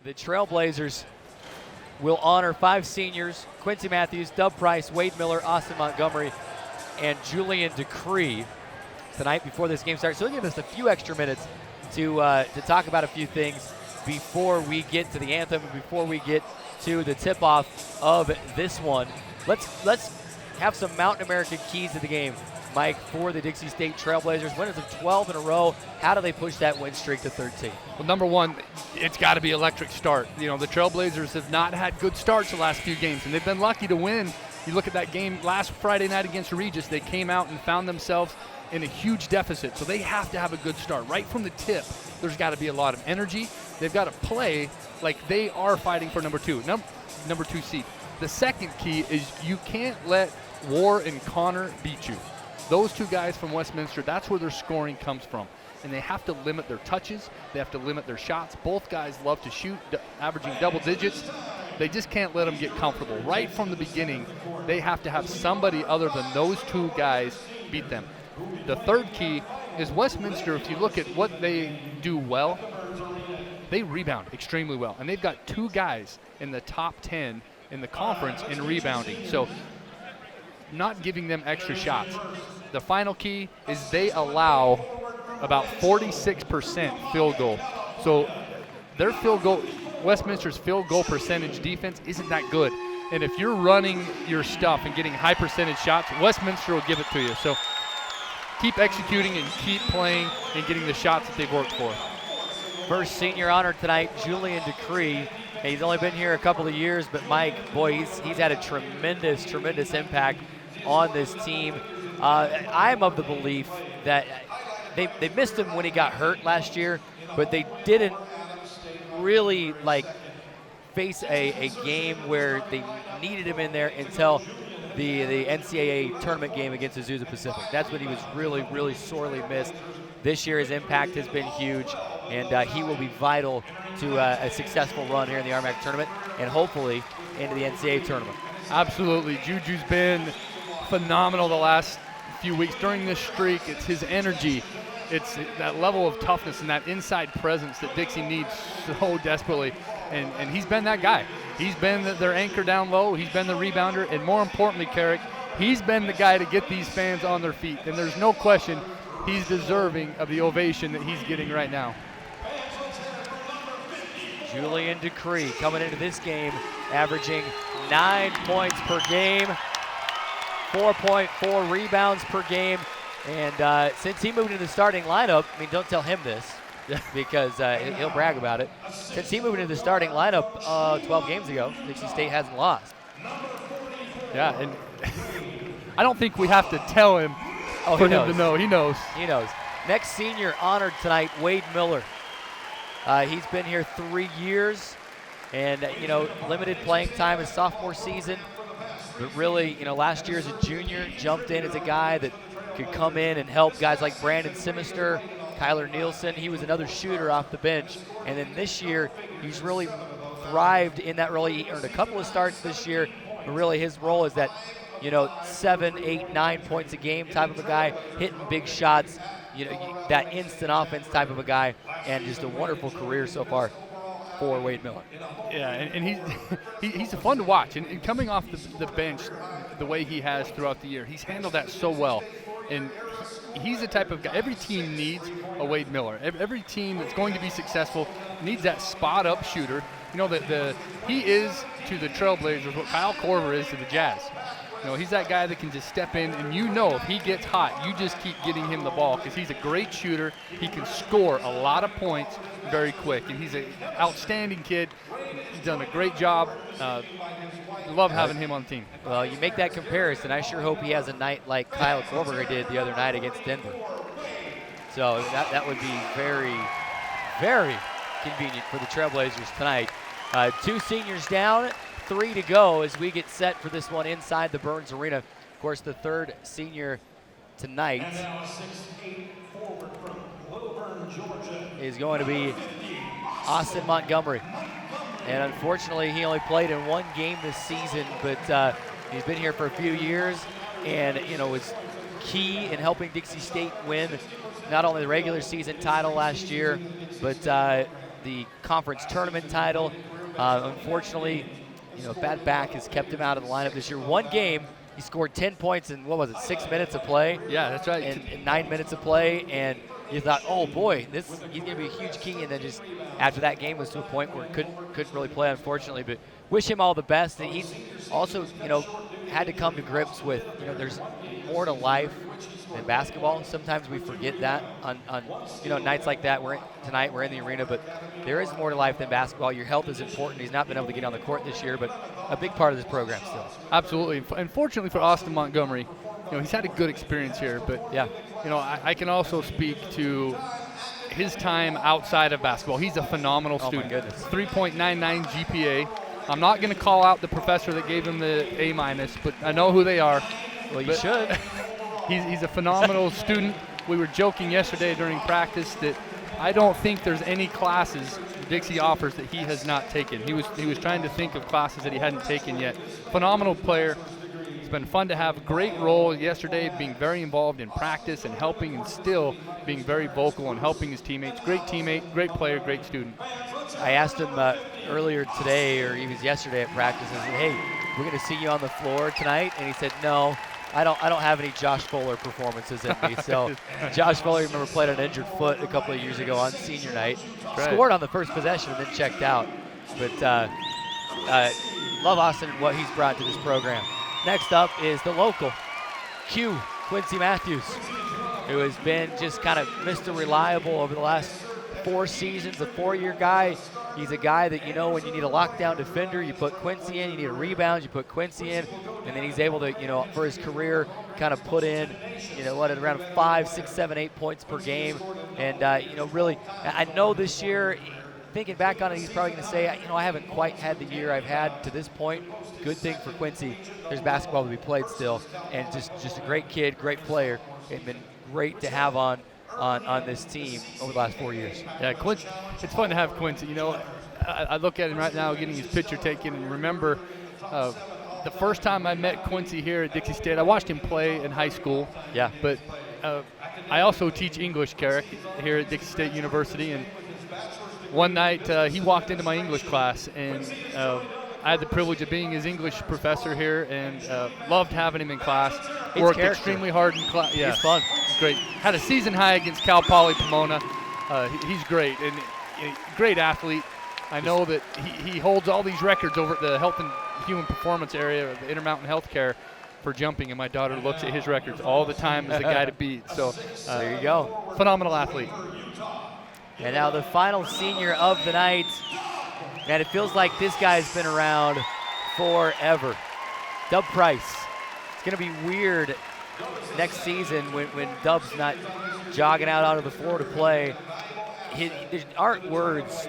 the Trailblazers will honor 5 seniors: Quincy Matthews, Dub Price, Wade Miller, Austin Montgomery, and Julian Decree tonight before this game starts. So they'll give us a few extra minutes to talk about a few things before we get to the anthem and before we get to the tip-off of this one. Let's have some Mountain American keys to the game, Mike, for the Dixie State Trailblazers. Winners of 12 in a row. How do they push that win streak to 13? Well, number one, it's got to be electric start. You know, the Trailblazers have not had good starts the last few games, and they've been lucky to win. You look at that game last Friday night against Regis, they came out and found themselves in a huge deficit. So they have to have a good start. Right from the tip, there's got to be a lot of energy. They've got to play like they are fighting for number 2 seed. The second key is you can't let War and Connor beat you. Those 2 guys from Westminster, that's where their scoring comes from. And they have to limit their touches. They have to limit their shots. Both guys love to shoot, averaging double digits. They just can't let them get comfortable. Right from the beginning, they have to have somebody other than those 2 guys beat them. The third key is Westminster. If you look at what they do well, they rebound extremely well. And they've got 2 guys in the top 10 in the conference in rebounding. So not giving them extra shots. The final key is they allow about 46% field goal. So their field goal, Westminster's field goal percentage defense isn't that good. And if you're running your stuff and getting high percentage shots, Westminster will give it to you. So keep executing and keep playing and getting the shots that they've worked for. First senior honor tonight, Julian Decree. He's only been here a couple of years, but Mike, boy, he's had a tremendous impact on this team. I'm of the belief that they missed him when he got hurt last year, but they didn't really face a game where they needed him in there until the NCAA tournament game against Azusa Pacific. That's when he was really sorely missed. This year his impact has been huge, and he will be vital to a successful run here in the RMAC tournament and hopefully into the NCAA tournament. Absolutely. Juju's been phenomenal the last few weeks. During this streak, it's his energy. It's that level of toughness and that inside presence that Dixie needs so desperately. And he's been that guy. He's been their anchor down low. He's been the rebounder. And more importantly, Carrick, he's been the guy to get these fans on their feet. And there's no question he's deserving of the ovation that he's getting right now. Julian Decree coming into this game, averaging 9 points per game, 4.4 rebounds per game. And since he moved into the starting lineup, I mean, don't tell him this because he'll brag about it. Since he moved into the starting lineup 12 games ago, Dixie State hasn't lost. Yeah, and I don't think we have to tell him for him to know. He knows. He knows. Next senior honored tonight, Wade Miller. He's been here 3 years and, limited playing time his sophomore season. But really, last year as a junior, jumped in as a guy that could come in and help guys like Brandon Simister, Kyler Nielsen. He was another shooter off the bench. And then this year, he's really thrived in that role. He earned a couple of starts this year, but really his role is that, 7, 8, 9 points a game type of a guy, hitting big shots, that instant offense type of a guy, and just a wonderful career so far for Wade Miller. Yeah, and he's fun to watch. And coming off the bench the way he has throughout the year, he's handled that so well. And he's the type of guy, every team needs a Wade Miller. Every team that's going to be successful needs that spot-up shooter. He is to the Trailblazers what Kyle Korver is to the Jazz. He's that guy that can just step in, and if he gets hot, you just keep getting him the ball because he's a great shooter. He can score a lot of points very quick, and he's an outstanding kid. He's done a great job. Love having him on the team. Well, you make that comparison. I sure hope he has a night like Kyle Korver did the other night against Denver. So that would be very, very convenient for the Trailblazers tonight. 2 seniors down, 3 to go as we get set for this one inside the Burns Arena. Of course, the third senior tonight is going to be Austin Montgomery. And unfortunately, he only played in 1 game this season, but he's been here for a few years and, was key in helping Dixie State win not only the regular season title last year, but the conference tournament title. Unfortunately, bad back has kept him out of the lineup this year. One game, he scored 10 points in, 6 minutes of play? Yeah, that's right. And 9 minutes of play, and you thought, oh boy, he's going to be a huge key. And then just after that game was to a point where couldn't really play, unfortunately. But wish him all the best. And he's also, had to come to grips with, there's more to life than basketball. Sometimes we forget that on nights like that. Tonight we're in the arena, but there is more to life than basketball. Your health is important. He's not been able to get on the court this year, but a big part of this program still. Absolutely. And fortunately for Austin Montgomery, he's had a good experience here, but yeah, I can also speak to his time outside of basketball. He's a phenomenal student. Oh my goodness. 3.99 GPA. I'm not going to call out the professor that gave him the A-, but I know who they are. Well, you should. He's a phenomenal student. We were joking yesterday during practice that I don't think there's any classes Dixie offers that he has not taken. He was trying to think of classes that he hadn't taken yet. Phenomenal player. It's been fun to have a great role yesterday, being very involved in practice and helping, and still being very vocal and helping his teammates. Great teammate, great player, great student. I asked him earlier today, or he was yesterday at practice, I said, hey, we're going to see you on the floor tonight? And he said, no, I don't have any Josh Fuller performances in me. So Josh Fuller, remember, played an injured foot a couple of years ago on senior night. Right. Scored on the first possession and then checked out. But love Austin and what he's brought to this program. Next up is the local, Quincy Matthews, who has been just kind of Mr. Reliable over the last 4 seasons, a 4-year guy. He's a guy that, when you need a lockdown defender, you put Quincy in. You need a rebound, you put Quincy in. And then he's able to, for his career, kind of put in, at around 5, 6, 7, 8 points per game. And, really, I know this year, thinking back on it, he's probably going to say, I haven't quite had the year I've had to this point. Good thing for Quincy, there's basketball to be played still. And just a great kid, great player. It's been great to have on this team over the last 4 years. Yeah, Quincy, it's fun to have Quincy. I look at him right now getting his picture taken, and remember the first time I met Quincy here at Dixie State. I watched him play in high school. Yeah. But I also teach English, Carrick, here at Dixie State University, and one night he walked into my English class, and I had the privilege of being his English professor here, and loved having him in class. Worked extremely hard in class. Yeah, he's fun. He's great. Had a season high against Cal Poly Pomona. He's great, and great athlete. I know that he holds all these records over at the Health and Human Performance area of the Intermountain Healthcare for jumping, and my daughter looks at his records all the time as the guy to beat. So there you go. Phenomenal athlete. And now the final senior of the night. Man, it feels like this guy's been around forever. Dub Price. It's going to be weird next season when Dub's not jogging out onto the floor to play. There aren't words,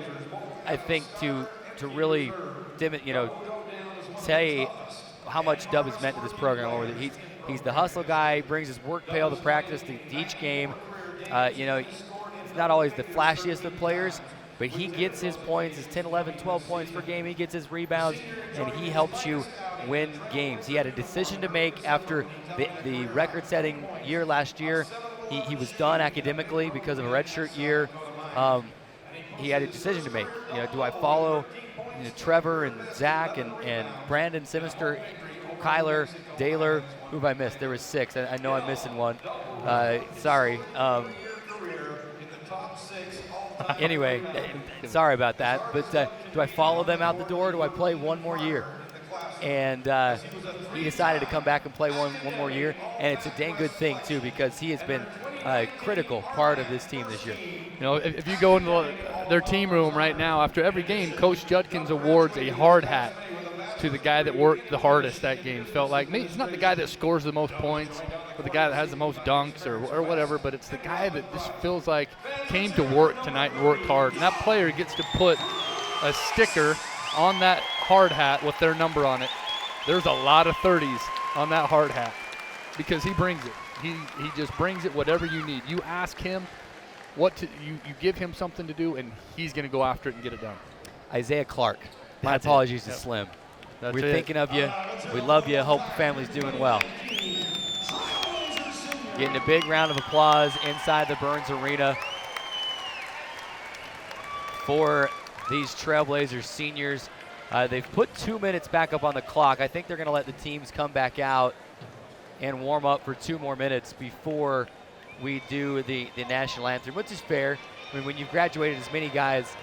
I think, to really say how much Dub has meant to this program. Over that he's the hustle guy, brings his work pail to practice to each game. He's not always the flashiest of players, but he gets his points, his 10, 11, 12 points per game. He gets his rebounds, and he helps you win games. He had a decision to make after the record-setting year last year. He was done academically because of a redshirt year. He had a decision to make. Do I follow Trevor and Zach and Brandon Simister, Kyler, Daylor? Who have I missed? There was 6. I know I'm missing one. Sorry. Anyway, sorry about that. But do I follow them out the door? Or do I play one more year? And he decided to come back and play one more year. And it's a dang good thing, too, because he has been a critical part of this team this year. If you go into their team room right now, after every game, Coach Judkins awards a hard hat to the guy that worked the hardest that game. Felt like me. It's not the guy that scores the most points or the guy that has the most dunks or whatever, but it's the guy that just feels like came to work tonight and worked hard. And that player gets to put a sticker on that hard hat with their number on it. There's a lot of 30s on that hard hat because he brings it. He just brings it whatever you need. You ask him you give him something to do, and he's going to go after it and get it done. Isaiah Clark. My apologies to Slim. We're thinking of you. We love you. Hope the family's doing well. Getting a big round of applause inside the Burns Arena. for these Trailblazers seniors. They've put 2 minutes back up on the clock. I think they're going to let the teams come back out and warm up for 2 more minutes before we do the national anthem, which is fair. I mean, when you've graduated as many guys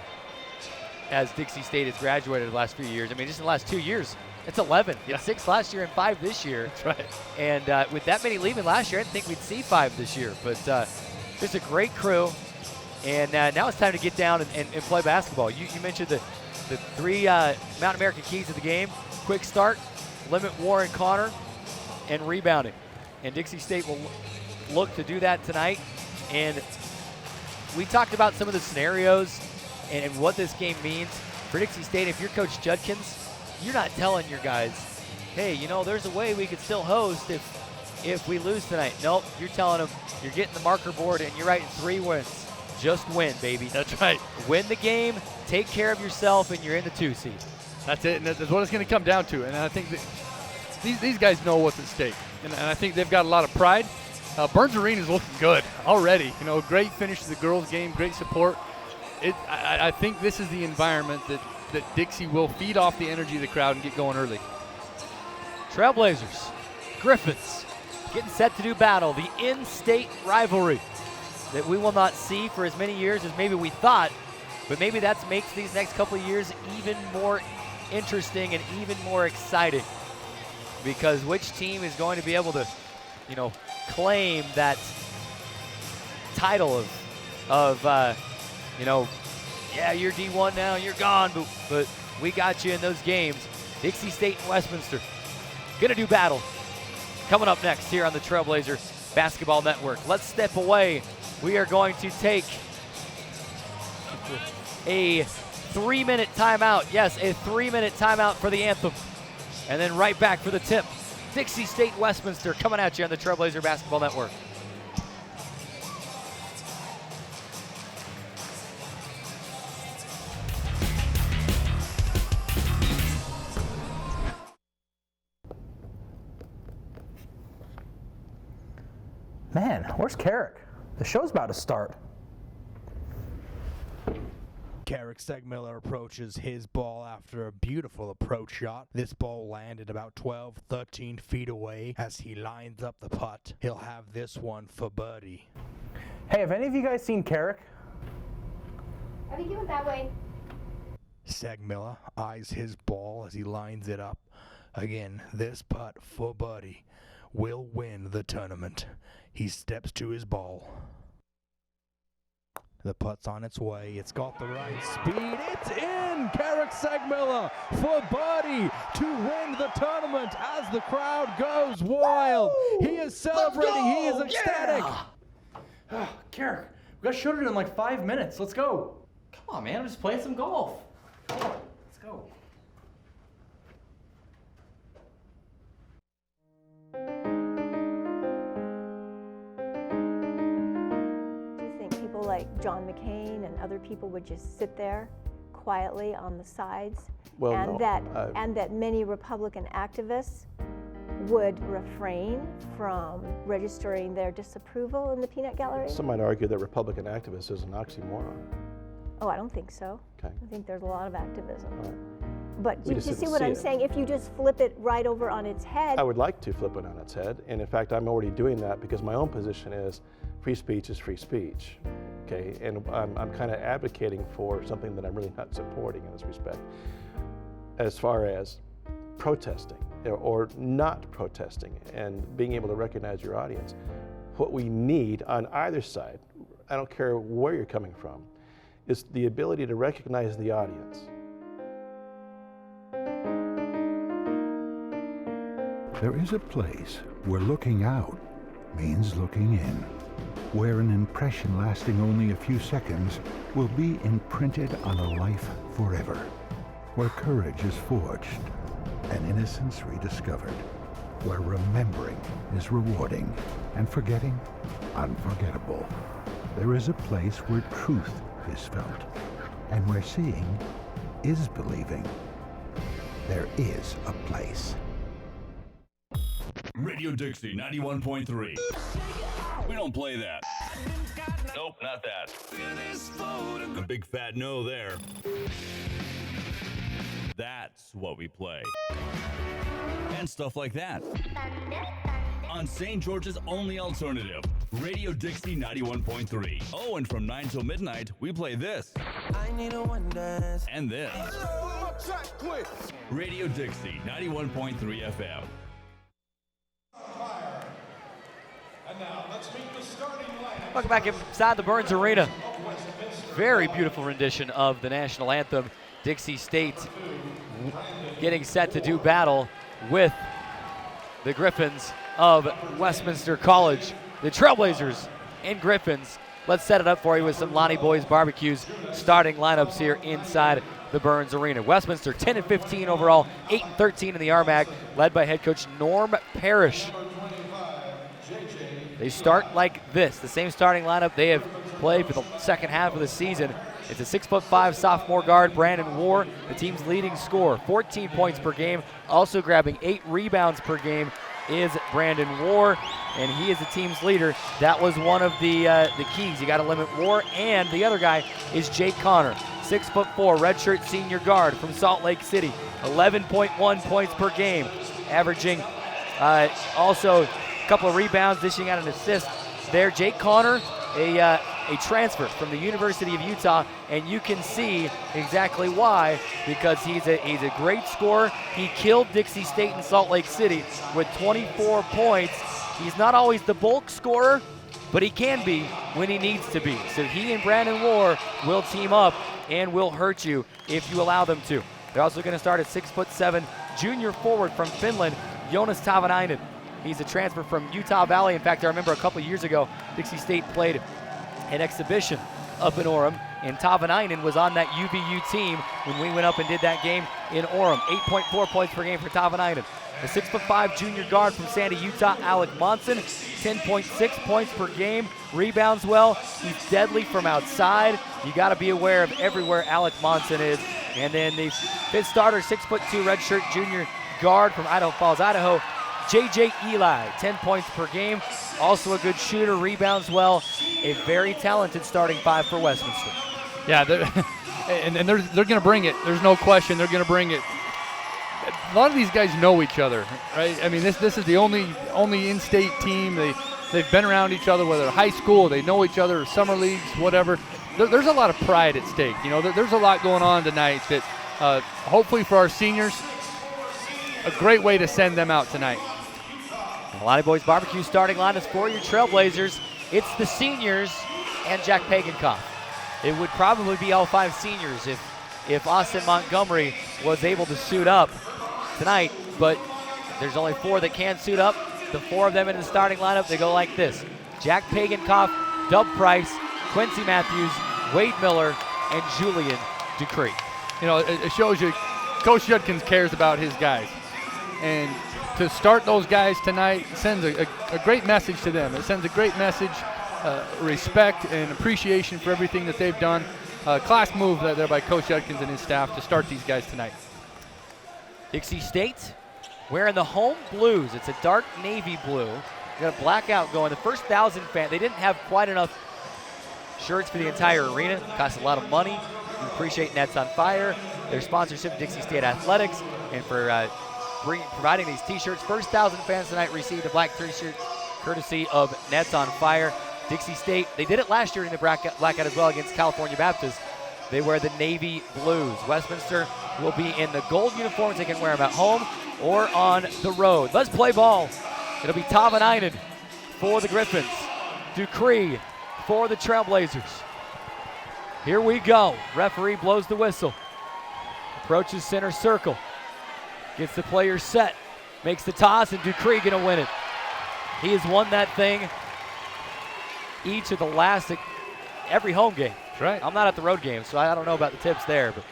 as Dixie State has graduated the last few years, I mean, just in the last 2 years, it's 11. Yeah. It's 6 last year and 5 this year. That's right. And with that many leaving last year, I didn't think we'd see 5 this year. But just a great crew. And now it's time to get down and play basketball. You mentioned the 3 Mountain American keys of the game: quick start, limit Warren Connor, and rebounding. And Dixie State will look to do that tonight. And we talked about some of the scenarios and what this game means for Dixie State. If you're Coach Judkins, you're not telling your guys, hey, there's a way we could still host if we lose tonight. Nope, you're telling them you're getting the marker board and you're writing 3 wins. Just win, baby. That's right. Win the game, take care of yourself, and you're in the 2 seed. That's it, and that's what it's going to come down to. And I think that these guys know what's at stake, and I think they've got a lot of pride. Burns Arena is looking good already. Great finish to the girls' game, great support. I think this is the environment that Dixie will feed off the energy of the crowd and get going early. Trailblazers, Griffins, getting set to do battle. The in-state rivalry that we will not see for as many years as maybe we thought, but maybe that makes these next couple of years even more interesting and even more exciting, because which team is going to be able to, claim that title of yeah, you're D1 now, you're gone, but we got you in those games. Dixie State and Westminster gonna do battle. Coming up next here on the Trailblazer Basketball Network. Let's step away. We are going to take a 3-minute timeout. Yes, a 3-minute timeout for the anthem. And then right back for the tip. Dixie State, Westminster coming at you on the Trailblazer Basketball Network. Man, where's Carrick? The show's about to start. Carrick Segmiller approaches his ball after a beautiful approach shot. This ball landed about 12, 13 feet away as he lines up the putt. He'll have this one for birdie. Hey, have any of you guys seen Carrick? I think he went that way. Segmiller eyes his ball as he lines it up. Again, this putt for birdie will win the tournament. He steps to his ball. The putt's on its way. It's got the right speed. It's in! Carrick Segmiller for birdie to win the tournament as the crowd goes wild. He is celebrating. He is ecstatic. Yeah. Carrick, we got shooting in like 5 minutes. Let's go. Come on, man. I'm just playing some golf. Come on, let's go. Do you think people like John McCain and other people would just sit there quietly on the sides? Well, and no, and that many Republican activists would refrain from registering their disapproval in the peanut gallery? Some might argue that Republican activist is an oxymoron. Oh, I don't think so. Okay. I think there's a lot of activism. All right. But We do you just see didn't what see I'm it. saying? If you just flip it right over on its head, I would like to flip it on its head, and in fact, I'm already doing that because my own position is free speech is free speech, okay? And I'm kind of advocating for something that I'm really not supporting in this respect, as far as protesting or not protesting and being able to recognize your audience. What we need on either side, I don't care where you're coming from, is the ability to recognize the audience. There is a place where looking out means looking in, where an impression lasting only a few seconds will be imprinted on a life forever, where courage is forged and innocence rediscovered, where remembering is rewarding and forgetting unforgettable. There is a place where truth is felt and where seeing is believing. There is a place. Radio Dixie 91.3. We don't play that. Nope, not that. A big fat no there. That's what we play. And stuff like that. On St. George's only alternative, Radio Dixie 91.3. Oh, and from 9 till midnight, we play this. I need a one dance. And this. Radio Dixie 91.3 FM. And now let's meet the starting lineup. Welcome back inside the Burns Arena. Very beautiful rendition of the national anthem. Dixie State getting set to do battle with the Griffins of Westminster College. The Trailblazers and Griffins. Let's set it up for you with some Lonnie Boys Barbecues starting lineups here inside the Burns Arena. Westminster 10-15 overall, 8-13 in the RMAC, led by head coach Norm Parrish. They start like this, the same starting lineup they have played for the second half of the season. It's a 6'5" sophomore guard, Brandon War, the team's leading scorer, 14 points per game, also grabbing 8 rebounds per game is Brandon War, and he is the team's leader. That was one of the keys. You got to limit War, and the other guy is Jake Connor, 6'4", redshirt senior guard from Salt Lake City, 11.1 points per game, averaging also a couple of rebounds, dishing out an assist there. Jake Connor, a transfer from the University of Utah, and you can see exactly why, because he's a great scorer. He killed Dixie State and Salt Lake City with 24 points. He's not always the bulk scorer, but he can be when he needs to be. So he and Brandon War will team up and will hurt you if you allow them to. They're also going to start at 6'7" junior forward from Finland, Jonas Tavanainen. He's a transfer from Utah Valley. In fact, I remember a couple years ago, Dixie State played an exhibition up in Orem, and Tavanainen was on that UVU team when we went up and did that game in Orem. 8.4 points per game for Tavanainen. The 6'5" junior guard from Sandy, Utah, Alec Monson, 10.6 points per game, rebounds well. He's deadly from outside. You got to be aware of everywhere Alec Monson is. And then the fifth starter, 6'2" redshirt junior guard from Idaho Falls, Idaho, J.J. Eli, 10 points per game. Also a good shooter, rebounds well. A very talented starting five for Westminster. Yeah, and they're going to bring it. There's no question they're going to bring it. A lot of these guys know each other, right? I mean, this is the only in-state team. They've been around each other, whether high school, they know each other, summer leagues, whatever. There's a lot of pride at stake. You know, there's a lot going on tonight that hopefully for our seniors, a great way to send them out tonight. Lonnie Boys Barbecue starting line is for your Trailblazers. It's the seniors and Jack Pagankoff. It would probably be all 5 seniors if Austin Montgomery was able to suit up tonight, but there's only 4 that can suit up. The 4 of them in the starting lineup, they go like this. Jack Pagankoff, Dub Price, Quincy Matthews, Wade Miller, and Julian Ducree. You know, it shows you Coach Judkins cares about his guys. And to start those guys tonight sends a great message to them. It sends a great message, respect and appreciation for everything that they've done. Class move there by Coach Judkins and his staff to start these guys tonight. Dixie State wearing the home blues. It's a dark navy blue. Got a blackout going. The first 1,000 fans, they didn't have quite enough shirts for the entire arena. It cost a lot of money. We appreciate Nets on Fire, their sponsorship of Dixie State Athletics, and for providing these t-shirts. First 1,000 fans tonight received a black t-shirt courtesy of Nets on Fire. Dixie State, they did it last year in the blackout as well against California Baptist. They wear the navy blues. Westminster will be in the gold uniforms. They can wear them at home or on the road. Let's play ball. It'll be Tavanainen for the Griffins. Ducree for the Trailblazers. Here we go. Referee blows the whistle. Approaches center circle. Gets the player set. Makes the toss, and Ducree gonna win it. He has won that thing each of the last, every home game. That's right. I'm not at the road game, so I don't know about the tips there, but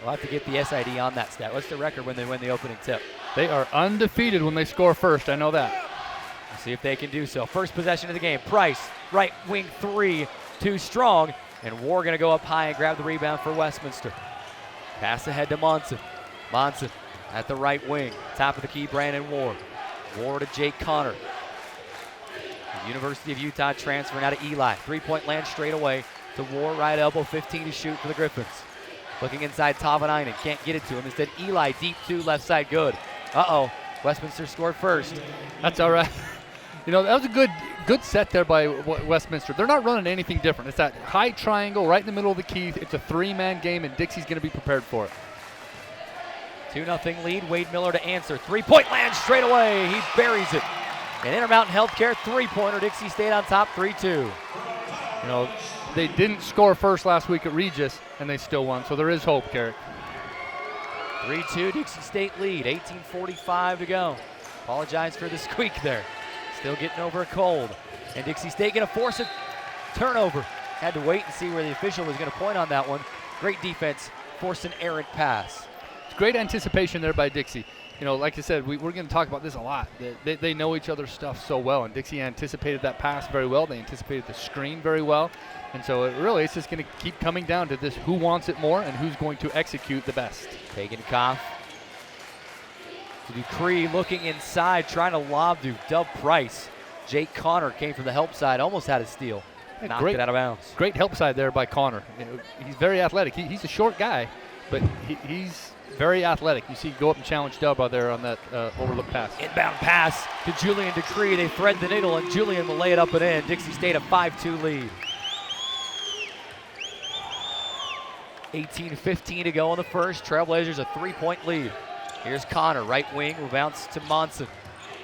we'll have to get the SID on that stat. What's the record when they win the opening tip? They are undefeated when they score first. I know that. We'll see if they can do so. First possession of the game. Price, right wing 3, too strong, and War gonna go up high and grab the rebound for Westminster. Pass ahead to Monson. Monson at the right wing. Top of the key, Brandon War. War to Jake Connor. The University of Utah transferring out of Eli. 3-point land straight away to War, right elbow, 15 to shoot for the Griffins. Looking inside, Tavanainen can't get it to him. Instead, Eli deep 2, left side good. Uh-oh, Westminster scored first. That's all right. You know, that was a good set there by Westminster. They're not running anything different. It's that high triangle right in the middle of the key. It's a 3-man game, and Dixie's going to be prepared for it. 2-0 lead, Wade Miller to answer. 3-point land straight away. He buries it. And Intermountain Healthcare 3-pointer, Dixie State on top, 3-2. You know, they didn't score first last week at Regis, and they still won, so there is hope, Carrick. 3-2, Dixie State lead, 18:45 to go. Apologize for the squeak there. Still getting over a cold. And Dixie State going to force a turnover. Had to wait and see where the official was going to point on that one. Great defense, forced an errant pass. It's great anticipation there by Dixie. You know, like I said, we're going to talk about this a lot. They know each other's stuff so well, and Dixie anticipated that pass very well. They anticipated the screen very well. And so it's just going to keep coming down to this who wants it more and who's going to execute the best. Pagan-Koff to Dupree, looking inside, trying to lob to Dub Price. Jake Connor came from the help side, almost had a steal. Knocked it out of bounds. Great help side there by Connor. You know, he's very athletic. He's a short guy, but he's very athletic. You see go up and challenge Dub out there on that overlook pass. Inbound pass to Julian Dupree. They thread the needle, and Julian will lay it up and in. Dixie State a 5-2 lead. 18:15 to go in the first. Trailblazers a 3-point lead. Here's Connor, right wing, will bounce to Monson.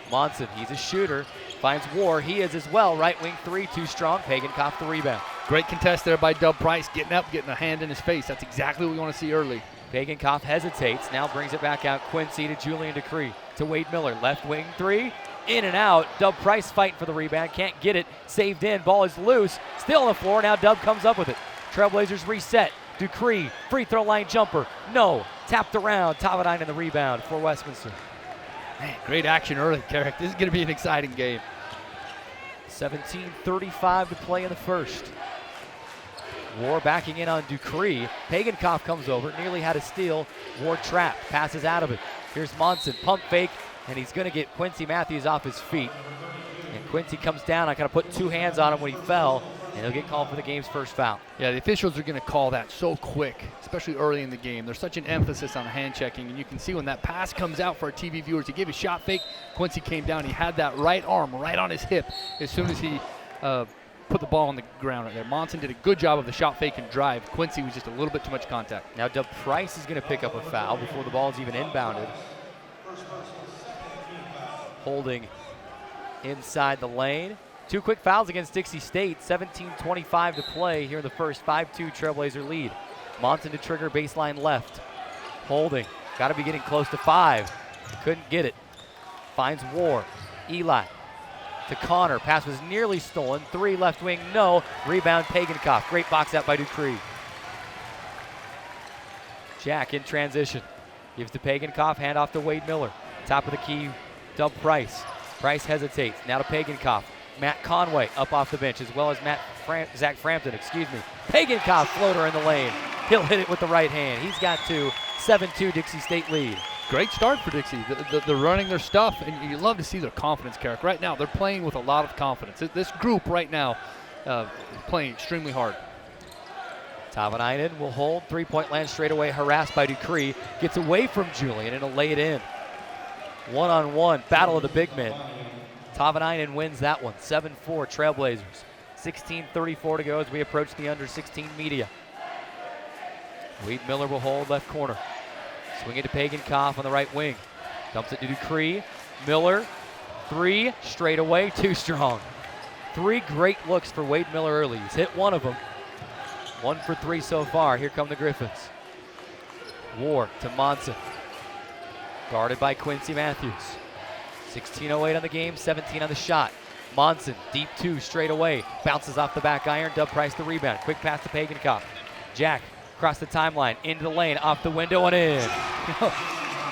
Monson, he's a shooter, finds War. He is as well, right wing 3, too strong. Pagan-Koff the rebound. Great contest there by Dub Price, getting up, getting a hand in his face. That's exactly what we want to see early. Pagan-Koff hesitates, now brings it back out. Quincy to Julian Dupree, to Wade Miller, left wing 3, in and out. Dub Price fighting for the rebound, can't get it, saved in, ball is loose, still on the floor, now Dub comes up with it. Trailblazers reset. Dupree, free throw line jumper, no, tapped around. Tavanainen the rebound for Westminster. Man, great action early, Carrick. This is going to be an exciting game. 17:35 to play in the first. War backing in on Dupree. Pagan-Koff comes over, nearly had a steal. War trapped, passes out of it. Here's Monson, pump fake, and he's going to get Quincy Matthews off his feet. And Quincy comes down. I kind of put 2 hands on him when he fell, and he'll get called for the game's first foul. Yeah, the officials are going to call that so quick, especially early in the game. There's such an emphasis on hand checking, and you can see when that pass comes out for our TV viewers, he gave a shot fake. Quincy came down. He had that right arm right on his hip as soon as he put the ball on the ground right there. Monson did a good job of the shot fake and drive. Quincy was just a little bit too much contact. Now Dub Price is going to pick up a foul before the ball is even inbounded. Holding inside the lane. 2 quick fouls against Dixie State. 17:25 to play here in the first. 5-2 Trailblazer lead. Monson to trigger baseline left. Holding. Got to be getting close to 5. Couldn't get it. Finds War. Eli to Connor. Pass was nearly stolen. 3 left wing, no. Rebound Pagan-Koff. Great box out by Dupree. Jack in transition. Gives to Pagan-Koff. Hand off to Wade Miller. Top of the key, Dub Price. Price hesitates. Now to Pagan-Koff. Matt Conway up off the bench, as well as Zach Frampton, Pagan-Koff floater in the lane. He'll hit it with the right hand. He's got 2. 7-2 Dixie State lead. Great start for Dixie. They're running their stuff, and you love to see their confidence, Carrick. Right now, they're playing with a lot of confidence. This group right now is playing extremely hard. Tavanainen will hold. 3-point land straight away, harassed by Dupree. Gets away from Julian and will lay it in. One-on-one, battle of the big men. Tavanainen wins that one, 7-4 Trailblazers. 16:34 to go as we approach the under-16 media. Wade Miller will hold left corner. Swing it to Pagan-Koff on the right wing. Dumps it to Dupree. Miller, 3, straight away, too strong. 3 great looks for Wade Miller early. He's hit 1 of them. 1 for 3 so far. Here come the Griffins. War to Monson. Guarded by Quincy Matthews. 16:08 on the game, 17 on the shot. Monson, deep 2, straight away. Bounces off the back iron. Dub Price the rebound. Quick pass to Pagan-Koff. Jack across the timeline, into the lane, off the window and in.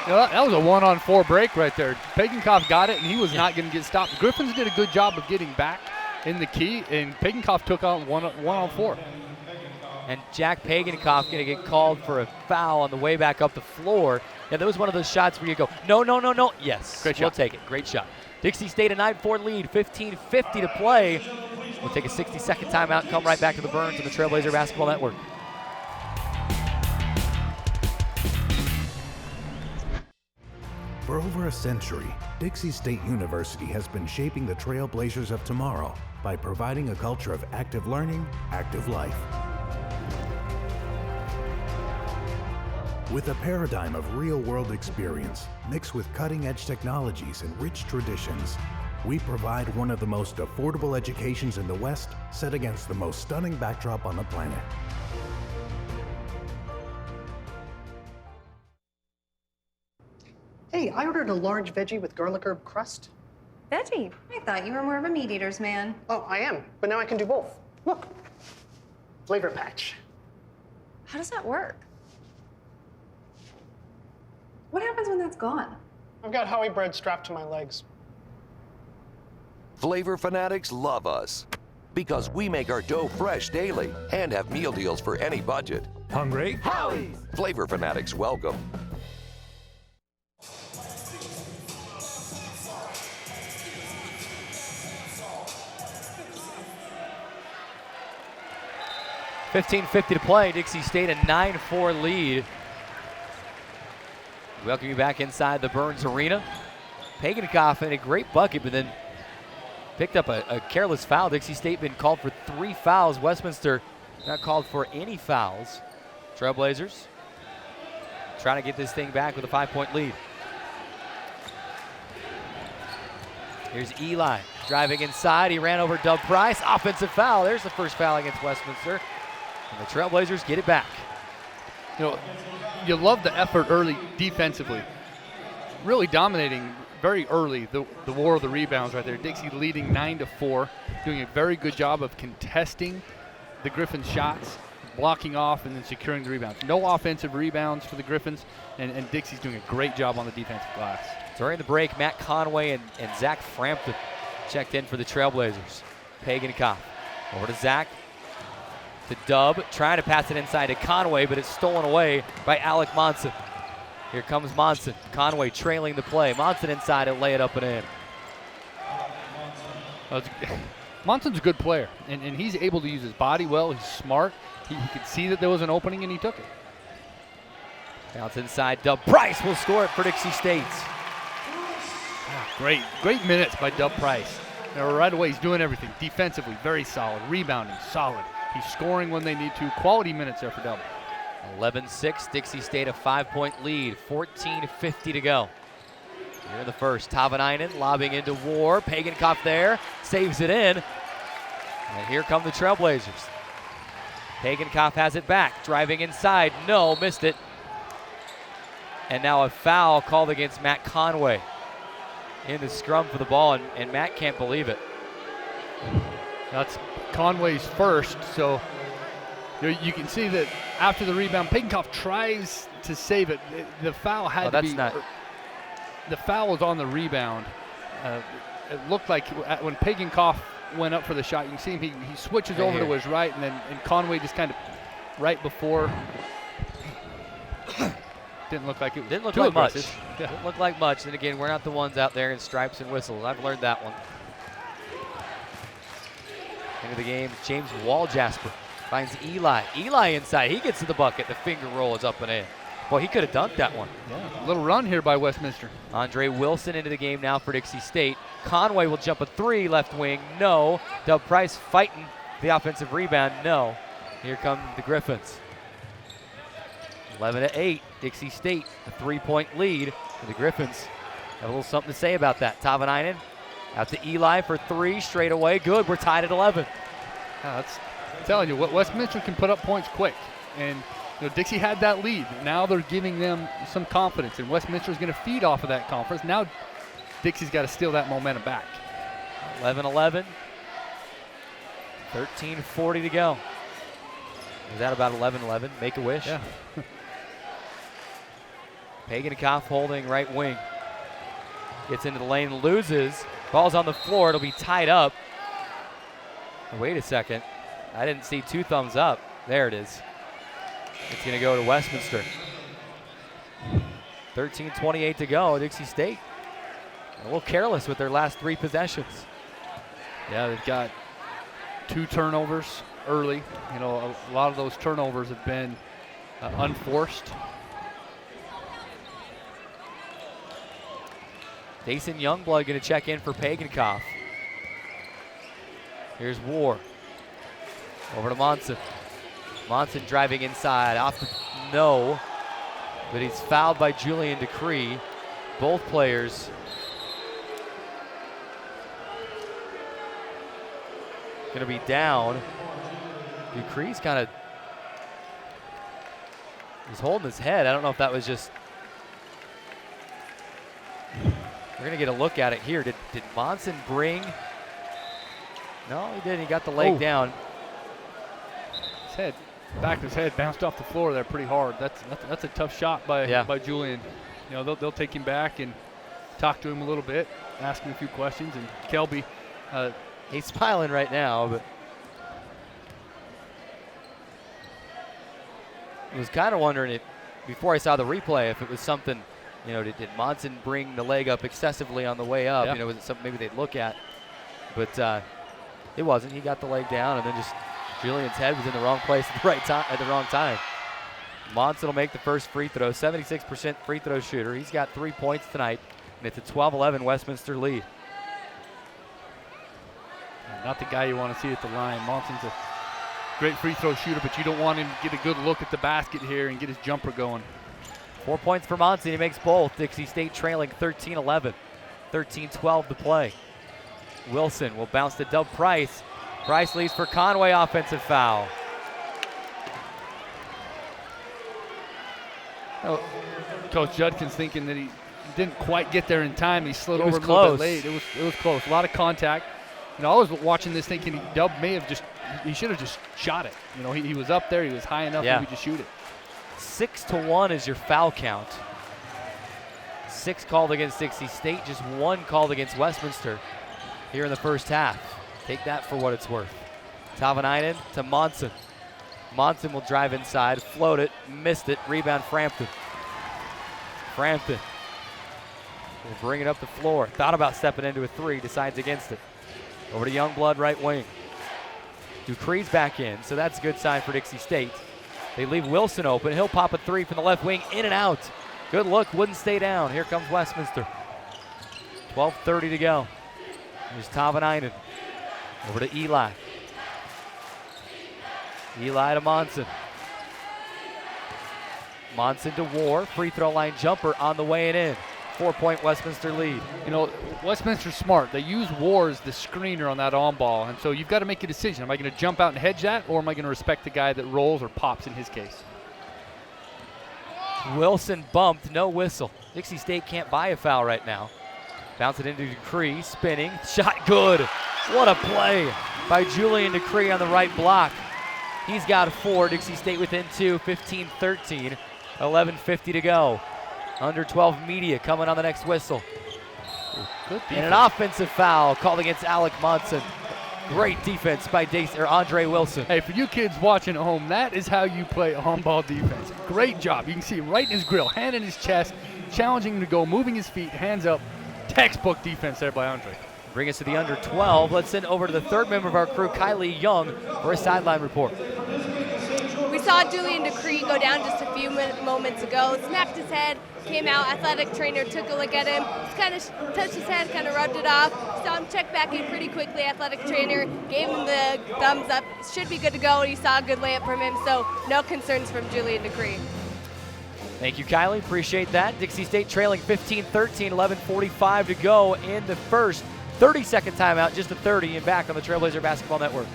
That was a 1-on-4 break right there. Pagan-Koff got it, and he was not going to get stopped. The Griffins did a good job of getting back in the key, and Pagan-Koff took on 1-on-4. And Jack Pagan-Koff going to get called for a foul on the way back up the floor. Yeah, that was one of those shots where you go, no. Yes, Great we'll shot. take it. Great shot. Dixie State a 9-4 lead, 15:50 to play. We'll take a 60-second timeout and come right back to the Burns and the Trailblazer Basketball Network. For over a century, Dixie State University has been shaping the Trailblazers of tomorrow by providing a culture of active learning, active life. With a paradigm of real-world experience mixed with cutting-edge technologies and rich traditions, we provide one of the most affordable educations in the West, set against the most stunning backdrop on the planet. Hey, I ordered a large veggie with garlic herb crust. Veggie? I thought you were more of a meat eater's man. Oh, I am, but now I can do both. Look, flavor patch. How does that work? What happens when that's gone? I've got Howie bread strapped to my legs. Flavor fanatics love us because we make our dough fresh daily and have meal deals for any budget. Hungry? Howie's! Flavor fanatics welcome. $15:50 to play. Dixie State a 9-4 lead. Welcome you back inside the Burns Arena. Paganikoff had a great bucket, but then picked up a careless foul. Dixie State been called for 3 fouls. Westminster not called for any fouls. Trailblazers trying to get this thing back with a 5-point lead. Here's Eli driving inside. He ran over Dub Price. Offensive foul. There's the first foul against Westminster. And the Trailblazers get it back. You know, you love the effort early defensively. Really dominating very early the war of the rebounds right there. Dixie leading 9-4, doing a very good job of contesting the Griffins' shots, blocking off, and then securing the rebounds. No offensive rebounds for the Griffins, and Dixie's doing a great job on the defensive glass. During the break, Matt Conway and Zach Frampton checked in for the Trailblazers. Paganikoff over to Zach. To Dub, trying to pass it inside to Conway, but it's stolen away by Alec Monson. Here comes Monson. Conway trailing the play. Monson inside and lay it up and in. Monson's a good player, and he's able to use his body well. He's smart. He could see that there was an opening, and he took it. Bounce inside. Dub Price will score it for Dixie State. Great minutes by Dub Price. Now, right away, he's doing everything. Defensively, very solid. Rebounding, solid. He's scoring when they need to. Quality minutes there for Dub. 11-6, Dixie State a 5-point lead. 14:50 to go. Here in the first, Tavanainen lobbing into War. Paganikoff there, saves it in. And here come the Trailblazers. Paganikoff has it back, driving inside. No, missed it. And now a foul called against Matt Conway in the scrum for the ball, and Matt can't believe it. That's Conway's first, so you can see that after the rebound, Paganikoff tries to save it. The foul had to be. The foul was on the rebound. It looked like when Paganikoff went up for the shot, you can see him, he switches over to his right, and Conway just kind of right before. Didn't look like it was Didn't look too like much. aggressive. Yeah. Didn't look like much. And again, we're not the ones out there in stripes and whistles. I've learned that one. Into the game, James Waljasper finds Eli. Eli inside. He gets to the bucket. The finger roll is up and in. Boy, he could have dunked that one. Yeah, a little run here by Westminster. Andre Wilson into the game now for Dixie State. Conway will jump a 3, left wing. No. Dub Price fighting the offensive rebound. No. Here come the Griffins. 11-8, Dixie State, a 3-point lead for the Griffins. Have a little something to say about that. Tavanainen out to Eli for 3, straight away. Good, we're tied at 11. I'm telling you, Westminster can put up points quick. And Dixie had that lead. Now they're giving them some confidence, and Westminster's going to feed off of that confidence. Now Dixie's got to steal that momentum back. 11-11, 13:40 to go. Is that about 11-11? Make a wish? Yeah. Paganikoff holding right wing. Gets into the lane, loses. Ball's on the floor. It'll be tied up. Wait a second. I didn't see 2 thumbs up. There it is. It's going to go to Westminster. 13:28 to go. Dixie State A little careless with their last 3 possessions. Yeah, they've got 2 turnovers early. You know, a lot of those turnovers have been unforced. Jason Youngblood going to check in for Pagankoff. Here's War. Over to Monson. Monson driving inside. Off the no. But he's fouled by Julian Decree. Both players going to be down. Decree's kind of, he's holding his head. I don't know if that was just, we're going to get a look at it here. Did Monson bring? No, he didn't. He got the leg down. His head, back of his head bounced off the floor there pretty hard. That's a tough shot by Julian. You know, they'll take him back and talk to him a little bit, ask him a few questions. And Kelby, he's smiling right now, but I was kind of wondering if, before I saw the replay, if it was something, you know, did Monson bring the leg up excessively on the way up? Yeah. You know, was it something maybe they'd look at? But it wasn't. He got the leg down, and then just Julian's head was in the wrong place at the right time at the wrong time. Monson will make the first free throw. 76% free throw shooter. He's got 3 points tonight, and it's a 12-11 Westminster lead. Not the guy you want to see at the line. Monson's a great free throw shooter, but you don't want him to get a good look at the basket here and get his jumper going. 4 points for Monson. He makes both. Dixie State trailing 13-11. 13-12 to play. Wilson will bounce to Dub Price. Price leaves for Conway, offensive foul. Oh, Coach Judkins thinking that he didn't quite get there in time. He slid over a close. little bit late. It was close. A lot of contact. You know, I was watching this thinking Dub may have he should have just shot it. You know, he was up there. He was high enough. Maybe just shoot it. 6-1 is your foul count. 6 called against Dixie State, just 1 called against Westminster here in the first half. Take that for what it's worth. Tavanainen to Monson. Monson will drive inside, float it, missed it, rebound Frampton. Frampton will bring it up the floor. Thought about stepping into a 3, decides against it. Over to Youngblood, right wing. Dupree's back in, so that's a good sign for Dixie State. They leave Wilson open. He'll pop a 3 from the left wing, in and out. Good look, wouldn't stay down. Here comes Westminster. 12:30 to go. Here's Tavanainen. Over to Eli. Eli to Monson. Monson to War. Free throw line jumper on the way and in. 4-point Westminster lead. You know, Westminster's smart. They use War as the screener on that on ball. And so you've got to make a decision. Am I going to jump out and hedge that, or am I going to respect the guy that rolls or pops in his case? Wilson bumped, no whistle. Dixie State can't buy a foul right now. Bounce it into Decree, spinning, shot good. What a play by Julian Decree on the right block. He's got 4, Dixie State within 2, 15-13, 11:50 to go. Under 12 media coming on the next whistle. Good and an offensive foul called against Alec Monson. Great defense by Andre Wilson. Hey, for you kids watching at home, that is how you play on-ball defense. Great job. You can see him right in his grill, hand in his chest, challenging him to go, moving his feet, hands up. Textbook defense there by Andre. Bring us to the under 12. Let's send over to the third member of our crew, Kylie Young, for a sideline report. We saw Julian Decree go down just a few moments ago, smacked his head, came out, athletic trainer took a look at him, just kind of touched his head, kind of rubbed it off, saw him check back in pretty quickly, athletic trainer gave him the thumbs up, should be good to go, you saw a good layup from him, so no concerns from Julian Decree. Thank you, Kylie, appreciate that. Dixie State trailing 15-13, 11:45 to go in the first. 30-second timeout, just a 30, and back on the Trailblazer Basketball Network.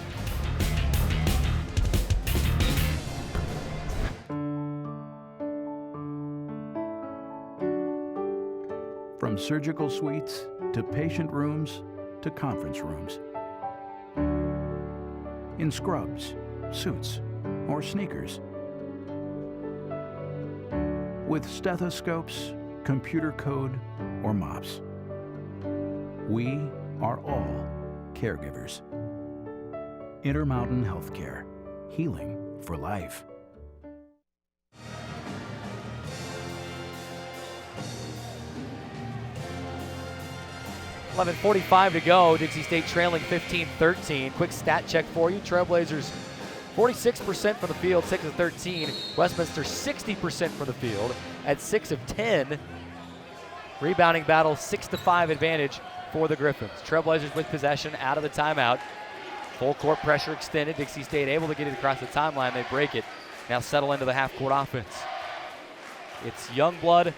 From surgical suites to patient rooms to conference rooms. In scrubs, suits, or sneakers. With stethoscopes, computer code, or mops. We are all caregivers. Intermountain Healthcare. Healing for life. 11:45 to go. Dixie State trailing 15-13. Quick stat check for you. Trailblazers 46% from the field, 6 of 13. Westminster 60% from the field at 6 of 10. Rebounding battle, 6-5 advantage for the Griffins. Trailblazers with possession out of the timeout. Full court pressure extended. Dixie State able to get it across the timeline. They break it. Now settle into the half-court offense. It's Youngblood,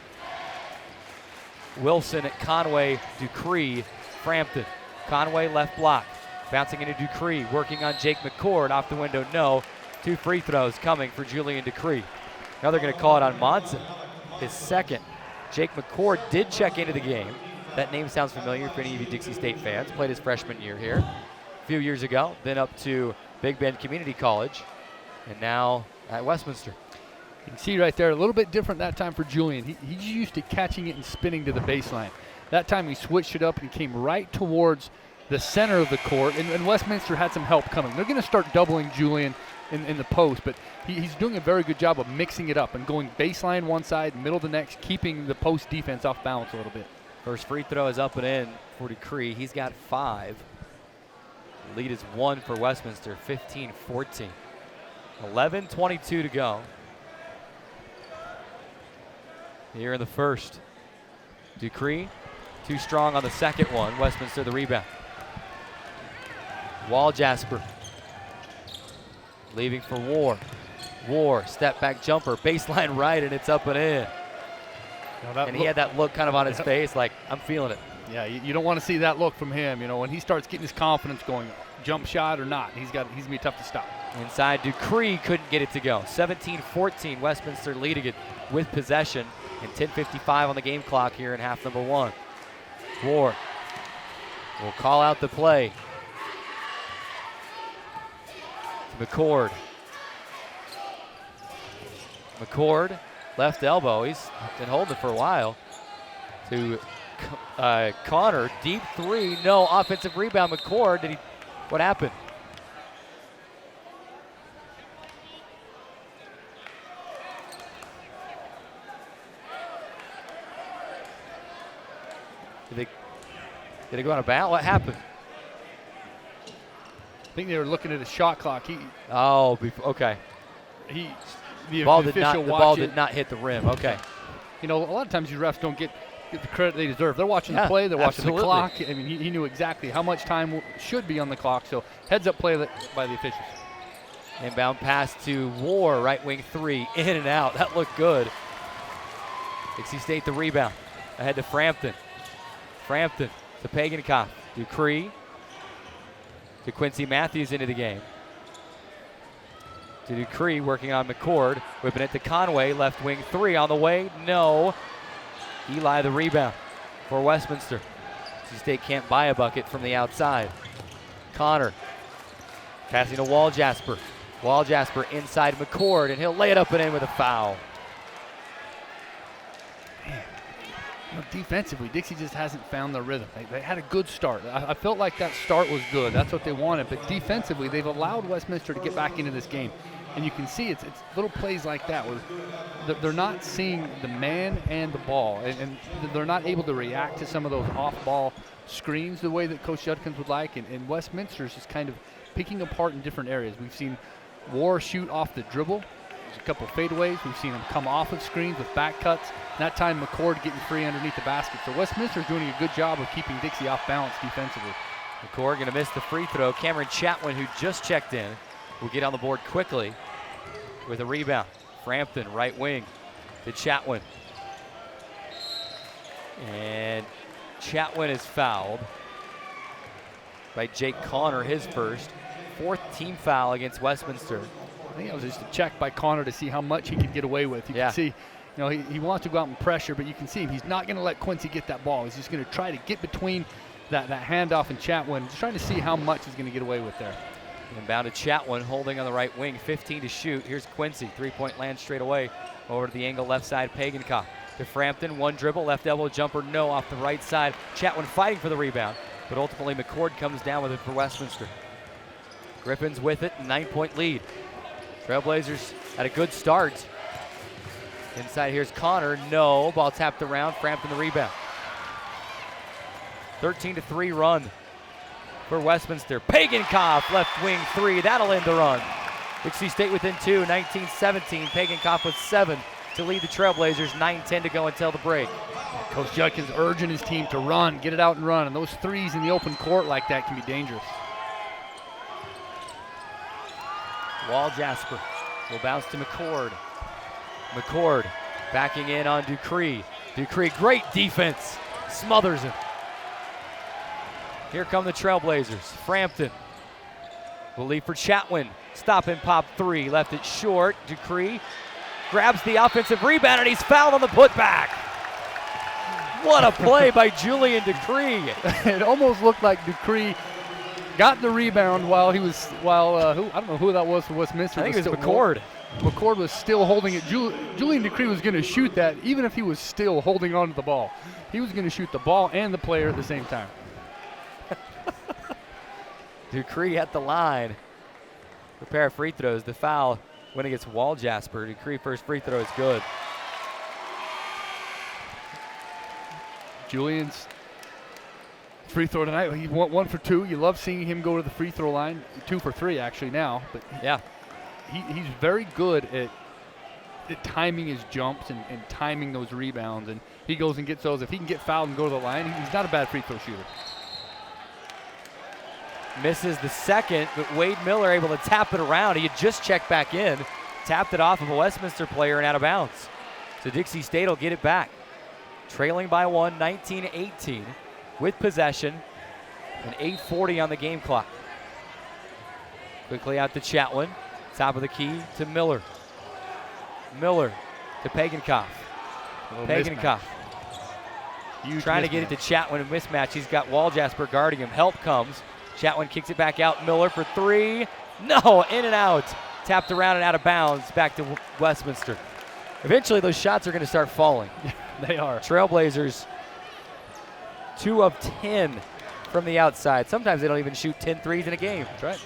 Wilson, Conway, Dupree, Frampton. Conway left block. Bouncing into Dupree, working on Jake McCord. Off the window, no. 2 free throws coming for Julian Dupree. Now they're going to call it on Monson, his second. Jake McCord did check into the game. That name sounds familiar for any of you Dixie State fans. Played his freshman year here a few years ago, then up to Big Bend Community College, and now at Westminster. You can see right there, a little bit different that time for Julian. He's used to catching it and spinning to the baseline. That time he switched it up and came right towards the center of the court, and Westminster had some help coming. They're going to start doubling Julian in the post, but he's doing a very good job of mixing it up and going baseline one side, middle the next, keeping the post defense off balance a little bit. First free throw is up and in for Dupree. He's got 5. The lead is 1 for Westminster, 15-14. 11:22 to go. Here in the first. Dupree, too strong on the second one. Westminster the rebound. Wall Jasper. Leaving for War. War, step back jumper, baseline right, and it's up and in. And he had that look kind of on his face, like, I'm feeling it. Yeah, you don't want to see that look from him. You know, when he starts getting his confidence going, jump shot or not, he's going to be tough to stop. Inside, Dupree couldn't get it to go. 17-14, Westminster leading it with possession, and 10:55 on the game clock here in half number 1. War will call out the play. McCord. McCord, left elbow. He's been holding it for a while. To Connor, deep 3. No, offensive rebound. McCord, what happened? Did it go on a bounce? What happened? I think they were looking at a shot clock. Okay. The ball did not hit the rim. Okay. You know, a lot of times these refs don't get the credit they deserve. They're watching the play. They're watching the clock. I mean, he knew exactly how much time should be on the clock. So heads-up play by the officials. Inbound pass to War, right wing 3, in and out. That looked good. Dixie State the rebound. Ahead to Frampton. Frampton to Pagankoff. Dupree to Quincy Matthews into the game. To Dupree, working on McCord, whipping it to Conway, left wing 3 on the way, no. Eli the rebound for Westminster. Dixie State can't buy a bucket from the outside. Connor passing to Wall Jasper. Wall Jasper inside McCord, and he'll lay it up and in with a foul. Defensively, Dixie just hasn't found their rhythm. They had a good start. I felt like that start was good. That's what they wanted. But defensively, they've allowed Westminster to get back into this game. And you can see it's little plays like that where they're not seeing the man and the ball. And they're not able to react to some of those off-ball screens the way that Coach Judkins would like. And Westminster's just kind of picking apart in different areas. We've seen War shoot off the dribble. There's a couple fadeaways. We've seen him come off of screens with back cuts. And that time McCord getting free underneath the basket. So Westminster's doing a good job of keeping Dixie off balance defensively. McCord going to miss the free throw. Cameron Chatwin, who just checked in, will get on the board quickly with a rebound. Frampton, right wing to Chatwin. And Chatwin is fouled by Jake Connor, his first. 4th team foul against Westminster. I think that was just a check by Connor to see how much he could get away with. You can see, he wants to go out and pressure, but you can see he's not going to let Quincy get that ball. He's just going to try to get between that handoff and Chatwin, just trying to see how much he's going to get away with there. Inbound to Chatwin, holding on the right wing, 15 to shoot. Here's Quincy, 3-point land straight away. Over to the angle left side, Pagankoff. To Frampton, 1 dribble, left elbow jumper, no, off the right side. Chatwin fighting for the rebound, but ultimately McCord comes down with it for Westminster. Griffins with it, 9-point lead. Trailblazers had a good start. Inside here's Connor, no, ball tapped around, Frampton the rebound. 13-3 run for Westminster. Pagankoff, left wing 3. That'll end the run. Dixie State within 2, 19-17. Pagankoff with 7 to lead the Trailblazers. 9:10 to go until the break. Coach Judkins urging his team to run, get it out and run. And those threes in the open court like that can be dangerous. Wall Jasper will bounce to McCord. McCord backing in on Dupree. Dupree, great defense, smothers him. Here come the Trailblazers. Frampton will leave for Chatwin. Stop and pop 3, left it short. Dupree grabs the offensive rebound and he's fouled on the putback. What a play by Julian Dupree. It almost looked like Dupree got the rebound while he was, I don't know who that was for Westminster. I think it was McCord. McCord was still holding it. Julian Dupree was going to shoot that even if he was still holding on to the ball. He was going to shoot the ball and the player at the same time. Dupree at the line. A pair of free throws. The foul when it gets Wall Jasper. Dupree first free throw is good. Julian's free throw tonight. He went 1 for 2. You love seeing him go to the free throw line. 2 for 3 actually now. But yeah, he's very good at timing his jumps and timing those rebounds. And he goes and gets those. If he can get fouled and go to the line, he's not a bad free throw shooter. Misses the second, but Wade Miller able to tap it around. He had just checked back in, tapped it off of a Westminster player and out of bounds. So Dixie State will get it back. Trailing by 1, 19-18 with possession and 8:40 on the game clock. Quickly out to Chatwin. Top of the key to Miller. Miller to Pagankoff. Pagankoff trying to get it to Chatwin, a mismatch. He's got Wall Jasper guarding him. Help comes. Chatwin kicks it back out. Miller for 3. No, in and out. Tapped around and out of bounds. Back to Westminster. Eventually those shots are going to start falling. They are. Trailblazers 2 of 10 from the outside. Sometimes they don't even shoot 10 threes in a game. That's right.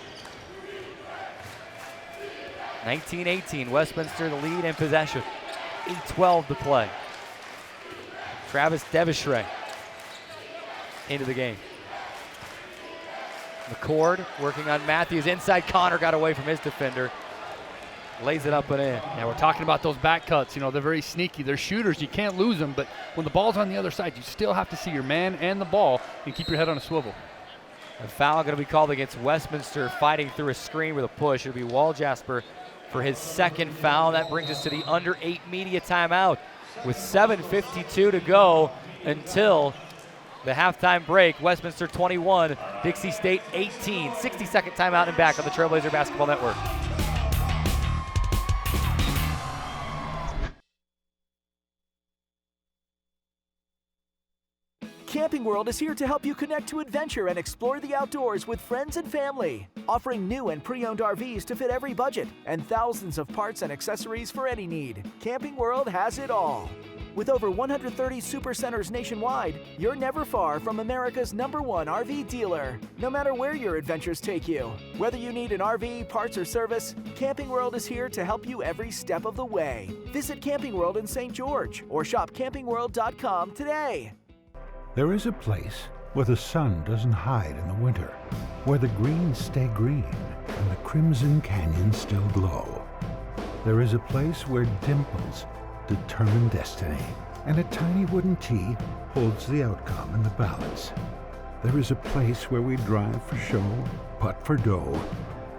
19-18, Westminster the lead in possession. 8:12 to play. Travis Devishray into the game. McCord working on Matthews. Inside, Connor got away from his defender. Lays it up and in. Yeah, we're talking about those back cuts. You know, they're very sneaky. They're shooters. You can't lose them, but when the ball's on the other side, you still have to see your man and the ball and keep your head on a swivel. A foul going to be called against Westminster, fighting through a screen with a push. It'll be Wall Jasper for his second foul. That brings us to the under 8 media timeout with 7:52 to go until the halftime break. Westminster 21, Dixie State 18. 60-second timeout and back on the Trailblazer Basketball Network. Camping World is here to help you connect to adventure and explore the outdoors with friends and family. Offering new and pre-owned RVs to fit every budget and thousands of parts and accessories for any need. Camping World has it all. With over 130 supercenters nationwide, you're never far from America's #1 RV dealer. No matter where your adventures take you, whether you need an RV, parts, or service, Camping World is here to help you every step of the way. Visit Camping World in St. George or shop campingworld.com today. There is a place where the sun doesn't hide in the winter, where the greens stay green and the crimson canyons still glow. There is a place where dimples determine destiny, and a tiny wooden tee holds the outcome in the balance. There is a place where we drive for show, putt for dough,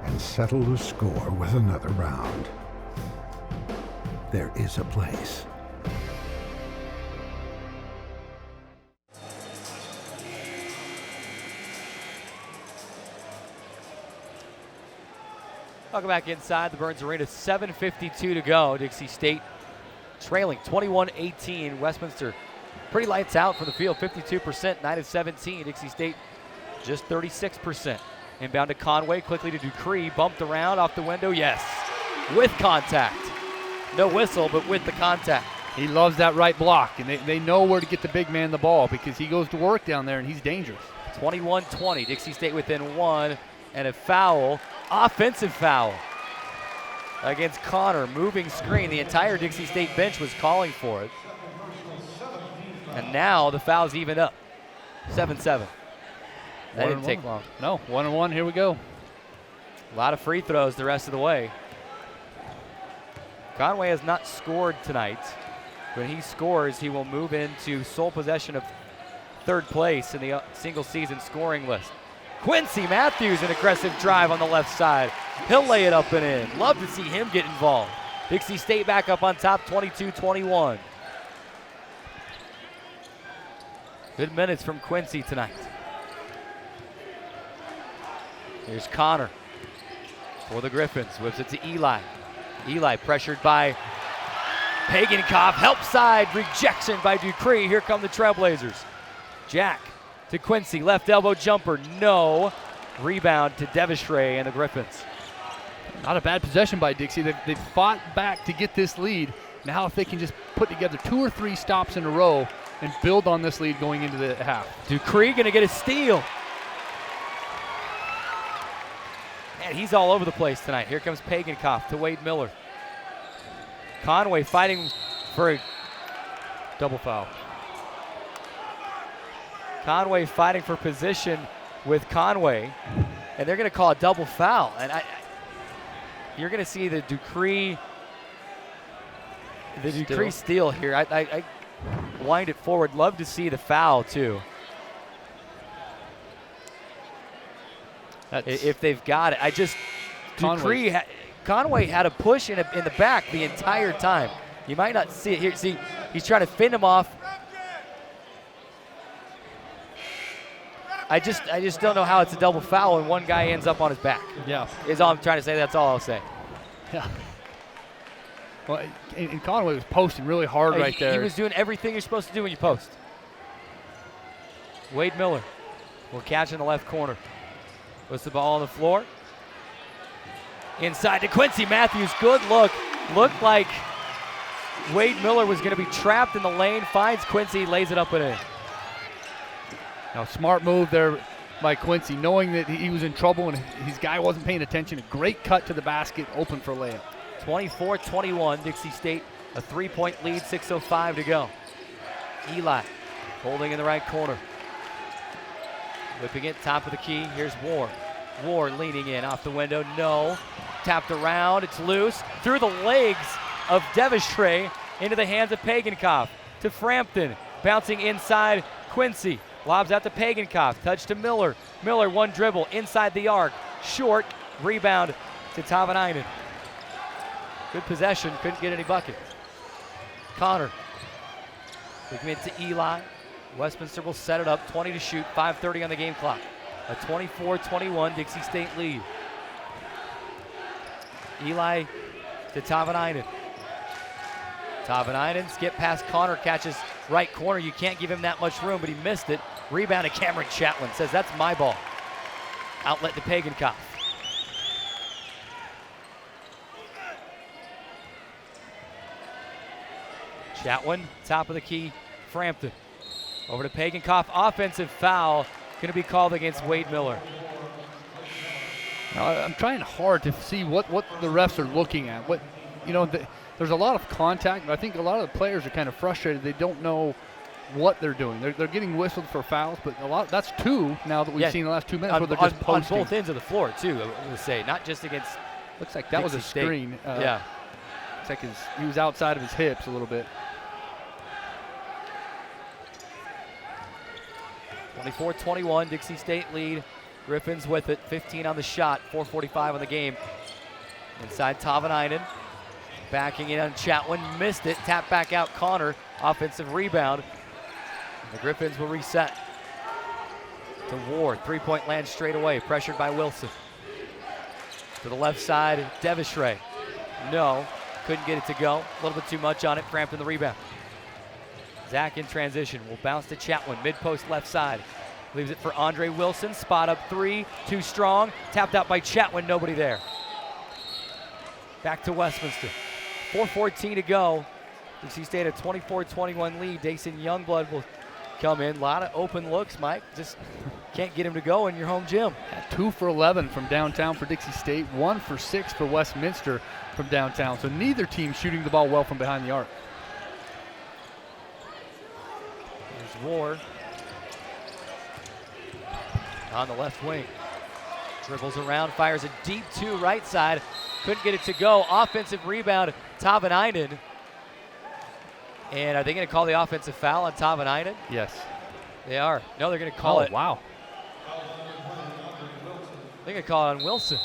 and settle the score with another round. There is a place. Welcome back inside the Burns Arena. 7:52 to go. Dixie State trailing 21-18. Westminster pretty lights out from the field. 52%, 9 of 17. Dixie State just 36%. Inbound to Conway, quickly to Dupree. Bumped around off the window. Yes, with contact. No whistle, but with the contact. He loves that right block, and they know where to get the big man the ball because he goes to work down there, and he's dangerous. 21-20. Dixie State within 1, and a foul. Offensive foul against Connor. Moving screen. The entire Dixie State bench was calling for it. And now the foul's even up. 7-7. That didn't take long. No, 1-1. Here we go. A lot of free throws the rest of the way. Conway has not scored tonight. When he scores, he will move into sole possession of third place in the single season scoring list. Quincy Matthews, an aggressive drive on the left side. He'll lay it up and in. Love to see him get involved. Dixie State back up on top, 22-21. Good minutes from Quincy tonight. Here's Connor for the Griffins. Whips it to Eli. Eli pressured by Pagankoff. Help side, rejection by Dupree. Here come the Trailblazers. Jack to Quincy, left elbow jumper, no. Rebound to Devishray and the Griffins. Not a bad possession by Dixie. They've fought back to get this lead. Now if they can just put together 2 or 3 stops in a row and build on this lead going into the half. Dupree gonna get a steal. Man, he's all over the place tonight. Here comes Pagankoff to Wade Miller. Conway fighting for a double foul. Conway fighting for position with Conway, and they're going to call a double foul. And you're going to see the Dupree steal here. I wind it forward. Love to see the foul too. If they've got it, Conway had a push in the back the entire time. You might not see it here. See, he's trying to fend him off. I just don't know how it's a double foul when one guy ends up on his back. Yeah. Is all I'm trying to say. That's all I'll say. Yeah. Well, and Conway was posting really hard right there. He was doing everything you're supposed to do when you post. Wade Miller will catch in the left corner. Puts the ball on the floor. Inside to Quincy Matthews. Good look. Looked like Wade Miller was going to be trapped in the lane. Finds Quincy, lays it up and in. Now, smart move there by Quincy, knowing that he was in trouble and his guy wasn't paying attention. A great cut to the basket, open for layup. 24-21, Dixie State, a 3-point lead, 6:05 to go. Eli holding in the right corner. Whipping it, top of the key, here's Ward. Ward leaning in, off the window, no. Tapped around, it's loose. Through the legs of Devishray into the hands of Pagankoff. To Frampton, bouncing inside Quincy. Lobs out to Pagankoff, touch to Miller. Miller, one dribble, inside the arc. Short, rebound to Tavanainen. Good possession, couldn't get any buckets. Connor, we commit to Eli. Westminster will set it up, 20 to shoot, 5:30 on the game clock. A 24-21 Dixie State lead. Eli to Tavanainen. Tavanainen, skip past Connor, catches right corner. You can't give him that much room, but he missed it. Rebound to Cameron Chatwin, says that's my ball. Outlet to Pagankoff. Chatwin, top of the key, Frampton. Over to Pagankoff, offensive foul, going to be called against Wade Miller. Now, I'm trying hard to see what the refs are looking at. There's a lot of contact, but I think a lot of the players are kind of frustrated. They don't know what they're doing. They're getting whistled for fouls, but that's 2 now that we've seen the last 2 minutes where they're just posting. On both ends of the floor, too, I would say, not just against Looks like that Dixie was a State. screen. Yeah. Looks like he was outside of his hips a little bit. 24-21, Dixie State lead. Griffins with it, 15 on the shot, 4:45 on the game. Inside Tavanainen, backing in on Chatwin, missed it, tap back out Connor, offensive rebound. The Griffins will reset. To Ward, 3-point land straight away, pressured by Wilson. To the left side, Devishray. No, couldn't get it to go. A little bit too much on it, Frampton the rebound. Zach in transition, will bounce to Chatwin, mid-post left side. Leaves it for Andre Wilson, spot up 3, too strong. Tapped out by Chatwin, nobody there. Back to Westminster. 4:14 to go. Dixie State a 24-21 lead. Dason Youngblood will come in. A lot of open looks, Mike. Just can't get him to go in your home gym. 2 for 11 from downtown for Dixie State, 1 for 6 for Westminster from downtown. So neither team shooting the ball well from behind the arc. There's Ward. on the left wing. Dribbles around, fires a deep 2 right side. Couldn't get it to go. Offensive rebound, Tavanainen. And are they going to call the offensive foul on Tavanainen? Yes. They are. No, they're going to call it. Wow. They're going to call it on Wilson.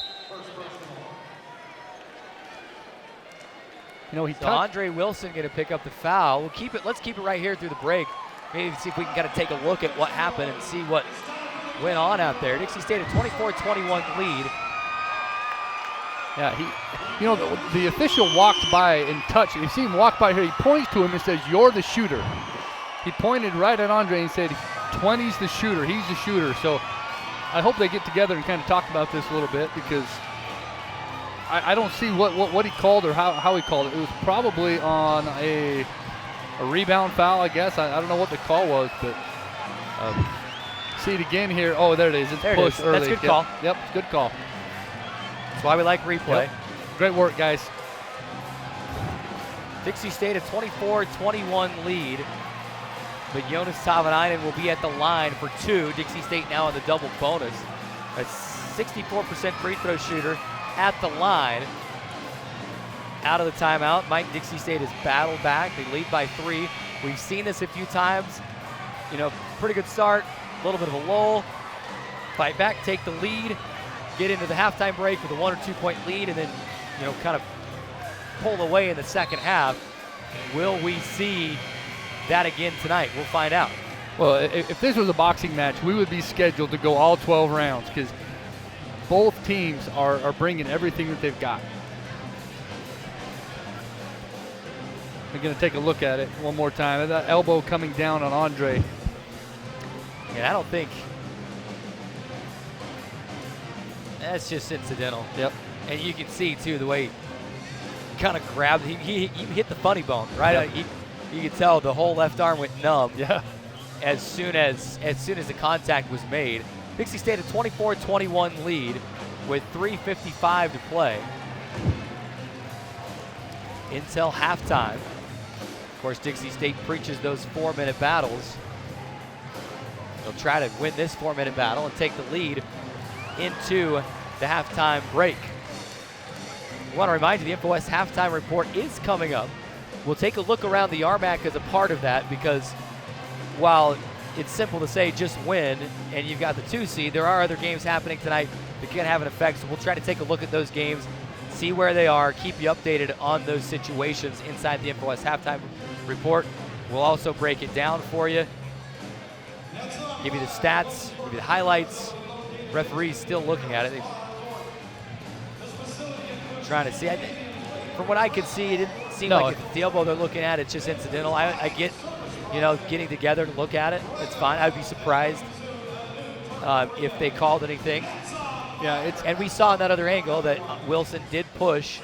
You know, he so Andre Wilson going to pick up the foul. We'll keep it. Let's keep it right here through the break. Maybe see if we can kind of take a look at what happened and see what went on out there. Dixie State a 24-21 lead. Yeah, the official walked by and touched. You see him walk by here. He points to him and says, "You're the shooter." He pointed right at Andre and said, "20's the shooter. He's the shooter." So I hope they get together and kind of talk about this a little bit, because I don't see what he called or how he called it. It was probably on a rebound foul, I guess. I don't know what the call was, but see it again here. Oh, there it is. It's pushed early. That's a good call. Yep, good call. That's why we like replay. Yep. Great work, guys. Dixie State a 24-21 lead, but Jonas Tavanainen will be at the line for 2. Dixie State now on the double bonus. A 64% free throw shooter at the line. Out of the timeout, Mike, Dixie State has battled back. They lead by 3. We've seen this a few times. Pretty good start, a little bit of a lull. Fight back, take the lead, get into the halftime break with a 1 or 2 point lead, and then, kind of pull away in the second half. Will we see that again tonight? We'll find out. Well, if this was a boxing match, we would be scheduled to go all 12 rounds, because both teams are bringing everything that they've got. We're going to take a look at it one more time. That elbow coming down on Andre. And I don't think that's just incidental. Yep. And you can see too the way he kind of grabbed. He hit the funny bone, right? Yep. You could tell the whole left arm went numb. Yeah. As soon as the contact was made. Dixie State a 24-21 lead with 3:55 to play until halftime. Of course, Dixie State preaches those 4-minute battles. They'll try to win this 4-minute battle and take the lead into the halftime break. I want to remind you, the InfoWest halftime report is coming up. We'll take a look around the RMAC as a part of that, because while it's simple to say just win and you've got the 2 seed, there are other games happening tonight that can have an effect. So we'll try to take a look at those games, see where they are, keep you updated on those situations inside the InfoWest halftime report. We'll also break it down for you, give you the stats, give you the highlights. Referee's still looking at it. They're trying to see. From what I could see, it didn't seem like it's the elbow they're looking at. It's just incidental. I get, getting together to look at it. It's fine. I'd be surprised if they called anything. Yeah, and we saw in that other angle that Wilson did push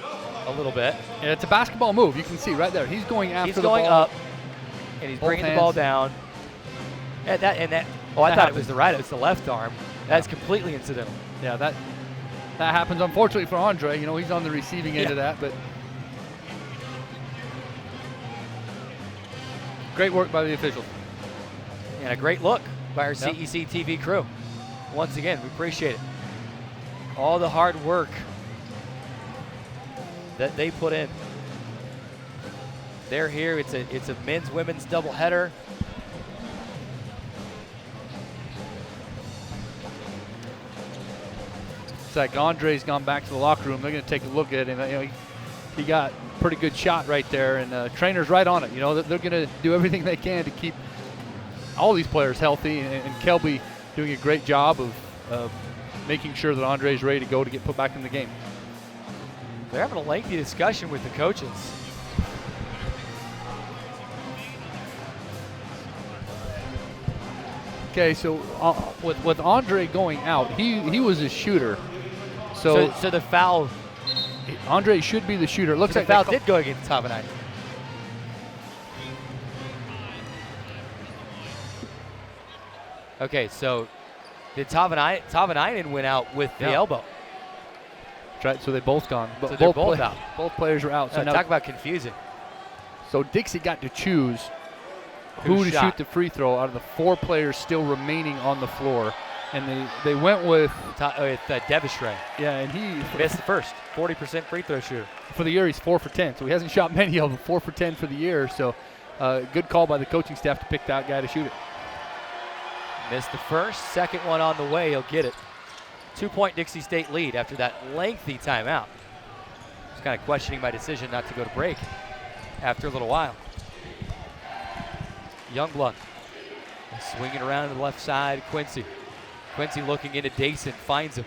a little bit. Yeah, it's a basketball move. You can see right there. He's going after the ball. He's going up, and he's bringing the ball down. I thought it was the right. It's the left arm. That's completely incidental. Yeah, that happens, unfortunately, for Andre. He's on the receiving end of that, but great work by the officials. And a great look by our CEC TV crew. Once again, we appreciate it. All the hard work that they put in. They're here. It's a men's women's doubleheader. It's like Andre's gone back to the locker room. They're going to take a look at him. He got a pretty good shot right there, and trainer's right on it. They're going to do everything they can to keep all these players healthy, and Kelby doing a great job of making sure that Andre's ready to go to get put back in the game. They're having a lengthy discussion with the coaches. Okay, so with Andre going out, he was a shooter. So the foul. Andre should be the shooter. It looks like the foul did go against Tavanainen. Okay, so did Tavanainen went out with the elbow. That's right, so they both gone. But so they're both out. Both players are out. So now, talk about confusing. So Dixie got to choose who to shoot the free throw out of the 4 players still remaining on the floor. And they went with Devishray. Yeah, and he missed the first 40% free throw shooter. For the year, he's 4 for 10, so he hasn't shot many of them. 4 for 10 for the year, so good call by the coaching staff to pick that guy to shoot it. Missed the first, second one on the way, he'll get it. 2-point Dixie State lead after that lengthy timeout. Just kind of questioning my decision not to go to break after a little while. Youngblood swinging around to the left side, Quincy. Quincy looking into Dayson, finds him.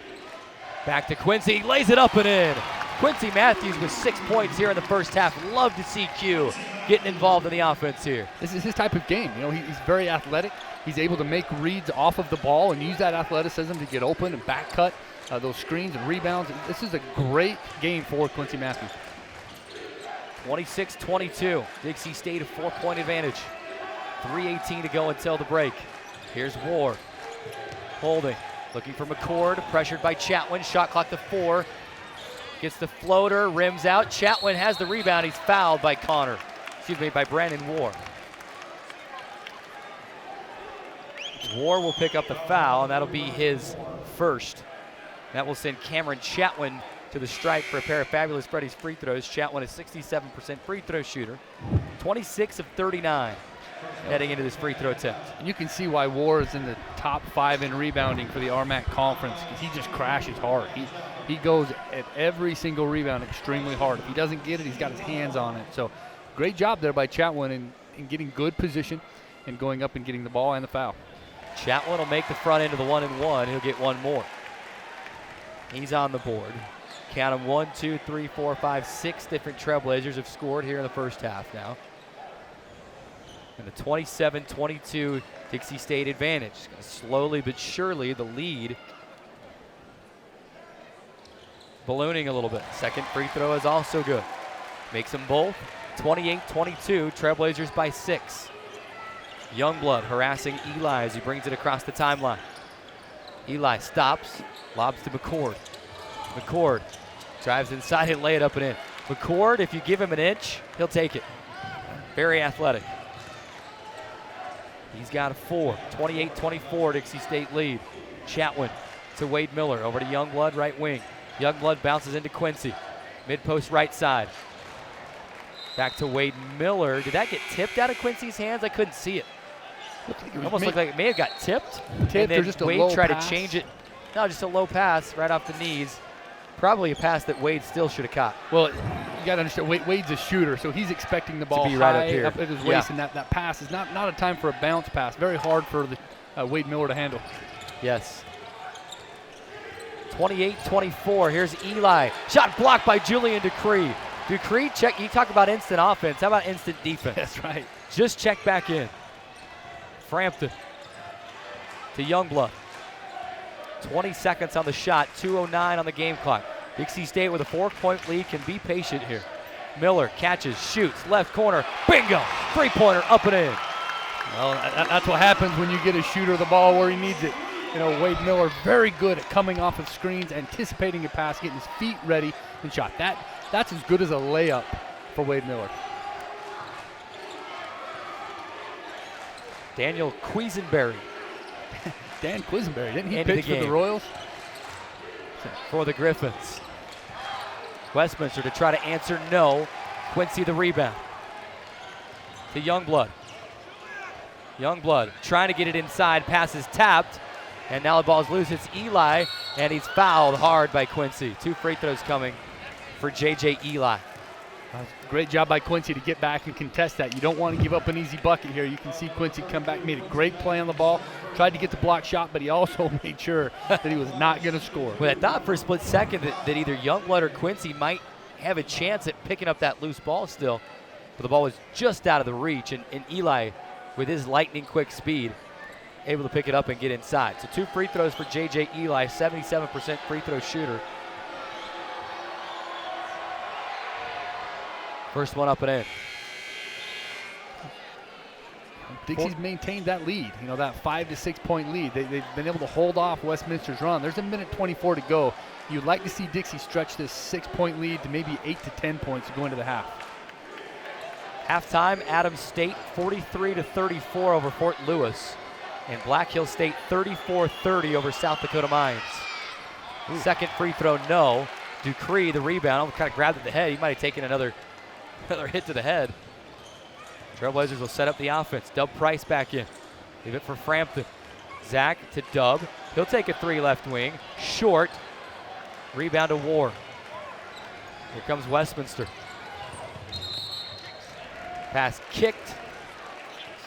Back to Quincy, lays it up and in. Quincy Matthews with 6 points here in the first half. Love to see Q getting involved in the offense here. This is his type of game. You know, he's very athletic. He's able to make reads off of the ball and use that athleticism to get open and back cut those screens and rebounds. This is a great game for Quincy Matthews. 26-22, Dixie State a 4-point advantage. 3:18 to go until the break. Here's Ward, holding, looking for McCord, pressured by Chatwin, shot clock to 4. Gets the floater, rims out. Chatwin has the rebound, he's fouled by by Brandon War. War will pick up the foul, and that'll be his first. That will send Cameron Chatwin to the stripe for a pair of fabulous Freddy's free throws. Chatwin is 67% free throw shooter, 26 of 39 heading into this free throw attempt. And you can see why War is in the top 5 in rebounding for the RMAC conference, because he just crashes hard. He goes at every single rebound extremely hard. If he doesn't get it, he's got his hands on it. So great job there by Chatwin in getting good position and going up and getting the ball and the foul. Chatwin will make the front end of the 1-and-1. He'll get one more. He's on the board. Count them 1, 2, 3, 4, 5, 6 different Trailblazers have scored here in the first half now. And the 27-22 Dixie State advantage. Slowly but surely the lead ballooning a little bit. Second free throw is also good. Makes them both. 28-22, Trailblazers by 6. Youngblood harassing Eli as he brings it across the timeline. Eli stops, lobs to McCord. McCord drives inside and lay it up and in. McCord, if you give him an inch, he'll take it. Very athletic. He's got a 4. 28-24, Dixie State lead. Chatwin to Wade Miller, over to Youngblood, right wing. Youngblood bounces into Quincy. Mid-post right side. Back to Wade Miller. Did that get tipped out of Quincy's hands? I couldn't see it. Almost looked like it may have got tipped. And then just a Wade low tried pass. to change it. No, just a low pass right off the knees. Probably a pass that Wade still should have caught. Well, you got to understand, Wade's a shooter, so he's expecting the ball to be high right up here. Up at his waist, and that pass is not a time for a bounce pass. Very hard for the Wade Miller to handle. Yes. 28-24, here's Eli. Shot blocked by Julian Decree. Decree, check, you talk about instant offense. How about instant defense? That's right. Just check back in. Frampton to Youngblood. 20 seconds on the shot, 2:09 on the game clock. Dixie State with a 4-point lead can be patient here. Miller catches, shoots, left corner, bingo! 3-pointer up and in. Well, that's what happens when you get a shooter the ball where he needs it. You know, Wade Miller very good at coming off of screens, anticipating a pass, getting his feet ready and shot. That's as good as a layup for Wade Miller. Daniel Quisenberry. Dan Quisenberry, didn't he Into pitch the for the game. Royals? For the Griffins. Westminster to try to answer no. Quincy the rebound. To Youngblood. Youngblood trying to get it inside, pass is tapped, and now the ball's loose. It's Eli, and he's fouled hard by Quincy. 2 free throws coming for J.J. Eli. Great job by Quincy to get back and contest that. You don't want to give up an easy bucket here. You can see Quincy come back, made a great play on the ball, tried to get the block shot, but he also made sure that he was not going to score. Well, I thought for a split second that either Youngblood or Quincy might have a chance at picking up that loose ball still, but the ball was just out of the reach, and Eli, with his lightning quick speed, able to pick it up and get inside. So 2 free throws for J.J. Eli, 77% free throw shooter. First one up and in. Dixie's maintained that lead, you know, that 5 to 6 point lead. They've been able to hold off Westminster's run. There's a minute 24 to go. You'd like to see Dixie stretch this 6-point lead to maybe 8 to 10 points to go into the half. Halftime, Adams State 43-34 over Fort Lewis. And Black Hill State 34-30 over South Dakota Mines. Ooh. Second free throw, no. Dupree, the rebound, kind of grabbed at the head. He might have taken another hit to the head. Trailblazers will set up the offense. Dub Price back in. Leave it for Frampton. Zach to Dub. He'll take a three left wing. Short. Rebound to War. Here comes Westminster. Pass kicked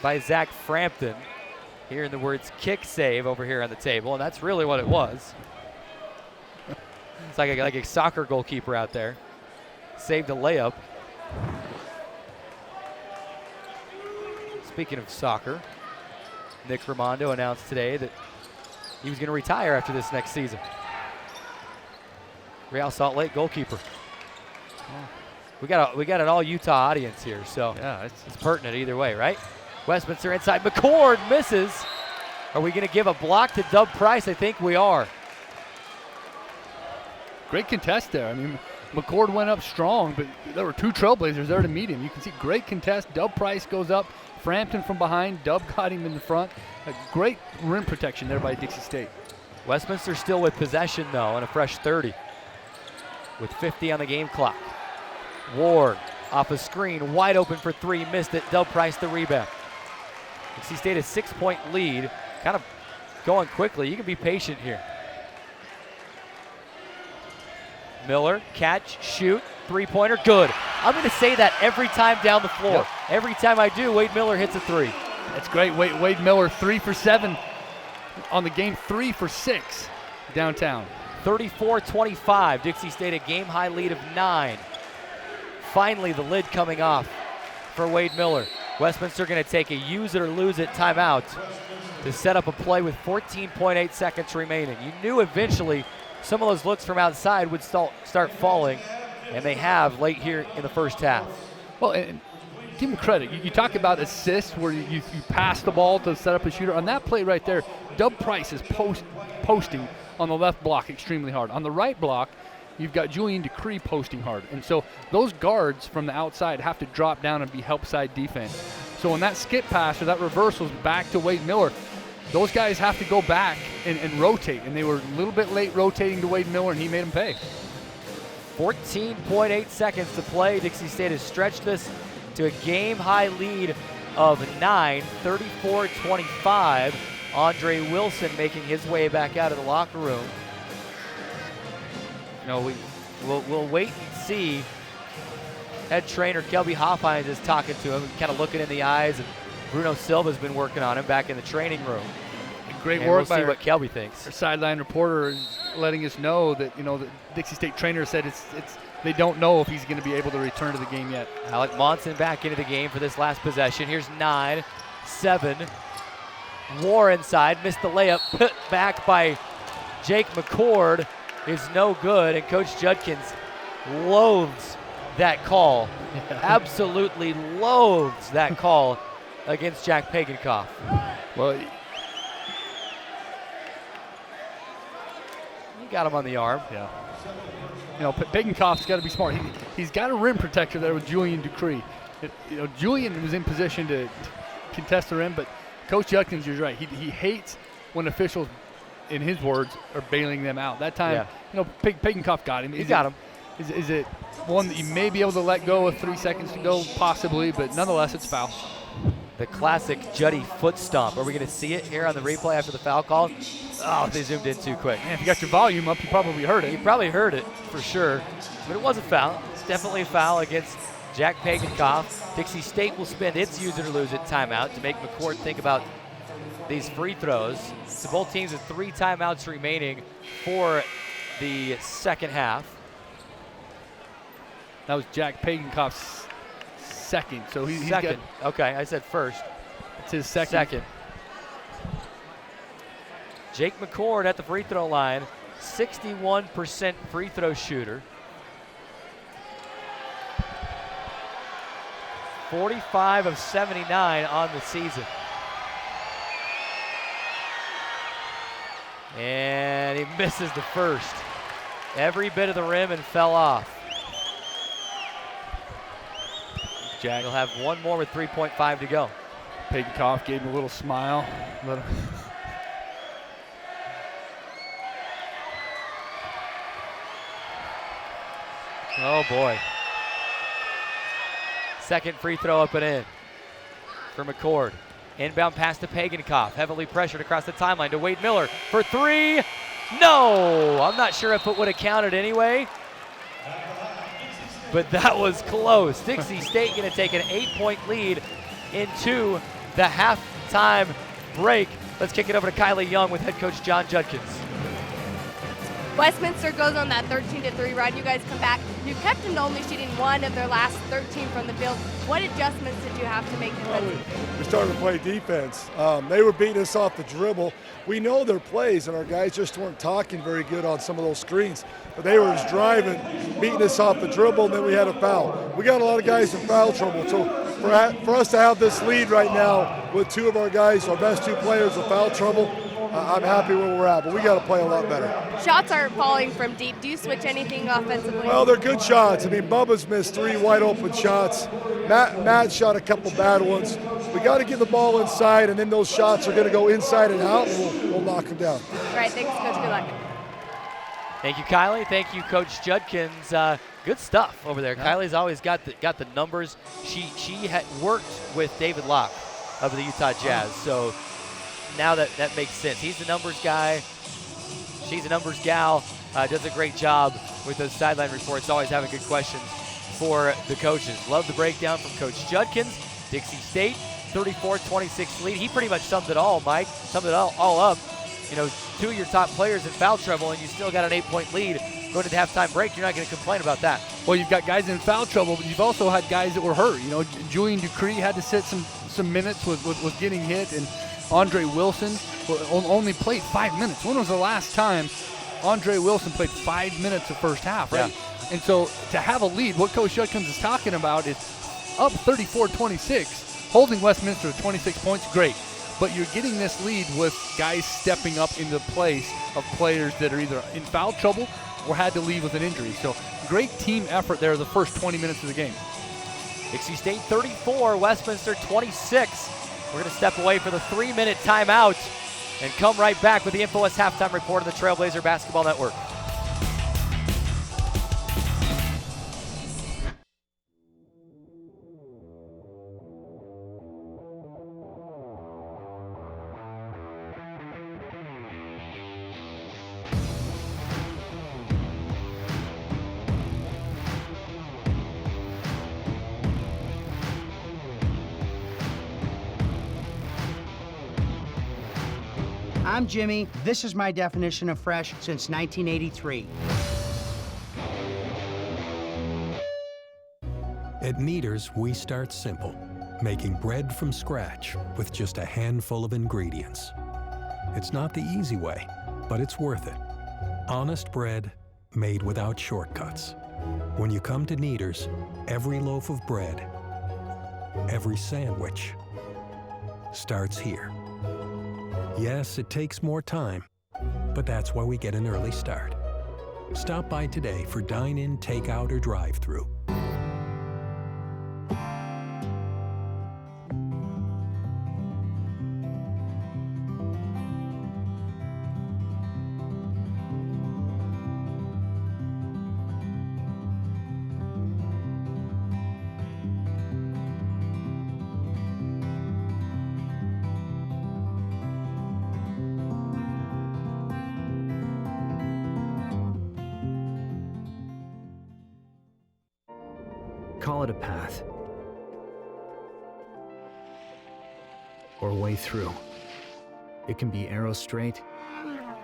by Zach Frampton. Hearing the words kick save over here on the table, and that's really what it was. It's like a soccer goalkeeper out there. Saved a layup. Speaking of soccer, Nick Raimondo announced today that he was going to retire after this next season. Real Salt Lake goalkeeper. We got an all Utah audience here, so yeah, it's pertinent either way, right? Westminster inside. McCord misses. Are we going to give a block to Dub Price? I think we are. Great contest there. I mean, McCord went up strong, but there were two Trailblazers there to meet him. You can see great contest. Dub Price goes up. Frampton from behind. Dub got him in the front. A great rim protection there by Dixie State. Westminster still with possession, though, and a fresh 30 with 50 on the game clock. Ward off a screen, wide open for three, missed it. Dub Price the rebound. Dixie State a 6-point lead, kind of going quickly. You can be patient here. Miller, catch, shoot, three-pointer, good. I'm going to say that every time down the floor. Yep. Every time I do, Wade Miller hits a three. That's great. Wade Miller 3 for 7 on the game, 3 for 6 downtown. 34-25, Dixie State a game-high lead of 9. Finally, the lid coming off for Wade Miller. Westminster going to take a use it or lose it timeout to set up a play with 14.8 seconds remaining. You knew eventually some of those looks from outside would start falling, and they have late here in the first half. Well, and give him credit. You talk about assists where you pass the ball to set up a shooter. On that play right there, Dub Price is posting on the left block extremely hard. On the right block, you've got Julian Decree posting hard. And so those guards from the outside have to drop down and be help side defense. So when that skip pass or that reversal is back to Wade Miller, those guys have to go back and rotate. And they were a little bit late rotating to Wade Miller, and he made them pay. 14.8 seconds to play. Dixie State has stretched this to a game-high lead of 9, 34-25. Andre Wilson making his way back out of the locker room. You know, we'll wait and see. Head trainer Kelby Hoffhines is talking to him, kind of looking in the eyes, and Bruno Silva's been working on him back in the training room. Great and work we'll by see what Kelby thinks. Our sideline reporter is letting us know that, you know, the Dixie State trainer said they don't know if he's going to be able to return to the game yet. Alec Monson back into the game for this last possession. Here's 9, 7. War inside, missed the layup, put back by Jake McCord is no good, and Coach Judkins loathes that call. Absolutely loathes that call against Jack Pagankoff. Well, you got him on the arm. Yeah. You know, Pagankoff's got to be smart. He's got a rim protector there with Julian Decree. You know, Julian was in position to contest the rim, but Coach Judkins, you're right. He hates when officials, in his words, are bailing them out. That time, you know, Pagankoff got him. He got him. Is it one that you may be able to let go with 3 seconds to go? Possibly, but nonetheless, it's foul. The classic Juddy foot stomp. Are we going to see it here on the replay after the foul call? Oh, they zoomed in too quick. Man, if you got your volume up, you probably heard it. You probably heard it for sure, but it was a foul. It's definitely a foul against Jack Pagankoff. Dixie State will spend its use it or lose it timeout to make McCord think about these free throws. So both teams with 3 timeouts remaining for the second half. That was Jack Pagankoff's second. So he's second. Okay, I said first. It's his second. Second. Jake McCord at the free throw line, 61% free throw shooter. 45 of 79 on the season. And he misses the first. Every bit of the rim and fell off. Jack will have one more with 3.5 to go. Pagenkoff gave him a little smile. Oh boy. Second free throw up and in for McCord. Inbound pass to Pagenkoff, heavily pressured across the timeline to Wade Miller for three. No, I'm not sure if it would have counted anyway, but that was close. Dixie State going to take an 8-point lead into the halftime break. Let's kick it over to Kylie Young with head coach John Judkins. Westminster goes on that 13-3 run. You guys come back. You kept them to only shooting 1 of their last 13 from the field. What adjustments did you have to make defensively? We started to play defense. They were beating us off the dribble. We know their plays, and our guys just weren't talking very good on some of those screens. But they were just driving, beating us off the dribble, and then we had a foul. We got a lot of guys in foul trouble. So for us to have this lead right now with 2 of our guys, our best 2 players with foul trouble, I'm happy where we're at, but we got to play a lot better. Shots are falling from deep. Do you switch anything offensively? Well, they're good shots. I mean, Bubba's missed 3 wide open shots. Matt shot a couple bad ones. We got to get the ball inside, and then those shots are going to go inside and out, and we'll knock them down. All right, thanks, Coach. Good luck. Thank you, Kylie. Thank you, Coach Judkins. Good stuff over there. Yeah. Kylie's always got the numbers. She had worked with David Locke of the Utah Jazz, so now that makes sense. He's the numbers guy. She's a numbers gal. Does a great job with those sideline reports, always having good questions for the coaches. Love the breakdown from Coach Judkins. Dixie State, 34-26 lead. He pretty much summed it all, Mike. Summed it all up. You know, 2 of your top players in foul trouble, and you still got an 8-point lead going to the halftime break. You're not going to complain about that. Well, you've got guys in foul trouble, but you've also had guys that were hurt. You know, Julian Dupree had to sit some minutes with getting hit, and Andre Wilson only played 5 minutes. When was the last time Andre Wilson played 5 minutes the first half, right? Yeah. And so to have a lead, what Coach Judkins is talking about is up 34-26, holding Westminster to 26 points, great. But you're getting this lead with guys stepping up in the place of players that are either in foul trouble or had to leave with an injury. So great team effort there the first 20 minutes of the game. Dixie State 34, Westminster 26. We're going to step away for the 3-minute timeout and come right back with the InfoWest halftime report of the Trailblazer Basketball Network. I'm Jimmy. This is my definition of fresh since 1983. At Kneaders, we start simple, making bread from scratch with just a handful of ingredients. It's not the easy way, but it's worth it. Honest bread made without shortcuts. When you come to Kneaders, every loaf of bread, every sandwich starts here. Yes, it takes more time, but that's why we get an early start. Stop by today for dine-in, takeout, or drive-through. Call it a path, or a way through. It can be arrow straight,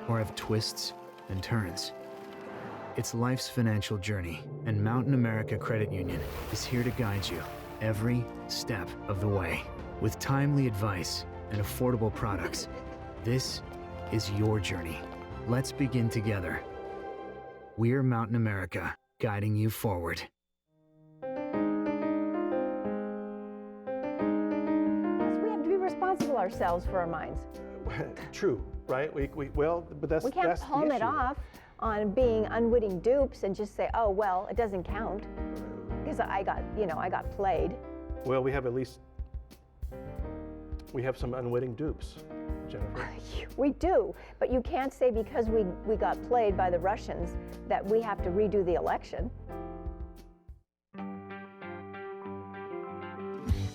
or have twists and turns. It's life's financial journey, and Mountain America Credit Union is here to guide you every step of the way. With timely advice and affordable products, this is your journey. Let's begin together. We're Mountain America, guiding you forward. Responsible ourselves for our minds. True, right? But that's we can't that's palm it off on being unwitting dupes and just say, oh well, it doesn't count because I got played. Well, we have at least We have some unwitting dupes, Jennifer. We do, but you can't say because we got played by the Russians that we have to redo the election.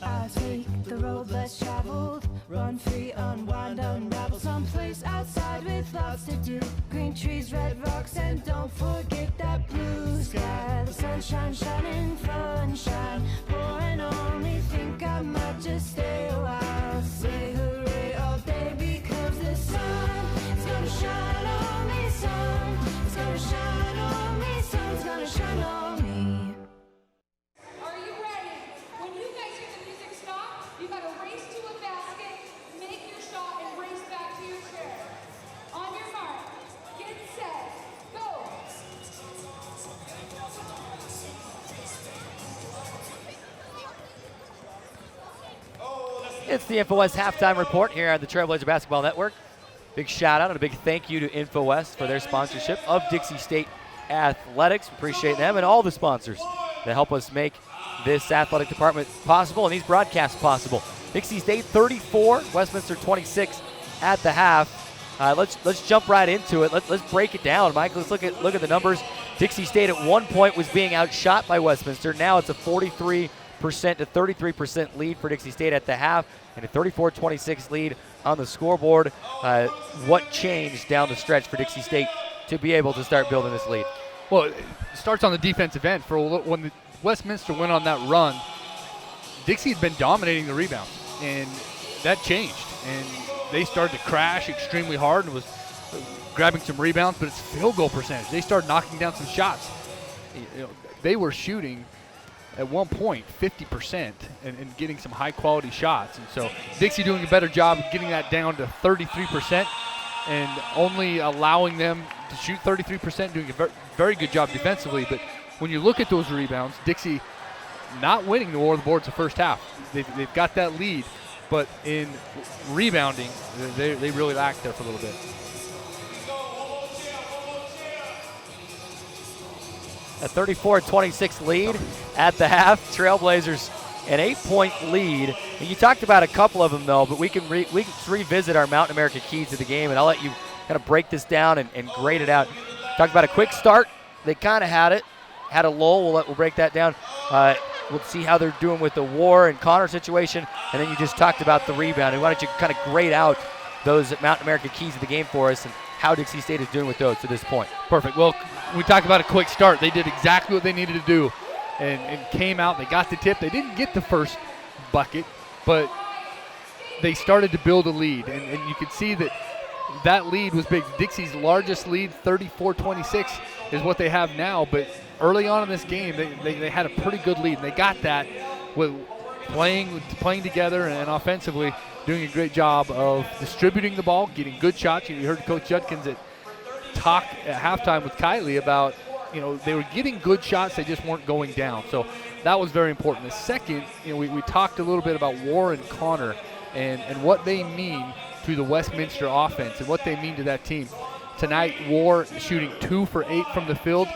I take the road less traveled, run free, unwind, unravel, someplace outside with lots to do. Green trees, red rocks, and don't forget that blue sky. The sunshine shining, sunshine pouring on me. Think I might just stay a while. Say hooray all day because the sun is gonna shine on me. Sun is gonna shine on me. Sun's gonna shine on me. Are you ready? When you guys hear the music stop, you gotta race to a basket, make your shot, and race back to your chair. On your mark, get set, go! It's the InfoWest halftime report here on the Trailblazer Basketball Network. Big shout out and a big thank you to InfoWest for their sponsorship of Dixie State Athletics. Appreciate them and all the sponsors that help us make this athletic department possible and these broadcasts possible. Dixie State 34, Westminster 26 at the half. Let's jump right into it. Let's break it down, Mike. Let's look at the numbers. Dixie State at one point was being outshot by Westminster. Now it's a 43% to 33% lead for Dixie State at the half and a 34-26 lead on the scoreboard. What changed down the stretch for Dixie State to be able to start building this lead? Well, it starts on the defensive end. When Westminster went on that run, Dixie had been dominating the rebounds, and that changed. And they started to crash extremely hard and was grabbing some rebounds, but it's field goal percentage. They started knocking down some shots. They were shooting at one point 50% and getting some high-quality shots. And so Dixie doing a better job of getting that down to 33% and only allowing them to shoot 33%, doing a very good job defensively. But when you look at those rebounds, Dixie not winning the war of the boards the first half. They've got that lead, but in rebounding, they really lacked there for a little bit. A 34-26 lead at the half. Trailblazers an 8-point lead. And you talked about a couple of them, though, but we can revisit our Mountain America keys to the game, and I'll let you kind of break this down and grade it out. Talked about a quick start. They kind of had it. Had a lull. We'll break that down. We'll see how they're doing with the War and Connor situation. And then you just talked about the rebounding. Why don't you kind of grade out those Mountain America keys of the game for us and how Dixie State is doing with those to this point? Perfect. Well, we talked about a quick start. They did exactly what they needed to do and came out. They got the tip. They didn't get the first bucket, but they started to build a lead. And you could see that lead was big. Dixie's largest lead, 34-26, is what they have now. But early on in this game, they had a pretty good lead. And they got that with playing together and offensively doing a great job of distributing the ball, getting good shots. You heard Coach Judkins talk at halftime with Kylie about, they were getting good shots, they just weren't going down. So that was very important. The second, we talked a little bit about War and Connor and what they mean to the Westminster offense and what they mean to that team. Tonight, War shooting 2 for 8 from the field,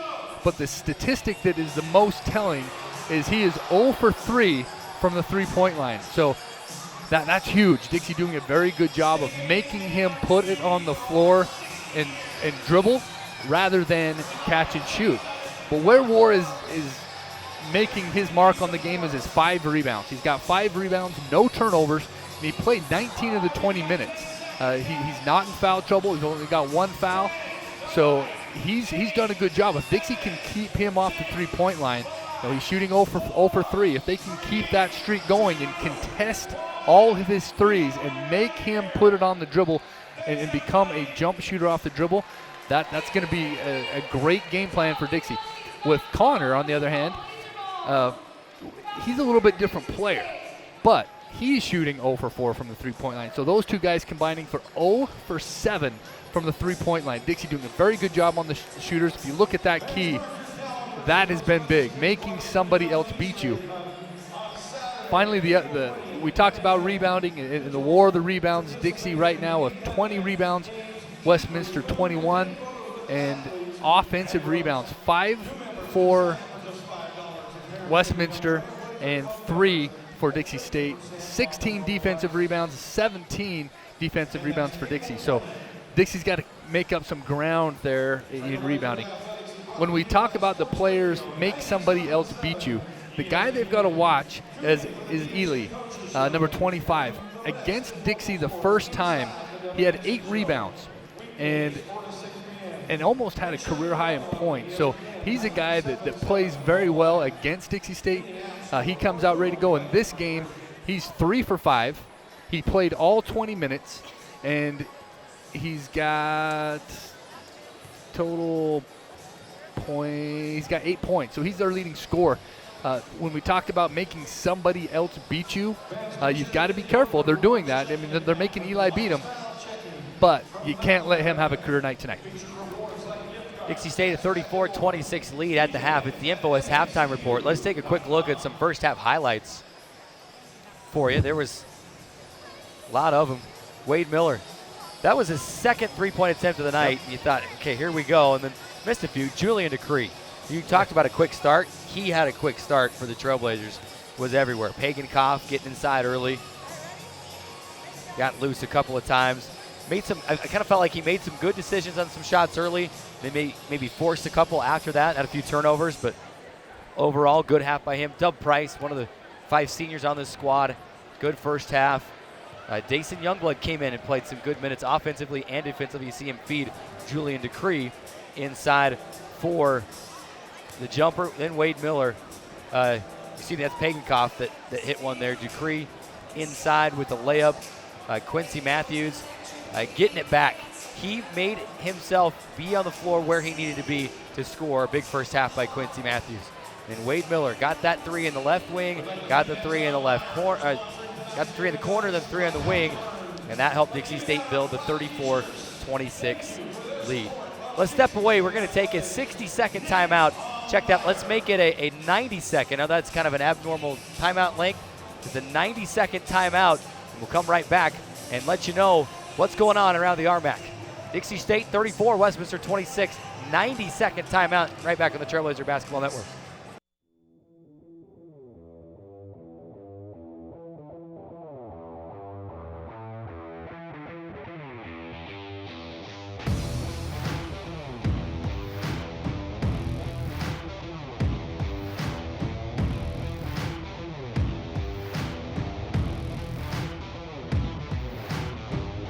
but the statistic that is the most telling is he is 0 for 3 from the three-point line. So that's huge. Dixie doing a very good job of making him put it on the floor and dribble rather than catch and shoot. But where War is making his mark on the game is his 5 rebounds. He's got 5 rebounds, no turnovers, and he played 19 of the 20 minutes. He's not in foul trouble. He's only got 1 foul. So he's done a good job. If Dixie can keep him off the three-point line, he's shooting 0 for 3. If they can keep that streak going and contest all of his threes and make him put it on the dribble and become a jump shooter off the dribble, that's going to be a great game plan for Dixie. With Connor, on the other hand, he's a little bit different player, but he's shooting 0 for 4 from the three-point line. So those two guys combining for 0 for 7 from the three-point line. Dixie doing a very good job on the shooters. If you look at that key, that has been big, making somebody else beat you. Finally, we talked about rebounding and the war of the rebounds. Dixie right now with 20 rebounds, Westminster 21, and offensive rebounds 5 for Westminster and 3 for Dixie State. 16 defensive rebounds, 17 defensive rebounds for Dixie. So Dixie's got to make up some ground there in rebounding. When we talk about the players make somebody else beat you, the guy they've got to watch is Ely, number 25. Against Dixie the first time, he had 8 rebounds and almost had a career high in points. So he's a guy that plays very well against Dixie State. He comes out ready to go. In this game, he's 3 for 5. He played all 20 minutes, and he's got total point. He's got 8 points, so he's their leading scorer. When we talk about making somebody else beat you, you've got to be careful. They're doing that. I mean, they're making Eli beat him, but you can't let him have a career night tonight. Dixie State a 34-26 lead at the half. It's the Infowest halftime report. Let's take a quick look at some first half highlights for you. There was a lot of them. Wade Miller, that was his second three-point attempt of the night. You thought, okay, here we go, and then missed a few. Julian Decree, you talked about a quick start. He had a quick start for the Trailblazers. Was everywhere. Pagan-Koff getting inside early. Got loose a couple of times. I kind of felt like he made some good decisions on some shots early. They maybe forced a couple after that, had a few turnovers, but overall, good half by him. Dub Price, one of the 5 seniors on this squad, good first half. Dason Youngblood came in and played some good minutes offensively and defensively. You see him feed Julian Decree inside for the jumper. Then Wade Miller, you see that's Pagan-Koff that hit one there. Decree inside with the layup. Quincy Matthews getting it back. He made himself be on the floor where he needed to be to score. A big first half by Quincy Matthews. And Wade Miller got that 3 in the left wing, got the 3 in the left corner, got the 3 in the corner, then 3 on the wing, and that helped Dixie State build the 34-26 lead. Let's step away. We're going to take a 60-second timeout. Check that. Let's make it a 90-second. Now that's kind of an abnormal timeout length. It's a 90-second timeout. We'll come right back and let you know what's going on around the RMAC. Dixie State 34, Westminster 26, 90-second timeout. Right back on the Trailblazer Basketball Network.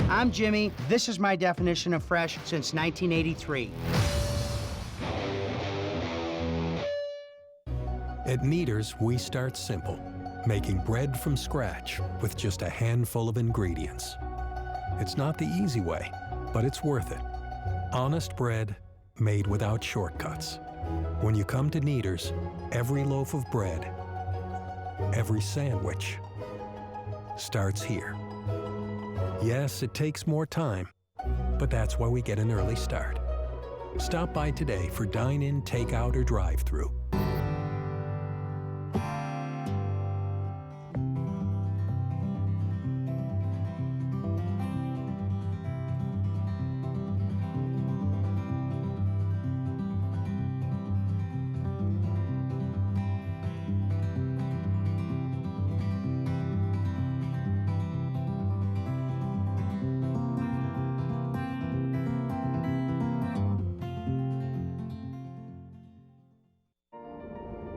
I'm Jimmy. This is my definition of fresh since 1983. At Kneaders, we start simple, making bread from scratch with just a handful of ingredients. It's not the easy way, but it's worth it. Honest bread made without shortcuts. When you come to Kneaders, every loaf of bread, every sandwich starts here. Yes, it takes more time, but that's why we get an early start. Stop by today for dine-in, takeout, or drive-through.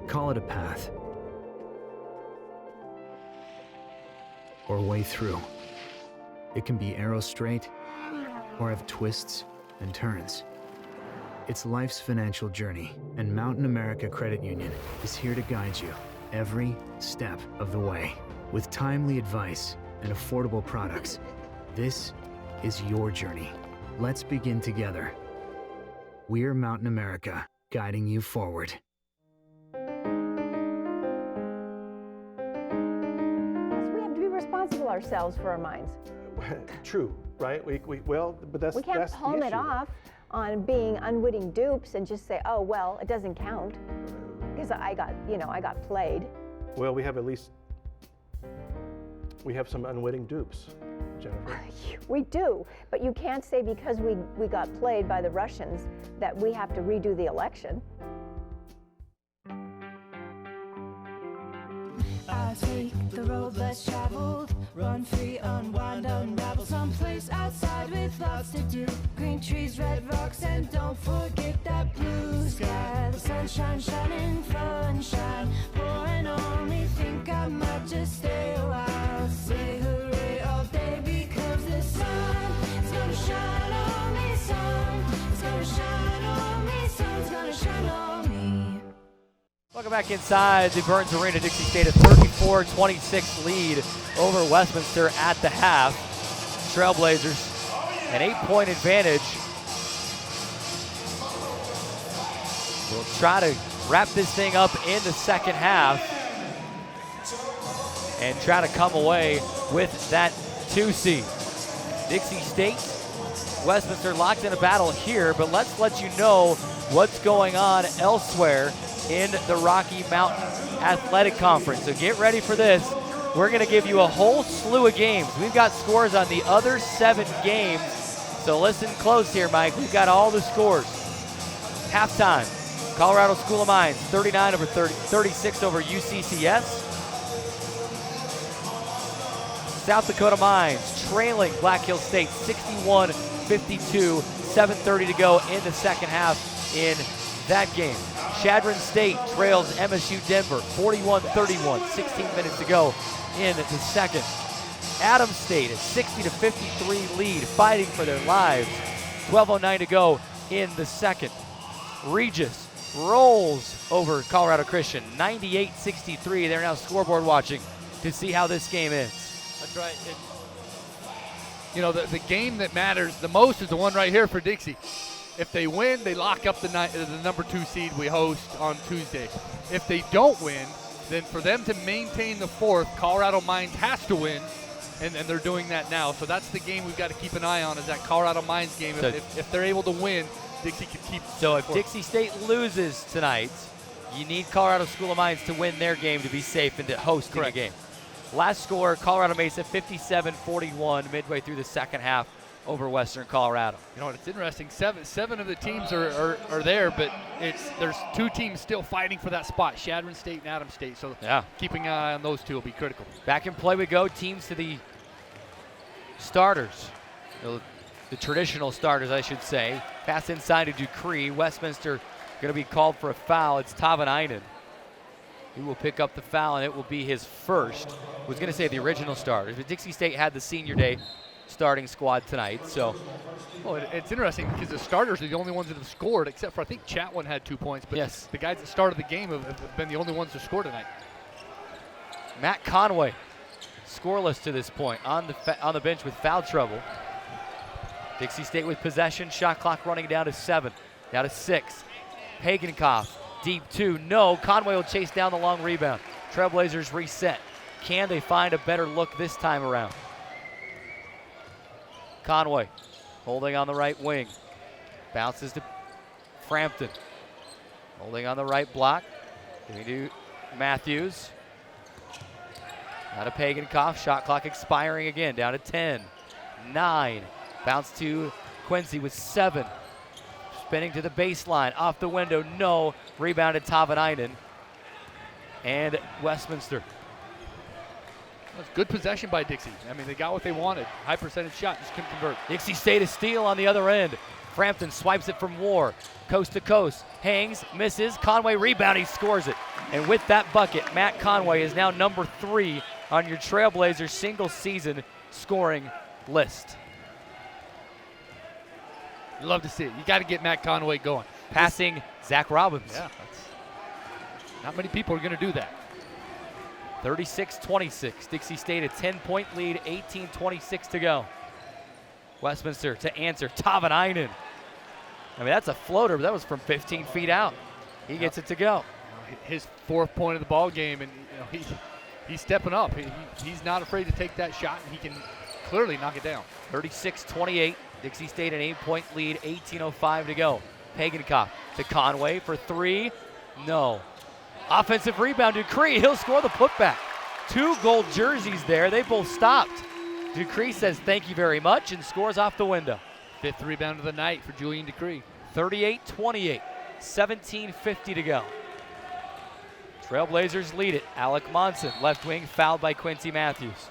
Call it a path, or way through. It can be arrow straight, or have twists and turns. It's life's financial journey, and Mountain America Credit Union is here to guide you every step of the way. With timely advice and affordable products, this is your journey. Let's begin together. We're Mountain America, guiding you forward. Responsible ourselves for our minds. True, right? But that's we can't that's palm it off on being unwitting dupes and just say, oh well, it doesn't count because I got played. Well, we have some unwitting dupes, Jennifer. We do, but you can't say because we got played by the Russians that we have to redo the election. Take the road less traveled. Run free, unwind, unravel. Someplace outside with lots to do. Green trees, red rocks, and don't forget that blue sky. The sunshine shining, sunshine pouring on me. Think I might just stay a while. Say hooray all day because the sun is gonna shine on me. Sun is gonna shine on me. Sun's gonna shine on me. Welcome back inside the Burns Arena. Dixie State a 34-26 lead over Westminster at the half. Trailblazers an 8-point advantage. We'll try to wrap this thing up in the second half and try to come away with that 2 seed. Dixie State, Westminster locked in a battle here, but let's let you know what's going on elsewhere in the Rocky Mountain Athletic Conference. So get ready for this. We're going to give you a whole slew of games. We've got scores on the other 7 games. So listen close here, Mike. We've got all the scores. Halftime, Colorado School of Mines, 36 over UCCS. South Dakota Mines trailing Black Hills State 61-52, 7:30 to go in the second half in that game. Chadron State trails MSU Denver 41-31, 16 minutes to go in the second. Adams State a 60-53 lead, fighting for their lives. 12:09 to go in the second. Regis rolls over Colorado Christian 98-63. They're now scoreboard watching to see how this game ends. That's right. You know, the game that matters the most is the one right here for Dixie. If they win, they lock up the number 2 seed we host on Tuesday. If they don't win, then for them to maintain the 4th, Colorado Mines has to win, and they're doing that now. So that's the game we've got to keep an eye on, is that Colorado Mines game. So if they're able to win, Dixie can keep. So if Dixie State loses tonight, you need Colorado School of Mines to win their game to be safe and to host the game. Last score, Colorado Mesa 57-41 midway through the second half over Western Colorado. You know what, it's interesting. Seven of the teams are there, but there's 2 teams still fighting for that spot, Chadron State and Adams State. So keeping an eye on those 2 will be critical. Back in play we go. Teams to the starters, the traditional starters, I should say. Pass inside to Dupree. Westminster going to be called for a foul. It's Tavanainen. He will pick up the foul, and it will be his first. I was going to say the original starters, but Dixie State had the senior day starting squad tonight. So, it's interesting because the starters are the only ones that have scored, except for I think Chatwin had 2 points. But the guys that started the game have been the only ones to score tonight. Matt Conway, scoreless to this point, on the bench with foul trouble. Dixie State with possession, shot clock running down to 7, down to 6. Hagenkoff, deep 2, no. Conway will chase down the long rebound. Trailblazers reset. Can they find a better look this time around? Conway holding on the right wing. Bounces to Frampton. Holding on the right block. Giving to Matthews. Out of Hagenkoff. Shot clock expiring again. Down to 10. 9. Bounce to Quincy with 7. Spinning to the baseline. Off the window. No. Rebounded Tavanainen. And Westminster. That's good possession by Dixie. I mean, they got what they wanted. High percentage shot, just couldn't convert. Dixie State a steal on the other end. Frampton swipes it from War. Coast to coast. Hangs, misses. Conway rebound, he scores it. And with that bucket, Matt Conway is now number 3 on your Trailblazers single season scoring list. You love to see it. You got to get Matt Conway going. Passing Zach Robbins. Yeah, not many people are going to do that. 36-26. Dixie State a 10-point lead, 18-26 to go. Westminster to answer. Tavanainen. I mean, that's a floater, but that was from 15 feet out. He gets it to go. His 4th point of the ball game, and he's stepping up. He's not afraid to take that shot, and he can clearly knock it down. 36-28. Dixie State an 8-point lead, 18:05 to go. Hagenkoff to Conway for 3. No. Offensive rebound, Dupree. He'll score the putback. 2 gold jerseys there. They both stopped. Dupree says thank you very much and scores off the window. 5th rebound of the night for Julian Dupree. 38-28. 17:50 to go. Trailblazers lead it. Alec Monson, left wing, fouled by Quincy Matthews.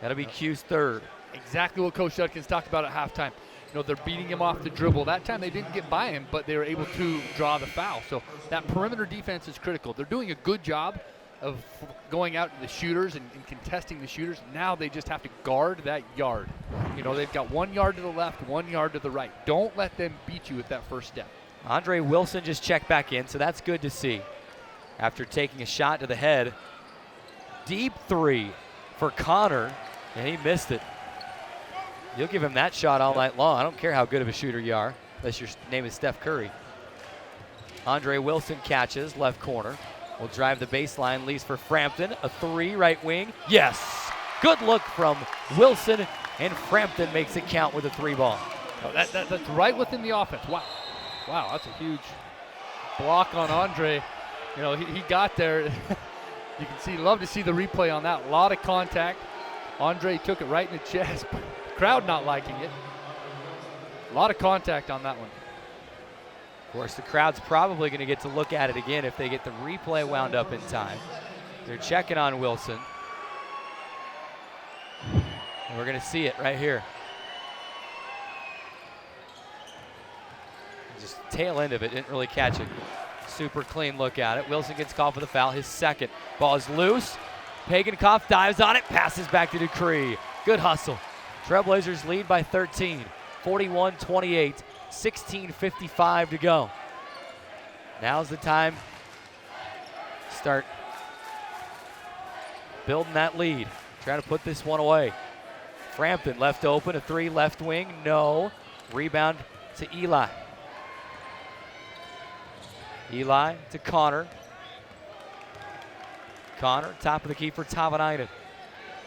That'll be Q's third. Exactly what Coach Judkins talked about at halftime. You know, they're beating him off the dribble. That time they didn't get by him, but they were able to draw the foul. So that perimeter defense is critical. They're doing a good job of going out to the shooters and contesting the shooters. Now they just have to guard that yard. You know, they've got 1 yard to the left, 1 yard to the right. Don't let them beat you with that first step. Andre Wilson just checked back in, so that's good to see. After taking a shot to the head. Deep three for Connor, and he missed it. You'll give him that shot all night long. I don't care how good of a shooter you are, unless your name is Steph Curry. Andre Wilson catches, left corner. Will drive the baseline, leaves for Frampton. A three, right wing. Yes! Good look from Wilson, and Frampton makes it count with a 3 ball. Oh, that's right within the offense. Wow. Wow, that's a huge block on Andre. You know, he got there. You can see, love to see the replay on that. A lot of contact. Andre took it right in the chest. Crowd not liking it. A lot of contact on that one. Of course, the crowd's probably going to get to look at it again if they get the replay wound up in time. They're checking on Wilson. And we're going to see it right here. Just tail end of it, didn't really catch it. Super clean look at it. Wilson gets called for the foul, his second. Ball is loose. Pagankoff dives on it, passes back to Dupree. Good hustle. Trailblazers lead by 13, 41-28, 16:55 to go. Now's the time to start building that lead. Trying to put this one away. Frampton left open, a 3 left wing, no. Rebound to Eli. Eli to Connor. Connor, top of the key for Tavanainen.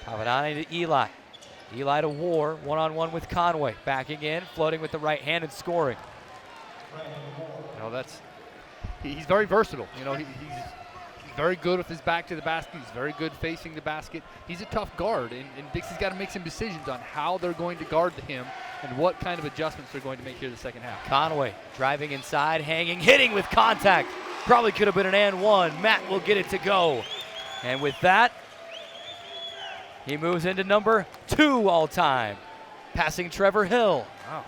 Tavanainen to Eli. Eli to War, one-on-one with Conway. Backing in, floating with the right hand and scoring. You know, he's very versatile. You know, he's very good with his back to the basket. He's very good facing the basket. He's a tough guard, and Dixie's got to make some decisions on how they're going to guard him and what kind of adjustments they're going to make here in the second half. Conway driving inside, hanging, hitting with contact. Probably could have been an and one. Matt will get it to go. And with that, he moves into number 2 all time, passing Trevor Hill. Wow,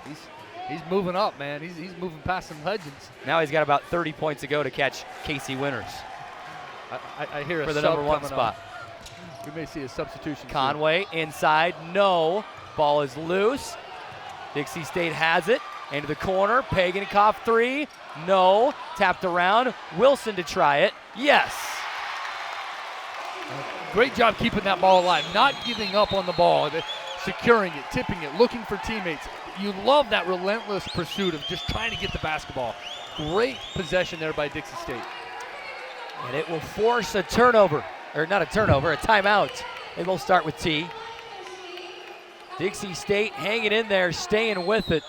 he's moving up, man. He's moving past some legends. Now he's got about 30 points to go to catch Casey Winters. I hear for a the sub number 1 coming spot. up. We may see a substitution. Conway inside, no. Ball is loose. Dixie State has it. Into the corner, Pagankoff 3, no. Tapped around, Wilson to try it, yes. Great job keeping that ball alive, not giving up on the ball, securing it, tipping it, looking for teammates. You love that relentless pursuit of just trying to get the basketball. Great possession there by Dixie State. And it will force a turnover, or not a turnover, a timeout. They will start with T. Dixie State hanging in there, staying with it.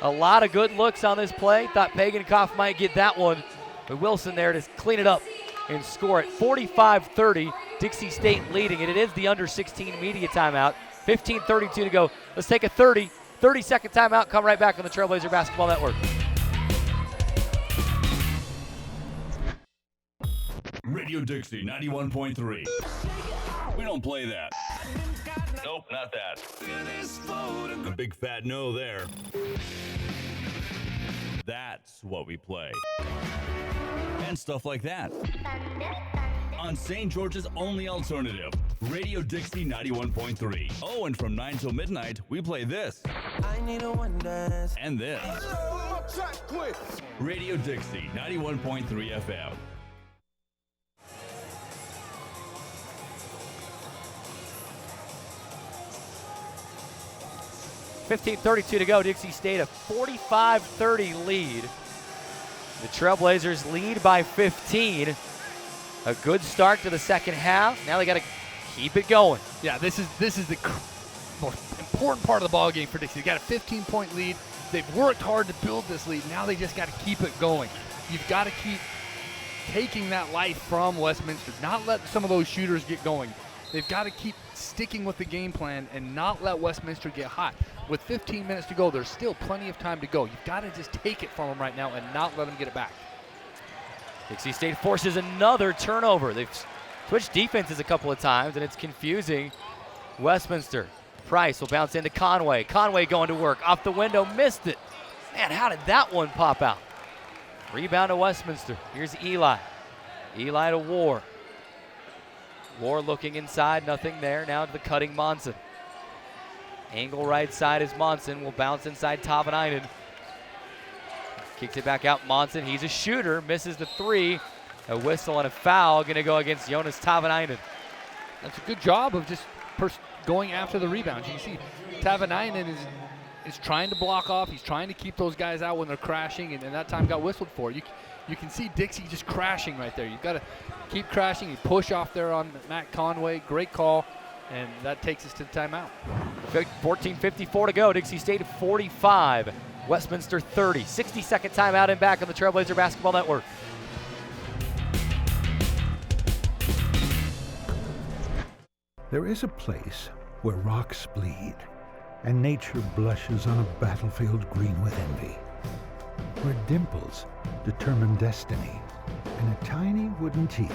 A lot of good looks on this play. Thought Pagankoff might get that one, but Wilson there to clean it up and score it. 45-30, Dixie State leading it. It is the under 16 media timeout. 15:32 to go. Let's take a 30-second timeout. Come right back on the Trailblazer Basketball Network. Radio Dixie 91.3. We don't play that. Nope, not that. A big fat no there. That's what we play. And stuff like that. On St. George's only alternative, Radio Dixie 91.3. Oh, and from 9 till midnight, we play this. I need a one dance. And this. Radio Dixie 91.3 FM. 15:32 to go. Dixie State a 45-30 lead. The Trailblazers lead by 15. A good start to the second half. Now they got to keep it going. Yeah, this is the most important part of the ball game for Dixie. They got a 15-point lead. They've worked hard to build this lead. Now they just got to keep it going. You've got to keep taking that life from Westminster. Not let some of those shooters get going. They've got to keep sticking with the game plan and not let Westminster get hot. With 15 minutes to go, there's still plenty of time to go. You've got to just take it from them right now and not let them get it back. Dixie State forces another turnover. They've switched defenses a couple of times, and it's confusing Westminster. Price will bounce into Conway. Conway going to work. Off the window, missed it. Man, how did that one pop out? Rebound to Westminster. Here's Eli. Eli to War. War looking inside, nothing there. Now to the cutting Monson. Angle right side is Monson. Will bounce inside Tavanainen. Kicks it back out, Monson. He's a shooter, misses the three. A whistle and a foul going to go against Jonas Tavanainen. That's a good job of just going after the rebounds. You can see Tavanainen is trying to block off. He's trying to keep those guys out when they're crashing, and that time got whistled for. You can see Dixie just crashing right there. You've got to keep crashing. You push off there on Matt Conway. Great call, and that takes us to the timeout. 14:54 to go. Dixie State 45, Westminster 30. 60-second timeout and back on the Trailblazer Basketball Network. There is a place where rocks bleed and nature blushes on a battlefield green with envy, where dimples determine destiny and a tiny wooden tee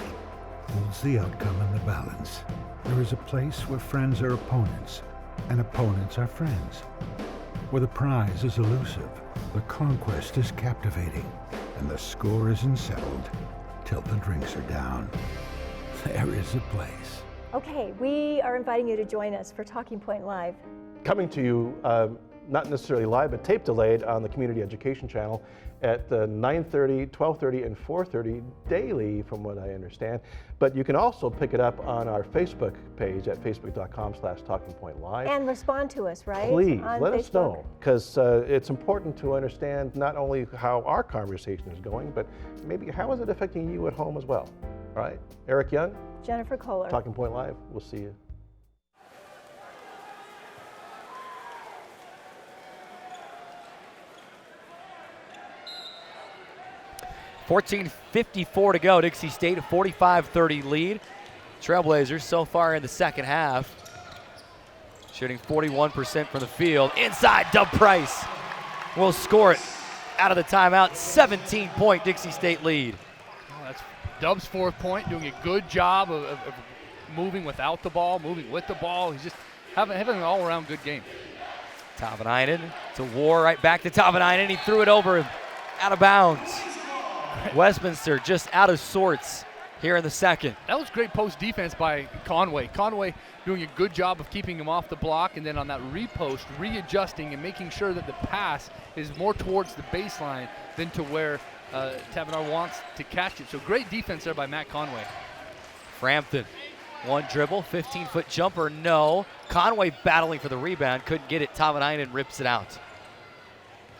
holds the outcome in the balance. There is a place where friends are opponents and opponents are friends, where the prize is elusive, the conquest is captivating, and the score isn't settled till the drinks are down. There is a place. Okay, we are inviting you to join us for Talking Point Live. Coming to you, not necessarily live, but tape delayed on the Community Education Channel at 9:30, 12:30, and 4:30 daily, from what I understand. But you can also pick it up on our Facebook page at facebook.com/talkingpointlive. And respond to us, right? Please, on let Facebook. us know, because it's important to understand not only how our conversation is going, but maybe how is it affecting you at home as well. All right, Eric Young, Jennifer Kohler. Talking Point Live. We'll see you. $14:54 to go. Dixie State a 45-30 lead. Trailblazers so far in the second half shooting 41% from the field. Inside, Dub Price will score it out of the timeout. 17-point Dixie State lead. Oh, that's Dub's fourth point, doing a good job of moving without the ball, moving with the ball. He's just having an all-around good game. Tavanainen to War, right back to Tavanainen. He threw it over, out of bounds. Westminster just out of sorts here in the second. That was great post defense by Conway. Conway doing a good job of keeping him off the block, and then on that repost, readjusting and making sure that the pass is more towards the baseline than to where Tavenar wants to catch it. So great defense there by Matt Conway. Frampton, one dribble, 15-foot jumper, no. Conway battling for the rebound, couldn't get it. Tavanainen rips it out.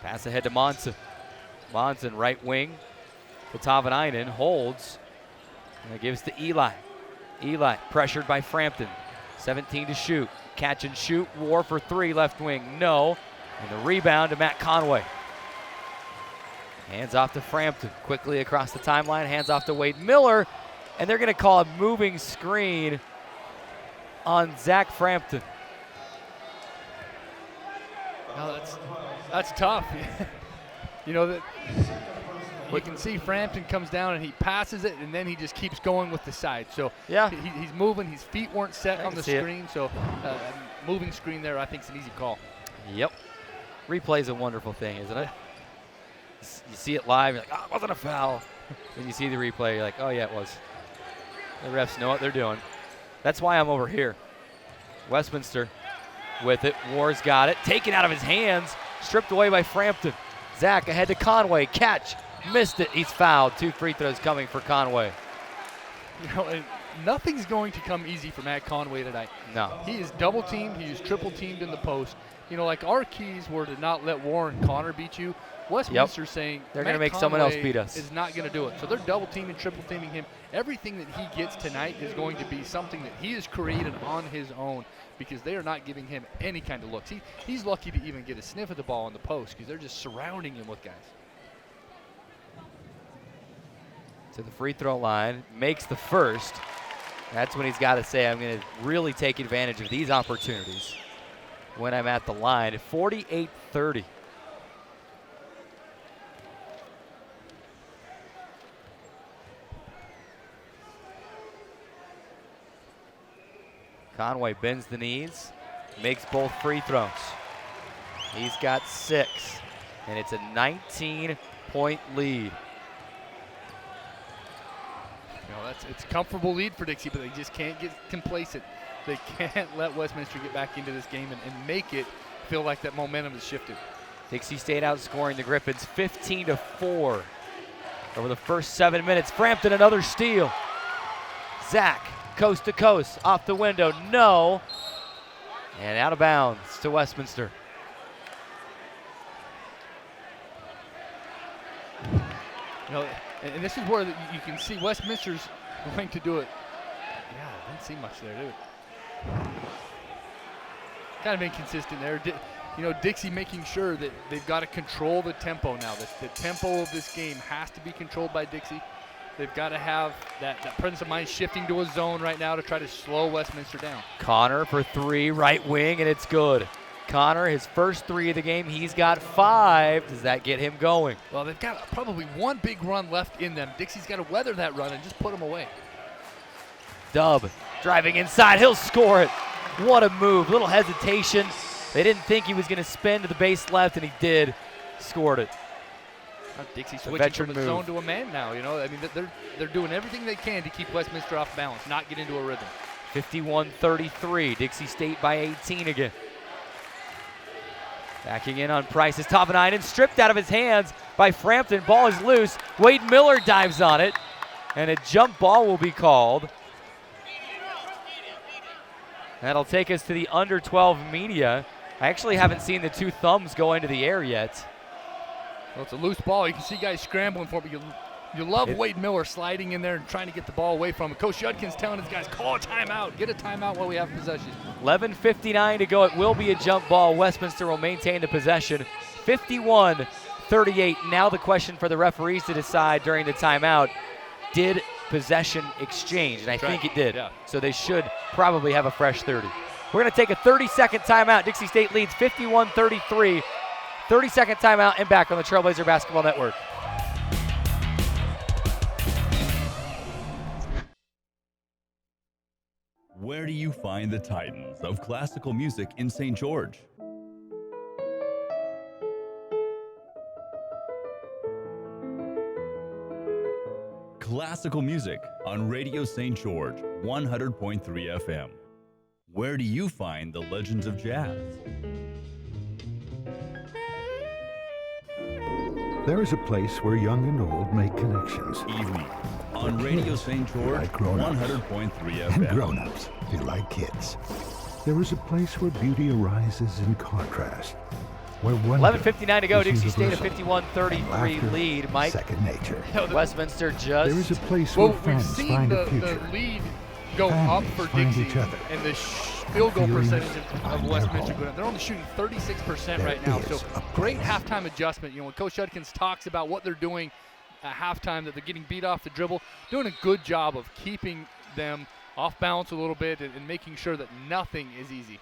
Pass ahead to Monson. Monson, right wing. Tavanainen holds and gives to Eli. Eli pressured by Frampton. 17 to shoot. Catch and shoot. War for three, left wing, no. And the rebound to Matt Conway. Hands off to Frampton. Quickly across the timeline. Hands off to Wade Miller. And they're going to call a moving screen on Zach Frampton. No, that's tough. You know that. You can see Frampton comes down and he passes it, and then he just keeps going with the side. So yeah, he's moving. His feet weren't set on the screen, so moving screen there I think is an easy call. Yep. Replay's a wonderful thing, isn't it? You see it live, you're like, oh, it wasn't a foul. Then you see the replay, you're like, oh yeah, it was. The refs know what they're doing. That's why I'm over here. Westminster with it. War's got it. Taken out of his hands. Stripped away by Frampton. Zach ahead to Conway. Catch. Missed it. He's fouled. 2 free throws coming for Conway. You know, and nothing's going to come easy for Matt Conway tonight. No. He is double teamed. He is triple teamed in the post. You know, like our keys were to not let Warren Connor beat you. Westminster's saying they're going to make someone else beat us. Is not going to do it. So they're double teaming, triple teaming him. Everything that he gets tonight is going to be something that he has created on his own, because they are not giving him any kind of looks. He's lucky to even get a sniff of the ball on the post because they're just surrounding him with guys. To the free throw line, makes the first. That's when he's got to say, I'm going to really take advantage of these opportunities when I'm at the line. 48-30. Conway bends the knees, makes both free throws. He's got 6, and it's a 19-point lead. It's a comfortable lead for Dixie, but they just can't get complacent. They can't let Westminster get back into this game and make it feel like that momentum has shifted. Dixie State outscoring the Griffins 15-4 over the first 7 minutes. Frampton, another steal. Zach, coast to coast, off the window, no. And out of bounds to Westminster. And this is where you can see Westminster's going to do it. Yeah, I didn't see much there, did it? Kind of inconsistent there. Dixie making sure that they've got to control the tempo now. The tempo of this game has to be controlled by Dixie. They've got to have that presence of mind shifting to a zone right now to try to slow Westminster down. Connor for 3, right wing, and it's good. Connor, his first 3 of the game, he's got 5. Does that get him going? Well, they've got probably one big run left in them. Dixie's got to weather that run and just put them away. Dub driving inside, he'll score it. What a move, little hesitation. They didn't think he was going to spin to the base left, and he did. Scored it. Dixie switching from a zone to a man now. They're doing everything they can to keep Westminster off balance, not get into a rhythm. 51-33, Dixie State by 18 again. Backing in on Price's top and stripped out of his hands by Frampton. Ball is loose. Wade Miller dives on it, and a jump ball will be called. That'll take us to the under 12 media. I actually haven't seen the 2 thumbs go into the air yet. Well, it's a loose ball. You can see guys scrambling for it, but you love Wade Miller sliding in there and trying to get the ball away from him. Coach Judkins telling his guys, call a timeout. Get a timeout while we have possession. 11:59 to go. It will be a jump ball. Westminster will maintain the possession. 51-38. Now the question for the referees to decide during the timeout, did possession exchange? And I think it did. Yeah. So they should probably have a fresh 30. We're going to take a 30-second timeout. Dixie State leads 51-33. 30-second timeout and back on the Trailblazer Basketball Network. Where do you find the titans of classical music in St. George? Classical music on Radio St. George, 100.3 FM. Where do you find the legends of jazz? There is a place where young and old make connections. Evening on Radio St. George, like grown-ups. 100.3 FM. And grown-ups feel like kids. There is a place where beauty arises in contrast. Where 11:59 to go. is Dixie State a universal, 51-33 lead. Mike, second nature. Westminster just. There is a place where we've fans seen find the a future. lead go Families up for find Dixie each other. and the field goal Feelings percentage of find their Westminster home. going up. They're only shooting 36% There right now. is So a great halftime adjustment. When Coach Judkins talks about what they're doing at halftime, that they're getting beat off the dribble, doing a good job of keeping them off balance a little bit and making sure that nothing is easy.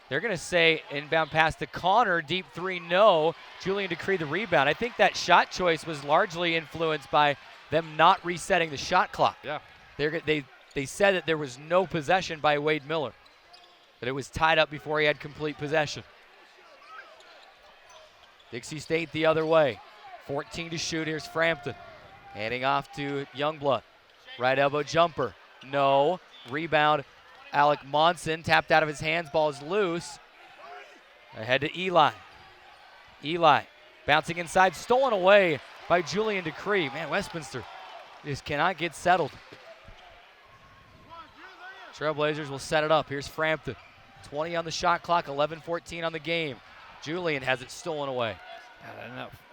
They're going to say inbound pass to Connor, deep 3, no. Julian Decree the rebound. I think that shot choice was largely influenced by them not resetting the shot clock. Yeah. They said that there was no possession by Wade Miller, that it was tied up before he had complete possession. Dixie State the other way. 14 to shoot. Here's Frampton. Handing off to Youngblood. Right elbow jumper. No. Rebound. Alec Monson tapped out of his hands. Ball is loose. Ahead to Eli. Eli bouncing inside. Stolen away by Julian Decree. Man, Westminster just cannot get settled. Trailblazers will set it up. Here's Frampton. 20 on the shot clock. 11-14 on the game. Julian has it stolen away.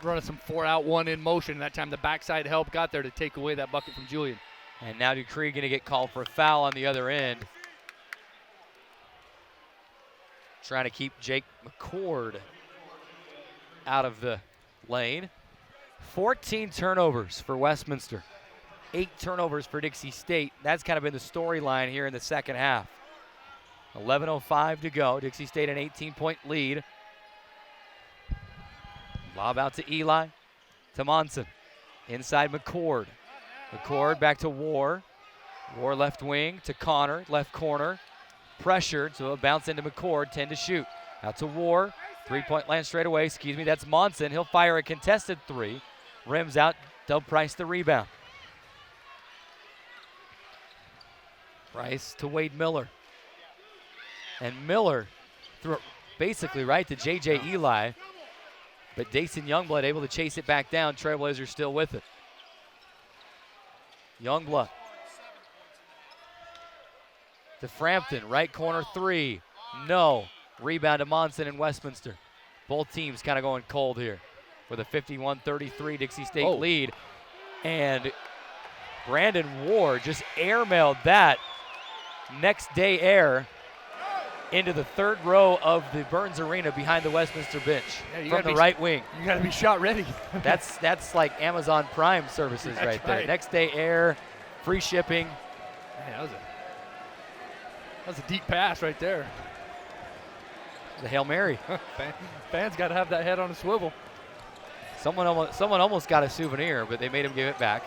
Running some 4-out-1 in motion. That time the backside help got there to take away that bucket from Julian. And now Decree going to get called for a foul on the other end. Trying to keep Jake McCord out of the lane. 14 turnovers for Westminster. 8 turnovers for Dixie State. That's kind of been the storyline here in the second half. 11:05 to go. Dixie State an 18-point lead. Lob out to Eli, to Monson. Inside McCord. McCord back to War. War left wing to Connor, left corner. pressured, so it'll bounce into McCord, 10 to shoot. Out to War, 3-point land straight away, that's Monson. He'll fire a contested 3. Rims out, Dub Price the rebound. Price to Wade Miller. And Miller threw it basically right to J.J. Eli, but Dason Youngblood able to chase it back down. Trailblazers still with it. Youngblood to Frampton, right corner 3. No. Rebound to Monson and Westminster. Both teams kind of going cold here with a 51-33 Dixie State lead. And Brandon Ward just airmailed that next day air into the third row of the Burns Arena behind the Westminster bench from the right wing. You got to be shot ready. That's like Amazon Prime services right there. Next day air, free shipping. Man, that was a deep pass right there. The Hail Mary. Fans got to have that head on a swivel. Someone almost got a souvenir, but they made him give it back.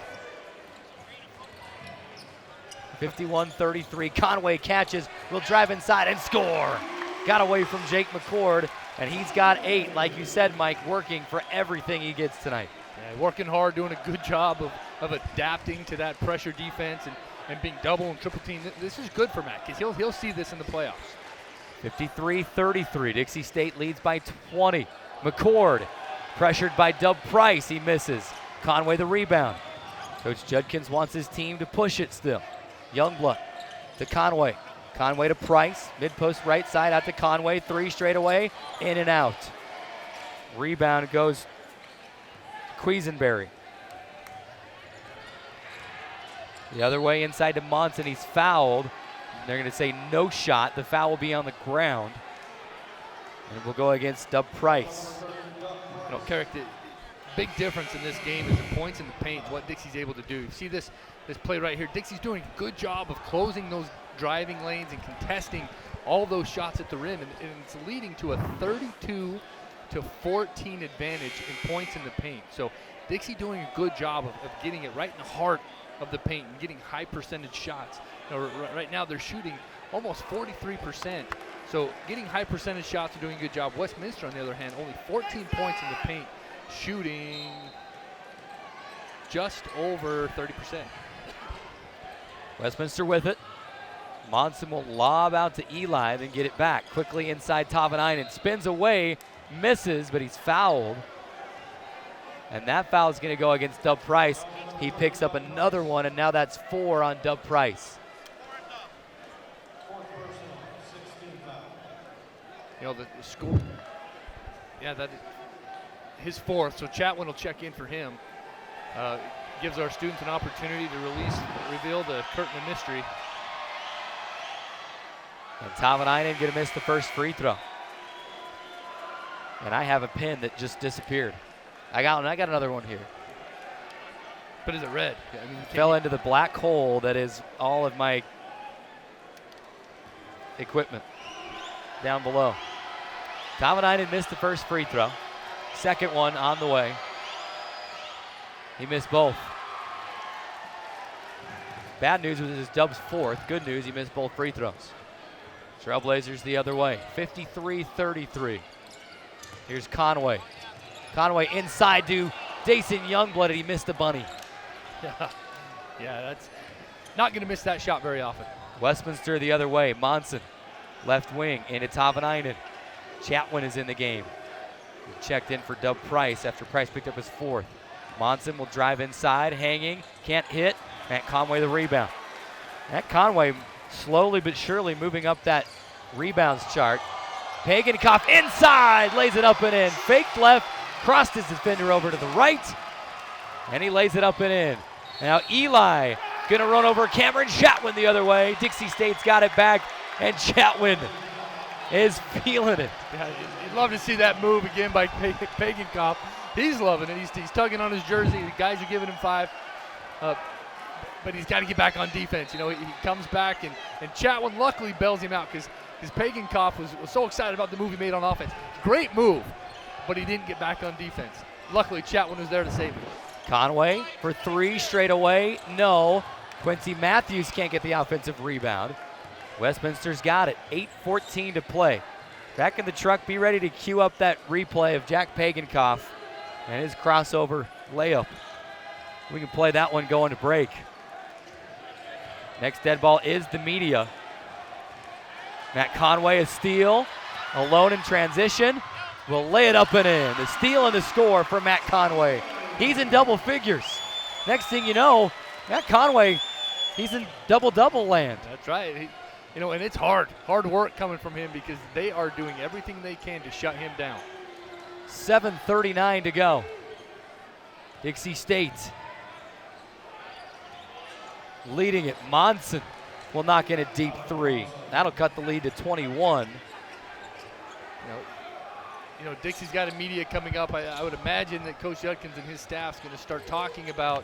51-33. Conway catches, will drive inside and score. Got away from Jake McCord, and he's got 8. Like you said, Mike, working for everything he gets tonight. Yeah, working hard, doing a good job of adapting to that pressure defense and being double and triple team. This is good for Matt because he'll see this in the playoffs. 53-33. Dixie State leads by 20. McCord pressured by Dub Price. He misses. Conway the rebound. Coach Judkins wants his team to push it still. Youngblood to Conway. Conway to Price. Mid-post right side out to Conway. 3 straight away. In and out. Rebound goes Quisenberry. The other way inside to Monson. He's fouled. They're going to say no shot. The foul will be on the ground. And it will go against Dub Price. You know, Carrick, the big difference in this game is the points in the paint, what Dixie's able to do. You see this play right here. Dixie's doing a good job of closing those driving lanes and contesting all those shots at the rim. And it's leading to a 32-14 advantage in points in the paint. So Dixie doing a good job of getting it right in the heart of the paint and getting high percentage shots. You know, right now they're shooting almost 43%. So getting high percentage shots and doing a good job. Westminster, on the other hand, only 14 points in the paint, shooting just over 30%. Westminster with it. Monson will lob out to Eli, then get it back. Quickly inside Tavanainen. Spins away, misses, but he's fouled. And that foul is going to go against Dub Price. He picks up another one, and now that's 4 on Dub Price. You know, the score, his 4th, so Chatwin will check in for him. Gives our students an opportunity to reveal the curtain of mystery. And Tavanainen going to miss the first free throw. And I have a pin that just disappeared. I got another one here. But is it red? Yeah, I mean, fell into the black hole that is all of my equipment down below. Tavanainen missed the first free throw. Second one on the way. He missed both. Bad news was his Dub's 4th. Good news, he missed both free throws. Trailblazers the other way, 53-33. Here's Conway. Conway inside to Dason Youngblood, and he missed the bunny. Yeah, that's not going to miss that shot very often. Westminster the other way. Monson, left wing, into Tavanainen. Chatwin is in the game. He checked in for Dub Price after Price picked up his 4th. Monson will drive inside, hanging, can't hit. Matt Conway the rebound. Matt Conway slowly but surely moving up that rebounds chart. Pagankoff inside, lays it up and in. Faked left, crossed his defender over to the right, and he lays it up and in. Now Eli gonna run over Cameron Chatwin the other way. Dixie State's got it back, and Chatwin is feeling it. Yeah, you'd love to see that move again by Pagankoff. He's loving it. He's tugging on his jersey. The guys are giving him 5. But he's got to get back on defense. You know, he comes back, and Chatwin luckily bails him out because Pagankoff was so excited about the move he made on offense. Great move, but he didn't get back on defense. Luckily, Chatwin was there to save him. Conway for 3 straight away. No. Quincy Matthews can't get the offensive rebound. Westminster's got it. 8:14 to play. Back in the truck, be ready to cue up that replay of Jack Pagankoff and his crossover layup. We can play that one going to break. Next dead ball is the media. Matt Conway, a steal, alone in transition, will lay it up and in. The steal and the score for Matt Conway. He's in double figures. Next thing you know, Matt Conway, he's in double-double land. That's right. And it's hard work coming from him because they are doing everything they can to shut him down. 7:39 to go. Dixie State leading it. Monson will knock in a deep three. That'll cut the lead to 21. Dixie's got a media coming up. I would imagine that Coach Judkins and his staff's going to start talking about,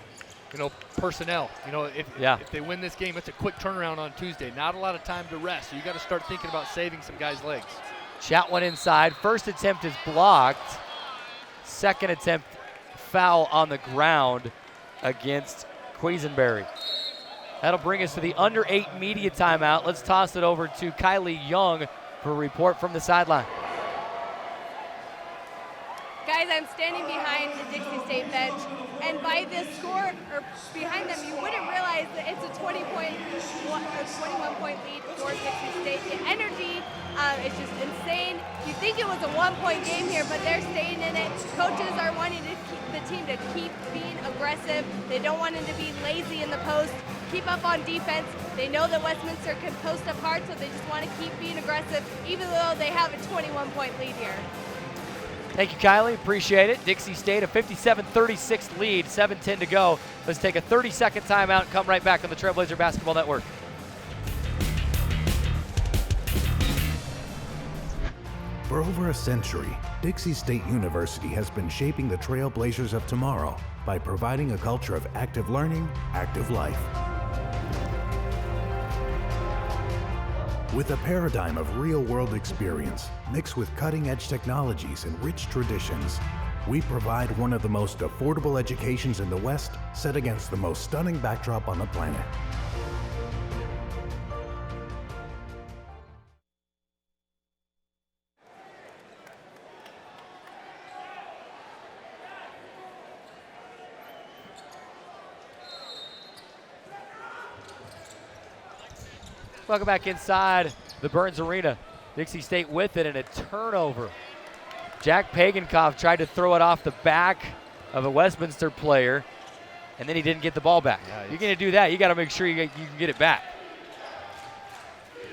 personnel. If they win this game, it's a quick turnaround on Tuesday. Not a lot of time to rest, so you got to start thinking about saving some guys' legs. Chatwin inside. First attempt is blocked. Second attempt, foul on the ground against Quisenberry. That'll bring us to the under 8 media timeout. Let's toss it over to Kylie Young for a report from the sideline. Guys, I'm standing behind the Dixie State bench, and by this score, or behind them, you wouldn't realize that it's a 21-point lead for Dixie State. The energy is just insane. You think it was a 1-point game here, but they're staying in it. Coaches are wanting to keep the team to keep being aggressive. They don't want them to be lazy in the post, keep up on defense. They know that Westminster can post up hard, so they just want to keep being aggressive, even though they have a 21-point lead here. Thank you, Kylie. Appreciate it. Dixie State, a 57-36 lead, 7:10 to go. Let's take a 30-second timeout and come right back on the Trailblazer Basketball Network. For over a century, Dixie State University has been shaping the Trailblazers of tomorrow by providing a culture of active learning, active life. With a paradigm of real-world experience, mixed with cutting-edge technologies and rich traditions, we provide one of the most affordable educations in the West, set against the most stunning backdrop on the planet. Welcome back inside the Burns Arena. Dixie State with it and a turnover. Jack Pagankoff tried to throw it off the back of a Westminster player, and then he didn't get the ball back. Yeah, you're going to do that, you got to make sure you can get it back.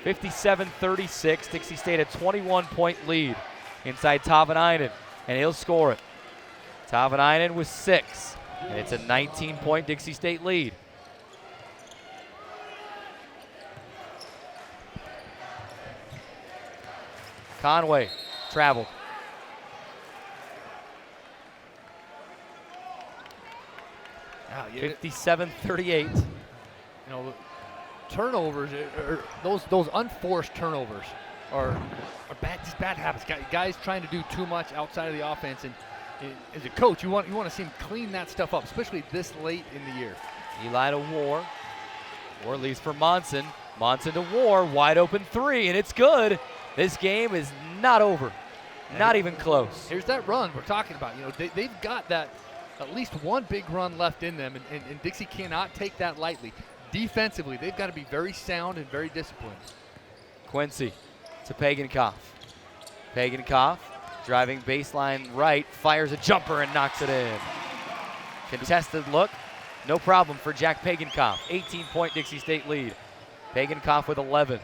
57-36, Dixie State a 21-point lead inside Tavanainen, and he'll score it. Tavanainen with 6, and it's a 19-point Dixie State lead. Conway traveled. Wow, 57-38. Turnovers, those unforced turnovers are bad, just bad habits. Guys trying to do too much outside of the offense, and as a coach, you want to see him clean that stuff up, especially this late in the year. Eli to War. War leaves for Monson. Monson to War, wide open 3, and it's good. This game is not over, not even close. Here's that run we're talking about. They've got that at least one big run left in them, and Dixie cannot take that lightly. Defensively, they've got to be very sound and very disciplined. Quincy to Pagankoff. Pagankoff driving baseline right, fires a jumper and knocks it in. Contested look, no problem for Jack Pagankoff. 18-point Dixie State lead. Pagankoff with 11.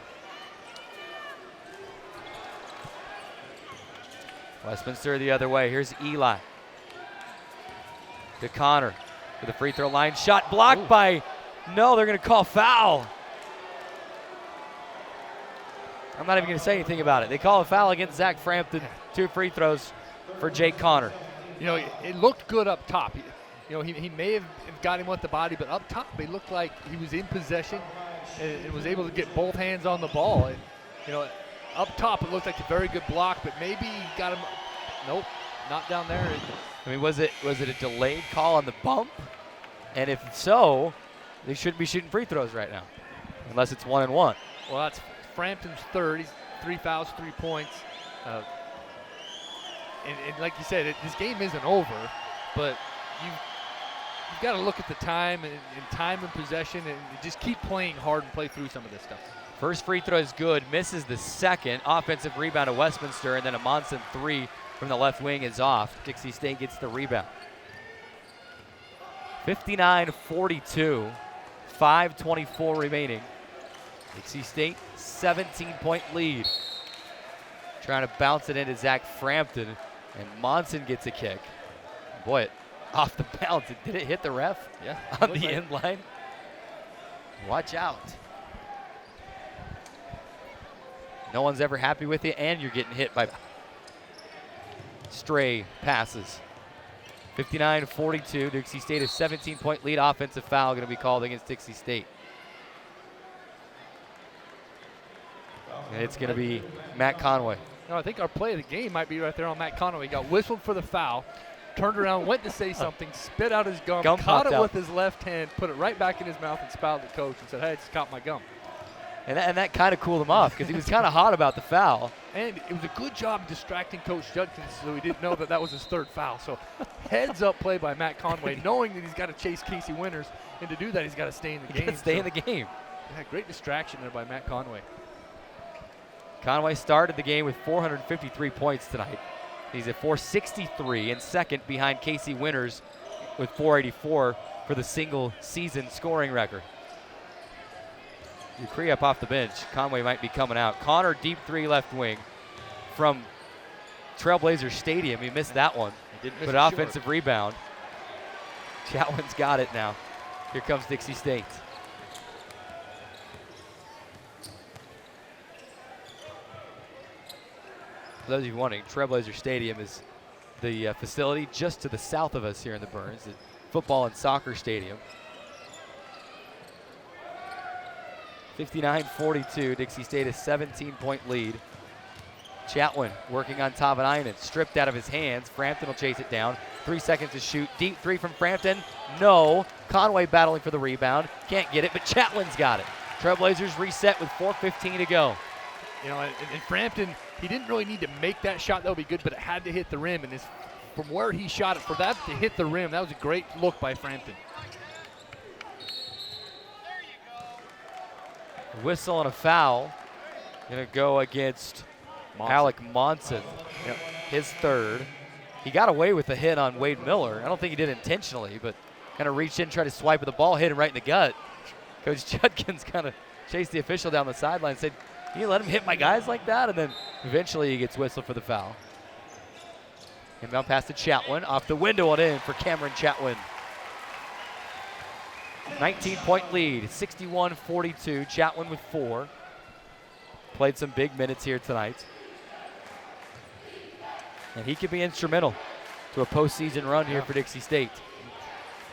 Westminster the other way. Here's Eli. To Connor with a free throw line shot blocked by, no, they're going to call foul. I'm not even going to say anything about it. They call a foul against Zach Frampton. 2 free throws for Jake Connor. It looked good up top. He may have got him with the body, but up top, it looked like he was in possession and was able to get both hands on the ball. Up top, it looked like a very good block, but maybe he got him. Nope, not down there. I mean, was it a delayed call on the bump? And if so, they shouldn't be shooting free throws right now, unless it's 1-and-1. Well, that's Frampton's third. He's 3 fouls, 3 points. And like you said, this game isn't over, but you've got to look at the time and time and possession and just keep playing hard and play through some of this stuff. First free throw is good, misses the second. Offensive rebound to Westminster, and then a Monson three from the left wing is off. Dixie State gets the rebound. 59-42, 5:24 remaining. Dixie State, 17-point lead. Trying to bounce it into Zach Frampton, and Monson gets a kick. Boy, off the bounce. Did it hit the ref? Yeah. On the end line? Watch out. No one's ever happy with you, and you're getting hit by stray passes. 59-42, Dixie State, a 17-point lead. Offensive foul going to be called against Dixie State. And it's going to be Matt Conway. No, I think our play of the game might be right there on Matt Conway. He got whistled for the foul, turned around, went to say something, spit out his gum caught it out with his left hand, put it right back in his mouth, and smiled at the coach and said, "Hey, I just caught my gum." And that kind of cooled him off because he was kind of hot about the foul. And it was a good job distracting Coach Judkins so he didn't know that was his third foul. So heads up play by Matt Conway, knowing that he's got to chase Casey Winters. And to do that, he's got to stay in the game. Stay in the game. Yeah, great distraction there by Matt Conway. Conway started the game with 453 points tonight. He's at 463 and second behind Casey Winters with 484 for the single season scoring record. Dupree up off the bench. Conway might be coming out. Connor, deep three left wing from Trailblazer Stadium. He missed that one. He did miss but offensive rebound. Chatwin's got it now. Here comes Dixie State. For those of you wondering, Trailblazer Stadium is the facility just to the south of us here in the Burns, the football and soccer stadium. 59-42, Dixie State a 17-point lead. Chatwin working on Tavanainen, stripped out of his hands. Frampton will chase it down. 3 seconds to shoot. Deep three from Frampton. No. Conway battling for the rebound. Can't get it, but Chatwin's got it. Trailblazers reset with 4:15 to go. You know, and Frampton, he didn't really need to make that shot. That would be good, but it had to hit the rim. And from where he shot it, for that to hit the rim, that was a great look by Frampton. Whistle and a foul. Gonna go against Alec Monson. Yep. His third. He got away with a hit on Wade Miller. I don't think he did intentionally, but kind of reached in, tried to swipe at the ball, hit him right in the gut. Coach Judkins kind of chased the official down the sideline and said, "Can you let him hit my guys like that?" And then eventually he gets whistled for the foul. Inbound pass to Chatwin. Off the window and in for Cameron Chatwin. 19-point lead, 61-42. Chatwin with 4. Played some big minutes here tonight. And he could be instrumental to a postseason run here for Dixie State.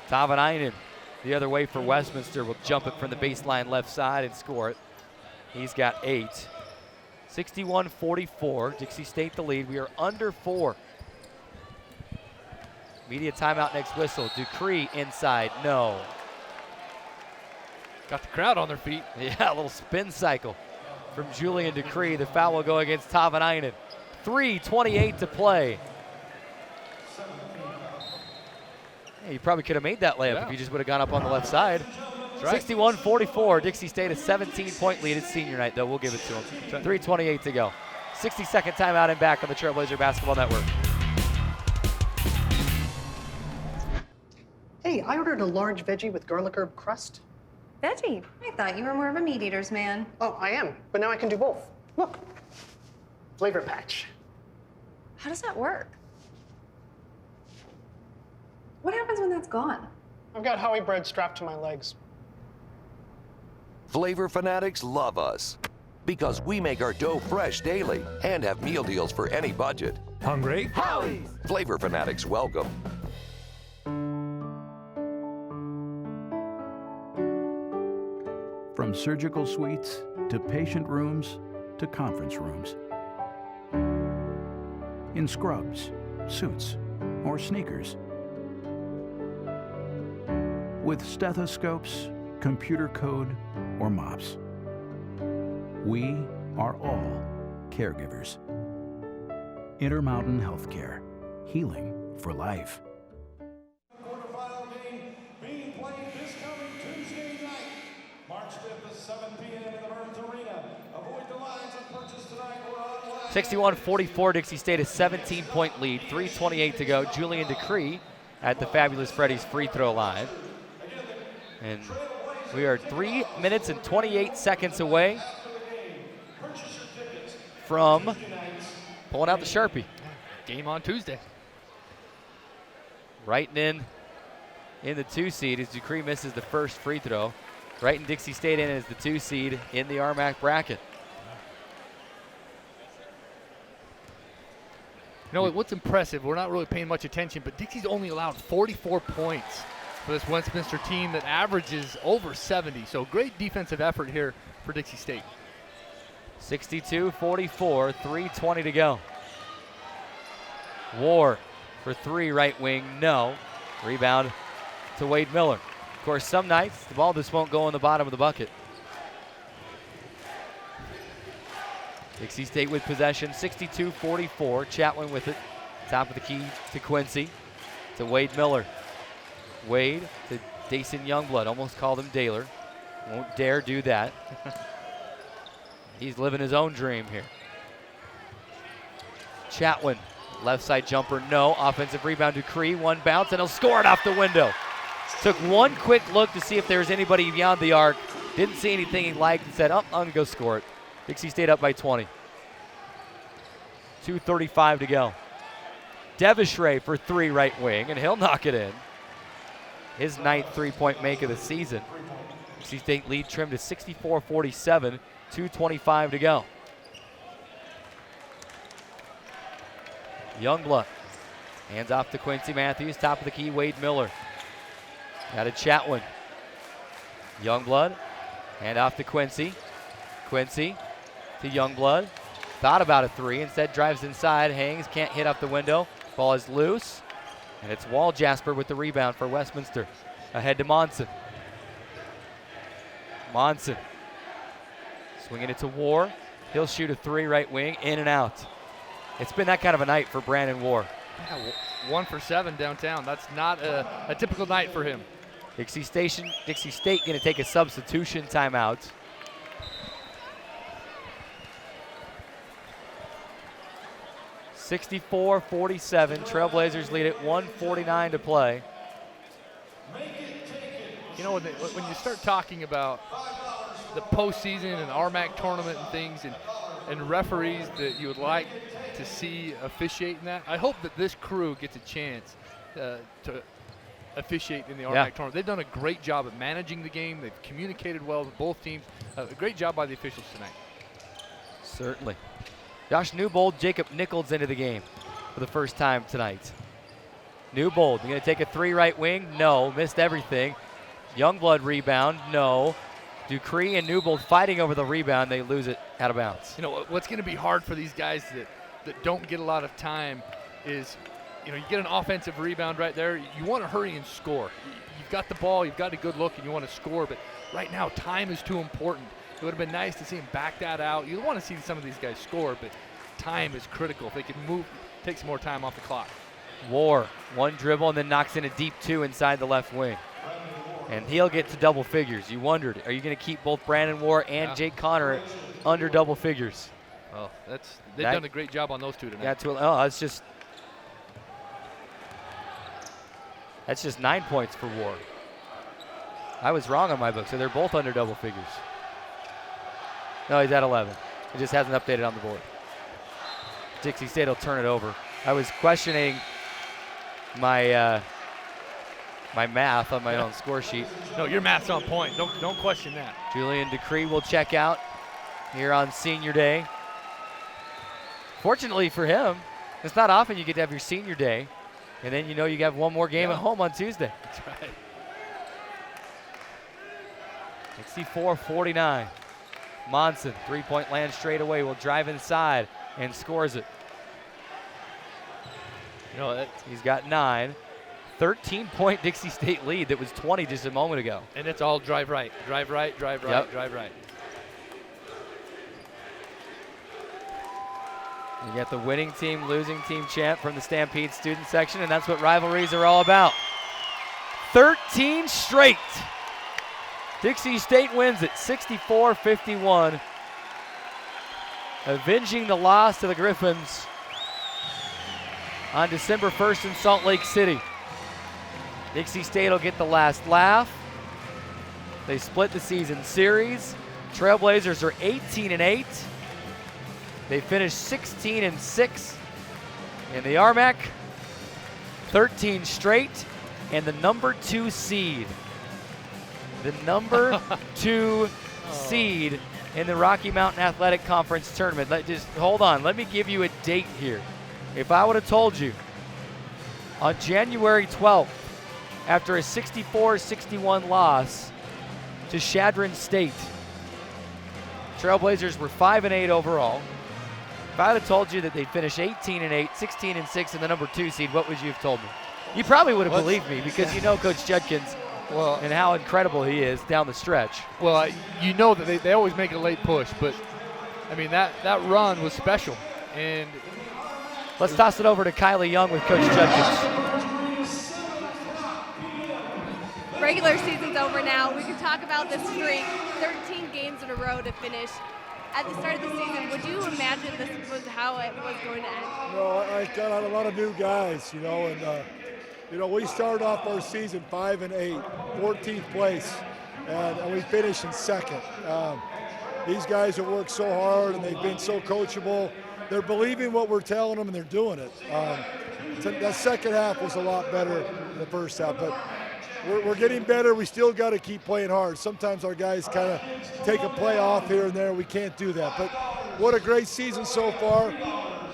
Tavanainen the other way for Westminster will jump it from the baseline left side and score it. He's got 8. 61-44, Dixie State the lead. We are under 4. Media timeout next whistle. Dupree inside, no. Got the crowd on their feet. Yeah, a little spin cycle from Julian Dupree. The foul will go against Tavanainen. 3:28 to play. Yeah, you probably could have made that layup if you just would have gone up on the left side. Right. 61-44, Dixie State a 17-point lead. It's senior night, though. We'll give it to them. 3:28 to go. 60-second timeout and back on the Trailblazer Basketball Network. Hey, I ordered a large veggie with garlic herb crust. Veggie? I thought you were more of a meat eater's man. Oh, I am, but now I can do both. Look, flavor patch. How does that work? What happens when that's gone? I've got Howie bread strapped to my legs. Flavor fanatics love us because we make our dough fresh daily and have meal deals for any budget. Hungry? Howie's! Flavor fanatics welcome. From surgical suites to patient rooms to conference rooms. In scrubs, suits, or sneakers. With stethoscopes, computer code, or mops. We are all caregivers. Intermountain Healthcare. Healing for life. Quarterfinal game being played this coming Tuesday night, March 5th at 7 p.m. in the Burns Arena. Avoid the lines and purchase tonight or online. 61-44, Dixie State a 17-point lead, 3:28 to go. Julian Decree at the Fabulous Freddy's free throw line. And we are 3 minutes and 28 seconds away from pulling out the Sharpie. Game on Tuesday. Writing in the 2 seed as Decree misses the first free throw. Writing Dixie State in as the 2 seed in the RMAC bracket. You know what's impressive, we're not really paying much attention, but Dixie's only allowed 44 points for this Westminster team that averages over 70. So great defensive effort here for Dixie State. 62-44, 3:20 to go. War for 3, right wing, no. Rebound to Wade Miller. Of course, some nights the ball just won't go in the bottom of the bucket. Dixie State with possession, 62-44. Chatwin with it. Top of the key to Quincy. To Wade Miller. Wade to Dason Youngblood. Almost called him Daler. Won't dare do that. He's living his own dream here. Chatwin, left side jumper, no. Offensive rebound, Decree, 1 bounce, and he'll score it off the window. Took 1 quick look to see if there was anybody beyond the arc. Didn't see anything he liked and said, oh, I'm going to go score it. Dixie State up by 20. 2:35 to go. Devishray for 3, right wing, and he'll knock it in. His 9th 3-point make of the season. Dixie State lead trimmed to 64-47, 2:25 to go. Youngblood hands off to Quincy Matthews, top of the key, Wade Miller. Got a Chatwin. Youngblood, hand off to Quincy. Quincy to Youngblood. Thought about a 3, instead drives inside, hangs, can't hit up the window. Ball is loose, and it's Wall Jasper with the rebound for Westminster. Ahead to Monson. Monson swinging it to War. He'll shoot a 3, right wing, in and out. It's been that kind of a night for Brandon War. Yeah, 1 for 7 downtown. That's not a typical night for him. Dixie State going to take a substitution timeout. (64-47). Trailblazers lead it, 1:49 to play. You know, when you start talking about the postseason and RMAC tournament and things and referees that you would like to see officiate in that, I hope that this crew gets a chance to officiate in the RMAC tournament. They've done a great job at managing the game. They've communicated well with both teams. A great job by the officials tonight. Certainly. Josh Newbold, Jacob Nichols into the game for the first time tonight. Newbold, you going to take a 3, right wing? No, missed everything. Youngblood rebound, no. Decree and Newbold fighting over the rebound. They lose it out of bounds. You know, what's going to be hard for these guys that don't get a lot of time is, you know, you get an offensive rebound right there. You want to hurry and score. You've got the ball, you've got a good look, and you want to score. But right now, time is too important. It would have been nice to see him back that out. You want to see some of these guys score, but time is critical. If they can move, take some more time off the clock. War, 1 dribble and then knocks in a deep 2 inside the left wing. And he'll get to double figures. You wondered, are you going to keep both Brandon War and Jake Connor under double figures? Well, they've done a great job on those 2 tonight. That's just 9 points for War. I was wrong on my book, so they're both under double figures. No, he's at 11. It just hasn't updated on the board. Dixie State will turn it over. I was questioning my my math on my own score sheet. No, your math's on point. Don't question that. Julian Decree will check out here on senior day. Fortunately for him, it's not often you get to have your senior day, and then you know you have 1 more game at home on Tuesday. That's right. 64-49. Monson, 3-point land straight away, will drive inside and scores it. You know, he's got 9. 13-point Dixie State lead that was 20 just a moment ago. And it's all drive right, drive right, drive right, drive right. You got the winning team, losing team chant from the Stampede student section, and that's what rivalries are all about. 13 straight. Dixie State wins it 64-51, avenging the loss to the Griffins on December 1st in Salt Lake City. Dixie State will get the last laugh. They split the season series. Trailblazers are 18-8. They finished 16-6 in the RMAC, 13 straight, and the number 2 seed. The number 2 seed in the Rocky Mountain Athletic Conference tournament. Just hold on. Let me give you a date here. If I would have told you on January 12th, after a 64-61 loss to Chadron State, Trailblazers were 5-8 overall. If I would have told you that they'd finish 18-8, 16-6 in the number 2 seed, what would you have told me? You probably would have believed me because you know Coach Judkins and how incredible he is down the stretch. Well, you know that they always make a late push, but I mean that run was special. And let's toss it over to Kylie Young with Coach Judkins. Regular season's over now. We can talk about this streak, 13 games in a row to finish. At the start of the season, would you imagine this was how it was going to end? No, I got a lot of new guys, and we started off our season 5-8, 14th place, and we finished in second. These guys have worked so hard, and they've been so coachable. They're believing what we're telling them, and they're doing it. That second half was a lot better than the first half, but we're getting better. We still got to keep playing hard. Sometimes our guys kind of take a play off here and there. We can't do that. But what a great season so far.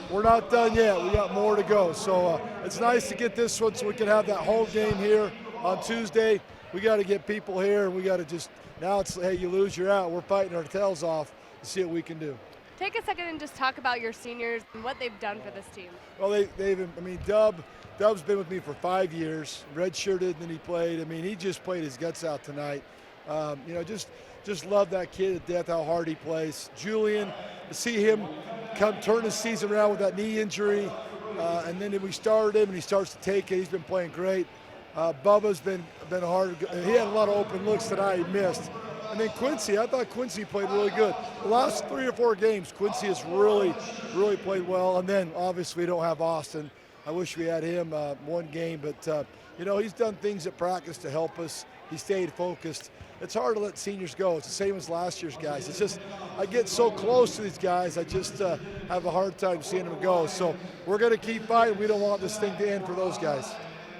We're not done yet. We got more to go. So it's nice to get this one so we can have that home game here on Tuesday. We got to get people here, and we got to just now it's, hey, you lose, you're out. We're fighting our tails off to see what we can do. Take a second and just talk about your seniors and what they've done for this team. Well, Dub's been with me for 5 years, redshirted, and then he played. I mean, he just played his guts out tonight. Just love that kid to death, how hard he plays. Julian, to see him turn his season around with that knee injury, and then we started him, and he starts to take it. He's been playing great. Bubba's been hard. He had a lot of open looks tonight he missed. And then Quincy, I thought Quincy played really good. The last 3 or 4 games, Quincy has really, really played well. And then, obviously, we don't have Austin. I wish we had him one game. But, he's done things at practice to help us. He stayed focused. It's hard to let seniors go. It's the same as last year's guys. It's just I get so close to these guys, I just have a hard time seeing them go. So we're going to keep fighting. We don't want this thing to end for those guys.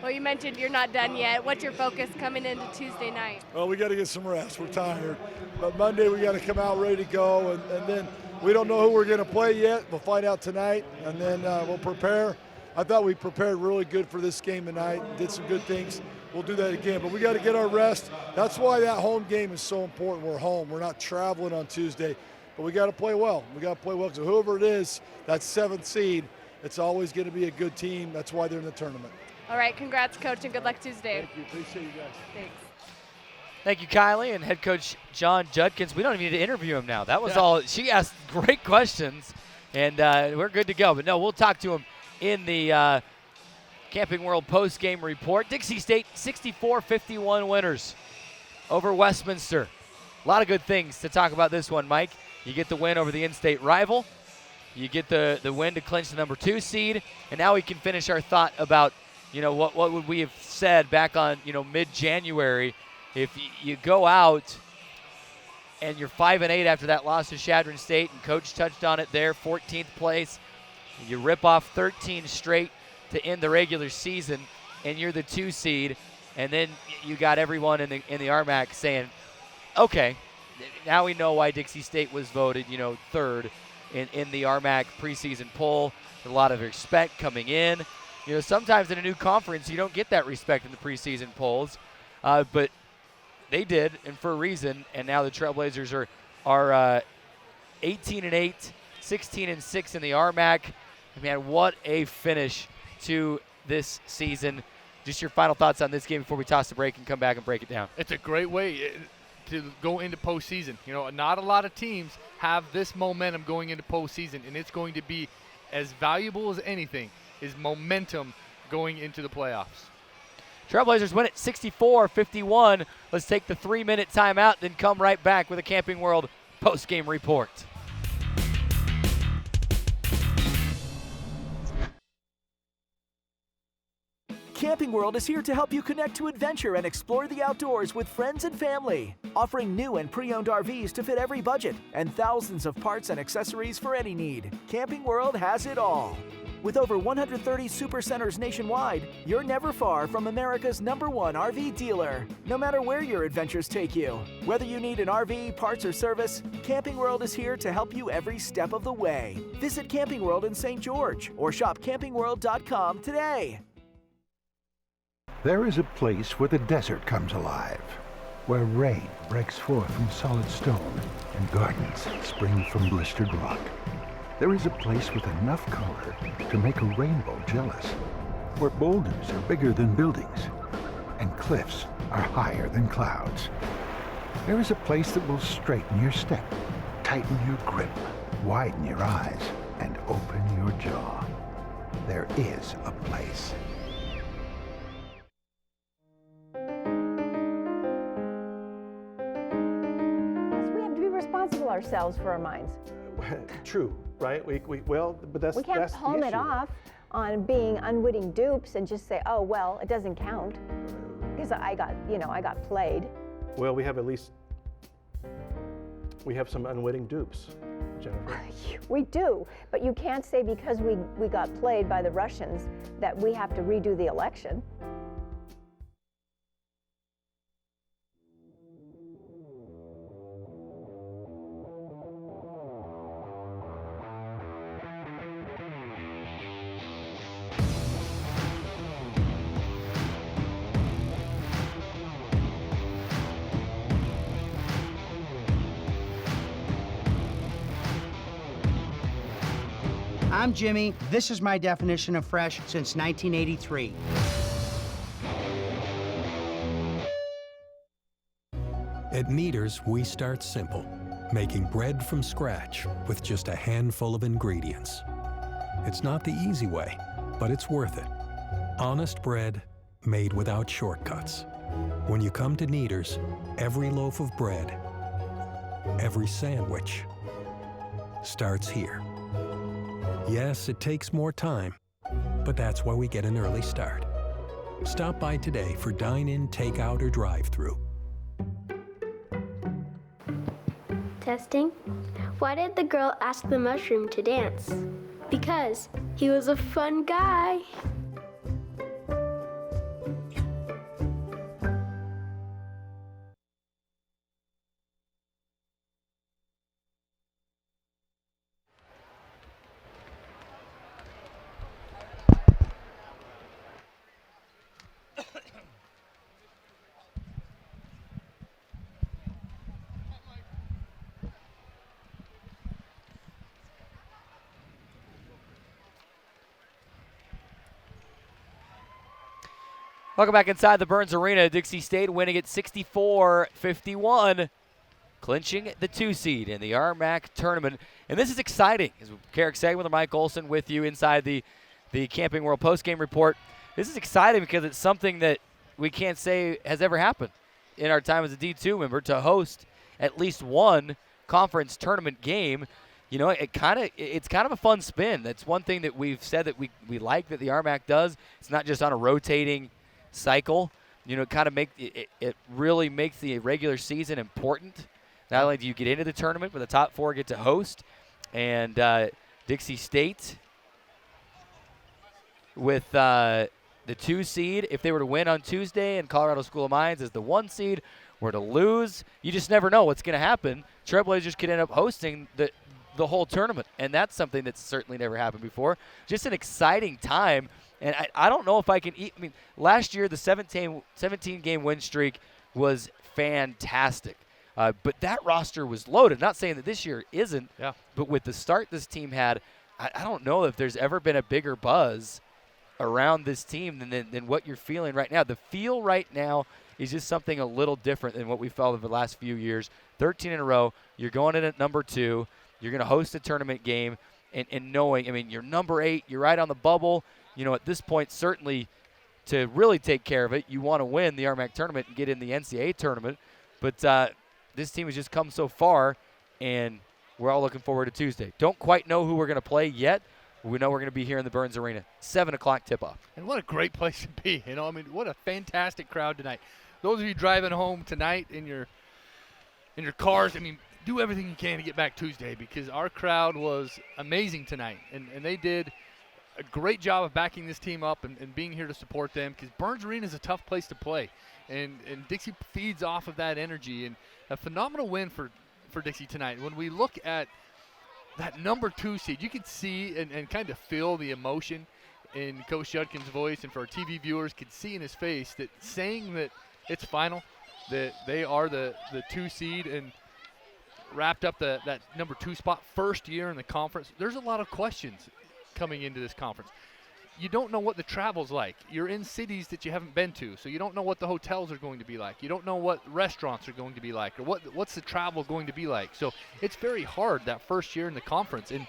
Well, you mentioned you're not done yet. What's your focus coming into Tuesday night? Well, we got to get some rest. We're tired. But Monday we got to come out ready to go. And then we don't know who we're going to play yet. We'll find out tonight. And then we'll prepare. I thought we prepared really good for this game tonight. Did some good things. We'll do that again. But we got to get our rest. That's why that home game is so important. We're home. We're not traveling on Tuesday. But we got to play well. We got to play well. So whoever it is, that 7th seed, it's always going to be a good team. That's why they're in the tournament. All right, congrats, Coach, and good luck Tuesday. Thank you. Appreciate you guys. Thanks. Thank you, Kylie, and head coach John Judkins. We don't even need to interview him now. That was all. She asked great questions, and we're good to go. But, no, we'll talk to him in the Camping World post-game report. Dixie State 64-51 winners over Westminster. A lot of good things to talk about this one, Mike. You get the win over the in-state rival. You get the win to clinch the number 2 seed. And now we can finish our thought about, what would we have said back on, mid-January if you go out and you're 5-8 after that loss to Chadron State, and Coach touched on it there, 14th place. You rip off 13 straight to end the regular season, and you're the 2 seed, and then you got everyone in the RMAC saying, okay, now we know why Dixie State was voted, 3rd in the RMAC preseason poll. A lot of respect coming in. Sometimes in a new conference, you don't get that respect in the preseason polls, but they did, and for a reason. And now the Trailblazers are 18-8, 16-6 in the RMAC. Man, what a finish to this season. Just your final thoughts on this game before we toss the break and come back and break it down. It's a great way to go into postseason. Not a lot of teams have this momentum going into postseason, and it's going to be as valuable as anything is momentum going into the playoffs. Trailblazers win it 64-51. Let's take the 3-minute timeout, then come right back with a Camping World post-game report. Camping World is here to help you connect to adventure and explore the outdoors with friends and family. Offering new and pre-owned RVs to fit every budget and thousands of parts and accessories for any need. Camping World has it all. With over 130 supercenters nationwide, you're never far from America's #1 RV dealer. No matter where your adventures take you, whether you need an RV, parts, or service, Camping World is here to help you every step of the way. Visit Camping World in St. George or shop campingworld.com today. There is a place where the desert comes alive, where rain breaks forth from solid stone and gardens spring from blistered rock. There is a place with enough color to make a rainbow jealous, where boulders are bigger than buildings and cliffs are higher than clouds. There is a place that will straighten your step, tighten your grip, widen your eyes, and open your jaw. There is a place. Responsible ourselves for our minds. True, right? But that's we can't that's palm it off on being unwitting dupes and just say, oh well, it doesn't count because I got played. Well, we have some unwitting dupes, Jennifer. We do, but you can't say because we got played by the Russians that we have to redo the election. I'm Jimmy. This is my definition of fresh since 1983. At Kneaders, we start simple, making bread from scratch with just a handful of ingredients. It's not the easy way, but it's worth it. Honest bread made without shortcuts. When you come to Kneaders, every loaf of bread, every sandwich starts here. Yes, it takes more time, but that's why we get an early start. Stop by today for dine-in, takeout, or drive-through. Testing. Why did the girl ask the mushroom to dance? Because he was a fun guy. Welcome back inside the Burns Arena. Dixie State winning it 64-51, clinching the 2 seed in the RMAC tournament. And this is exciting. As Carrick Sagman and Mike Olson with you inside the Camping World postgame report. This is exciting because it's something that we can't say has ever happened in our time as a D2 member to host at least one conference tournament game. You know, it's kind of a fun spin. That's one thing that we've said that we like that the RMAC does. It's not just on a rotating cycle. You know, it really makes the regular season important. Not only do you get into the tournament, but the top 4 get to host. And Dixie State with the 2 seed, if they were to win on Tuesday and Colorado School of Mines as the 1 seed were to lose, you just never know what's going to happen. Trailblazers could end up hosting the whole tournament, and that's something that's certainly never happened before. Just an exciting time. And I don't know if I can eat. I mean, last year the 17-game win streak was fantastic. But that roster was loaded. Not saying that this year isn't. Yeah. But with the start this team had, I don't know if there's ever been a bigger buzz around this team than what you're feeling right now. The feel right now is just something a little different than what we felt over the last few years. 13 in a row. You're going in at number 2. You're going to host a tournament game. and knowing, I mean, you're number 8, you're right on the bubble. You know, at this point, certainly to really take care of it, you want to win the RMAC tournament and get in the NCAA tournament. But this team has just come so far, and we're all looking forward to Tuesday. Don't quite know who we're going to play yet. We know we're going to be here in the Burns Arena. 7 o'clock tip-off. And what a great place to be. You know, I mean, what a fantastic crowd tonight. Those of you driving home tonight in your cars, I mean, do everything you can to get back Tuesday, because our crowd was amazing tonight. And they did a great job of backing this team up and being here to support them, because Burns Arena is a tough place to play. And Dixie feeds off of that energy. And a phenomenal win for Dixie tonight. When we look at that number 2 seed, you can see and kind of feel the emotion in Coach Judkin's voice, and for our TV viewers could see in his face that saying that it's final, that they are the 2 seed and wrapped up that number 2 spot, first year in the conference. There's a lot of questions coming into this conference. You don't know what the travel's like. You're in cities that you haven't been to, so you don't know what the hotels are going to be like. You don't know what restaurants are going to be like, or what's the travel going to be like. So it's very hard that first year in the conference, and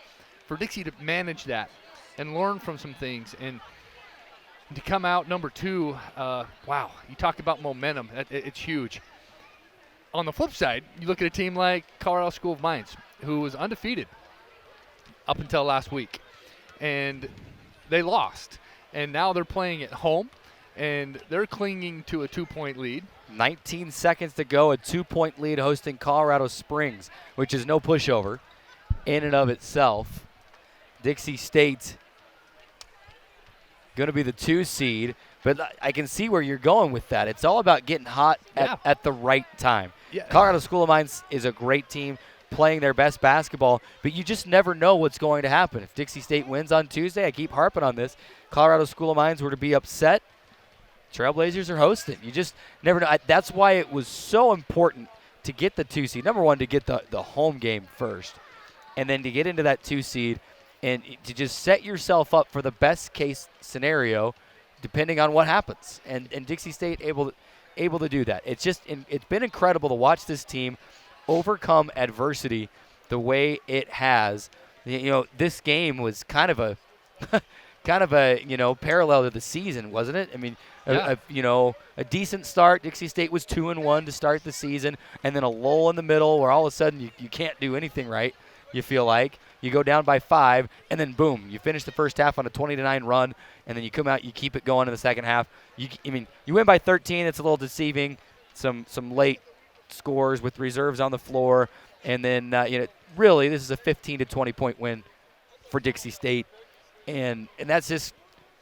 for Dixie to manage that and learn from some things and to come out number 2, wow, you talk about momentum. It's huge. On the flip side, you look at a team like Colorado School of Mines, who was undefeated up until last week, and they lost, and now they're playing at home, and they're clinging to a 2-point lead. 19 seconds to go, a 2-point lead hosting Colorado Springs, which is no pushover in and of itself. Dixie State going to be the 2 seed, but I can see where you're going with that. It's all about getting hot at the right time. Yeah. Colorado School of Mines is a great team playing their best basketball, but you just never know what's going to happen. If Dixie State wins on Tuesday, I keep harping on this, Colorado School of Mines were to be upset, Trailblazers are hosting. You just never know. That's why it was so important to get the 2 seed. Number one, to get the home game first, and then to get into that 2 seed and to just set yourself up for the best case scenario depending on what happens. And Dixie State able to do that. It's been incredible to watch this team overcome adversity the way it has. You know, this game was kind of a parallel to the season, wasn't it? I mean, a decent start. Dixie State was 2-1 to start the season, and then a lull in the middle where all of a sudden you can't do anything right. You feel like you go down by 5, and then boom, you finish the first half on a 20-9 run, and then you come out, you keep it going in the second half. You win by 13. It's a little deceiving. Some late scores with reserves on the floor, and then really this is a 15 to 20 point win for Dixie State, and that's just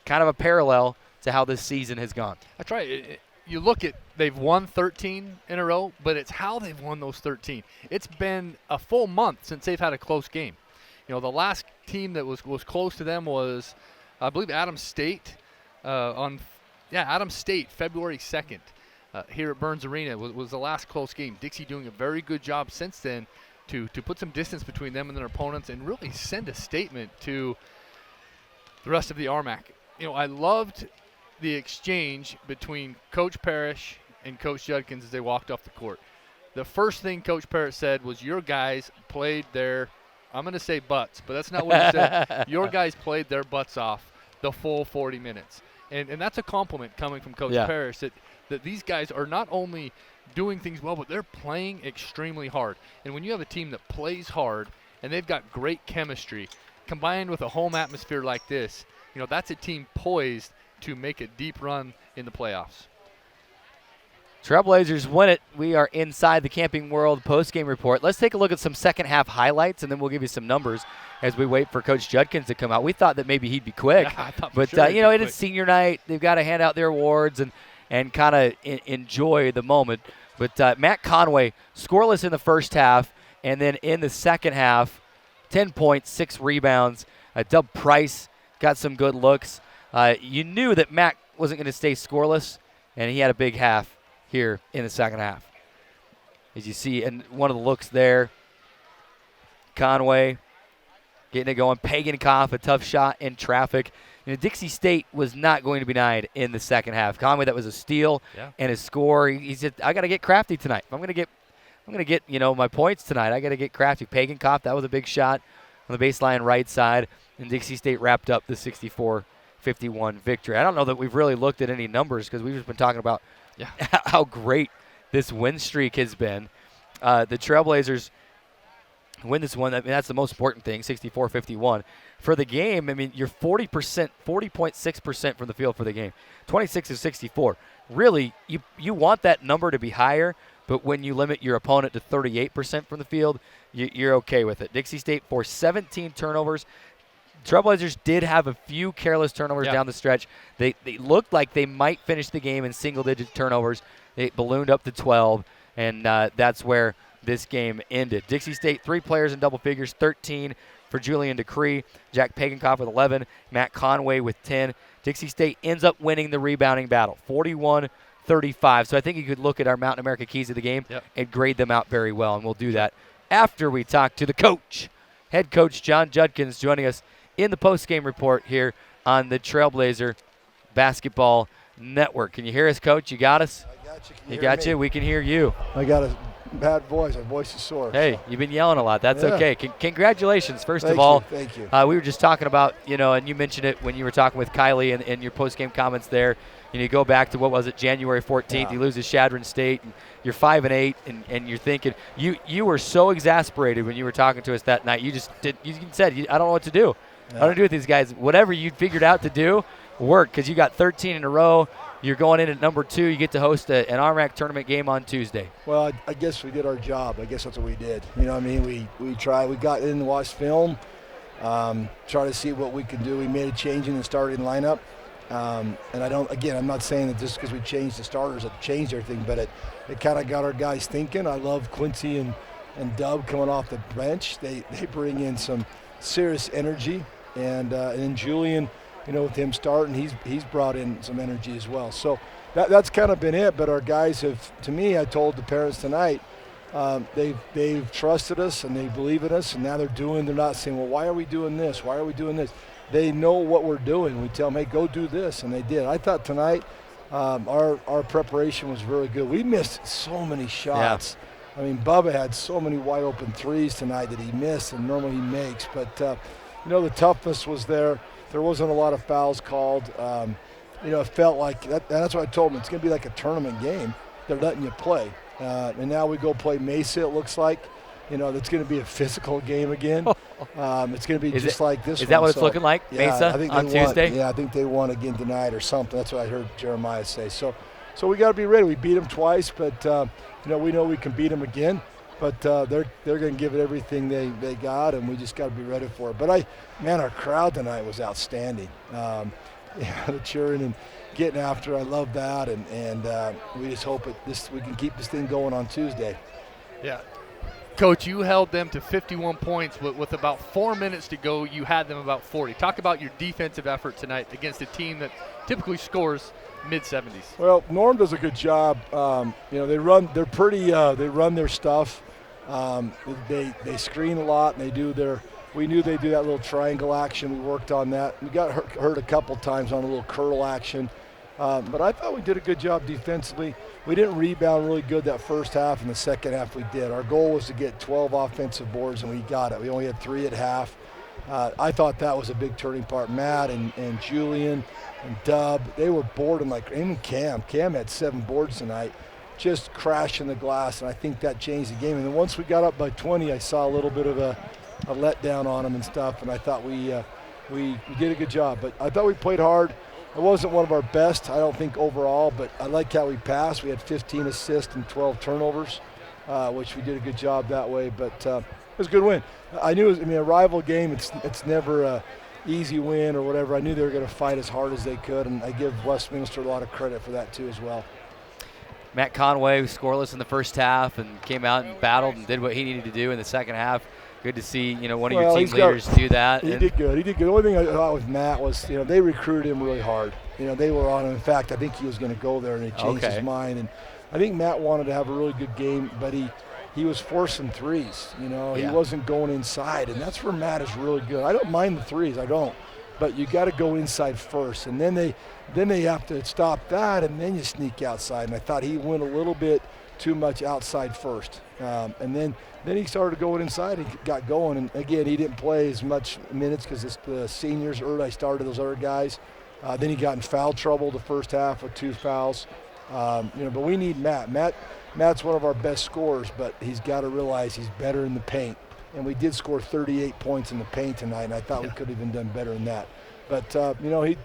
kind of a parallel to how this season has gone. That's right. You look at, they've won 13 in a row, but it's how they've won those 13. It's been a full month since they've had a close game. You know, the last team that was close to them was, I believe, Adams State. Adams State, February 2nd. Here at Burns Arena was the last close game. Dixie doing a very good job since then to put some distance between them and their opponents and really send a statement to the rest of the RMAC. You know, I loved the exchange between Coach Parrish and Coach Judkins as they walked off the court. The first thing Coach Parrish said was, your guys played their, I'm going to say butts, but that's not what he said. Your guys played their butts off the full 40 minutes. And that's a compliment coming from Coach Parrish, that these guys are not only doing things well, but they're playing extremely hard. And when you have a team that plays hard and they've got great chemistry, combined with a home atmosphere like this, you know, that's a team poised to make a deep run in the playoffs. Trailblazers win it. We are inside the Camping World postgame report. Let's take a look at some second half highlights, and then we'll give you some numbers as we wait for Coach Judkins to come out. We thought that maybe he'd be quick, but it is senior night. They've got to hand out their awards and kind of enjoy the moment. But Matt Conway, scoreless in the first half, and then in the second half, 10 points, 6 rebounds. Dub Price got some good looks. You knew that Matt wasn't going to stay scoreless, and he had a big half here in the second half. As you see, and one of the looks there, Conway getting it going. Pagankoff, a tough shot in traffic. You know, Dixie State was not going to be denied in the second half. Conway, that was a steal and a score. He said, I got to get crafty tonight. If I'm going to get my points tonight, I got to get crafty. Pagankoff, that was a big shot. on the baseline right side, and Dixie State wrapped up the 64-51 victory. I don't know that we've really looked at any numbers because we've just been talking about how great this win streak has been. The Trailblazers win this one. I mean, that's the most important thing, 64-51. For the game, I mean, you're 40.6% from the field for the game, 26-64. Really, you want that number to be higher, but when you limit your opponent to 38% from the field, you're okay with it. Dixie State forced 17 turnovers. Trailblazers did have a few careless turnovers down the stretch. They looked like they might finish the game in single-digit turnovers. They ballooned up to 12, and that's where this game ended. Dixie State, 3 players in double figures, 13 for Julian Decree, Jack Pagankoff with 11, Matt Conway with 10. Dixie State ends up winning the rebounding battle, 41-35. So I think you could look at our Mountain America keys of the game and grade them out very well, and we'll do that after we talk to the coach. Head coach John Judkins joining us in the post-game report here on the Trailblazer Basketball Network. Can you hear us, Coach? You got us? I got you. You got you? We can hear you. I got a bad voice. My voice is sore. Hey, so. You've been yelling a lot. That's okay. Congratulations, first Thank of all. you. Thank you. We were just talking about, and you mentioned it when you were talking with Kylie and your post-game comments there. You go back to, what was it, January 14th. You lose to Chadron State, and you're 5-8, and you're thinking you were so exasperated when you were talking to us that night. You just did. You said, I don't know what to do. I don't do with these guys. Whatever you figured out to do worked, because you got 13 in a row. You're going in at number 2. You get to host an RMAC tournament game on Tuesday. Well, I guess we did our job. I guess that's what we did. You know what I mean? We tried. We got in and watched film, try to see what we could do. We made a change in the starting lineup. And I'm not saying that just because we changed the starters, it changed everything, but it kind of got our guys thinking. I love Quincy and Dub coming off the bench. They bring in some serious energy. And then Julian, with him starting, he's brought in some energy as well. So that's kind of been it. But our guys have, to me, I told the parents tonight, they've trusted us and they believe in us, and now they're not saying, well, why are we doing this? Why are we doing this? They know what we're doing. We tell them, hey, go do this, and they did. I thought tonight our preparation was really good. We missed so many shots. Yeah. I mean, Bubba had so many wide open threes tonight that he missed and normally he makes. But, the toughness was there. There wasn't a lot of fouls called. It felt like that, and that's what I told them. It's going to be like a tournament game. They're letting you play. And now we go play Mesa, it looks like. That's going to be a physical game again. It's going to be like this. Is that what it's looking like, Mesa, I think on Tuesday? Yeah, I think they won again tonight or something. That's what I heard Jeremiah say. So we got to be ready. We beat them twice, but we know we can beat them again. But they're going to give it everything they got, and we just got to be ready for it. But our crowd tonight was outstanding. The cheering and getting after, I love that, and we just hope we can keep this thing going on Tuesday. Yeah. Coach, you held them to 51 points, but with about 4 minutes to go, you had them about 40. Talk about your defensive effort tonight against a team that typically scores mid-70s. Well, Norm does a good job. They run their stuff. They screen a lot, and we knew they do that little triangle action. We worked on that. We got hurt a couple times on a little curl action. But I thought we did a good job defensively. We didn't rebound really good that first half, and the second half we did. Our goal was to get 12 offensive boards, and we got it. We only had 3 at half. I thought that was a big turning part. Matt and Julian and Dub, they were boarding even Cam. Cam had 7 boards tonight, just crashing the glass, and I think that changed the game. And then once we got up by 20, I saw a little bit of a letdown on them and stuff, and I thought we did a good job. But I thought we played hard. It wasn't one of our best, I don't think, overall, but I like how we passed. We had 15 assists and 12 turnovers, which we did a good job that way. But it was a good win. I knew, a rival game, it's never an easy win or whatever. I knew they were going to fight as hard as they could, and I give Westminster a lot of credit for that too as well. Matt Conway was scoreless in the first half and came out and battled and did what he needed to do in the second half. Good to see, one of your team leaders do that. He did good. The only thing I thought with Matt was, they recruited him really hard. They were on him. In fact, I think he was going to go there, and he changed his mind. And I think Matt wanted to have a really good game, but he was forcing threes. He wasn't going inside, and that's where Matt is really good. I don't mind the threes. I don't. but you got to go inside first, and then they have to stop that, and then you sneak outside. And I thought he went a little bit too much outside first, and then he started going inside and got going. And again, he didn't play as much minutes because the seniors early started those other guys. Then he got in foul trouble the first half with 2 fouls. But we need Matt. Matt's one of our best scorers, but he's got to realize he's better in the paint. And we did score 38 points in the paint tonight, and I thought we could have even done better than that. But he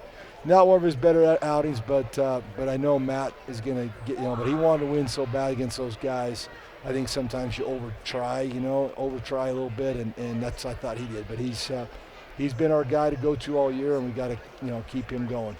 not one of his better outings, but I know Matt is going to get, but he wanted to win so bad against those guys. I think sometimes you overtry a little bit, and that's I thought he did. But he's been our guy to go to all year, and we got to keep him going.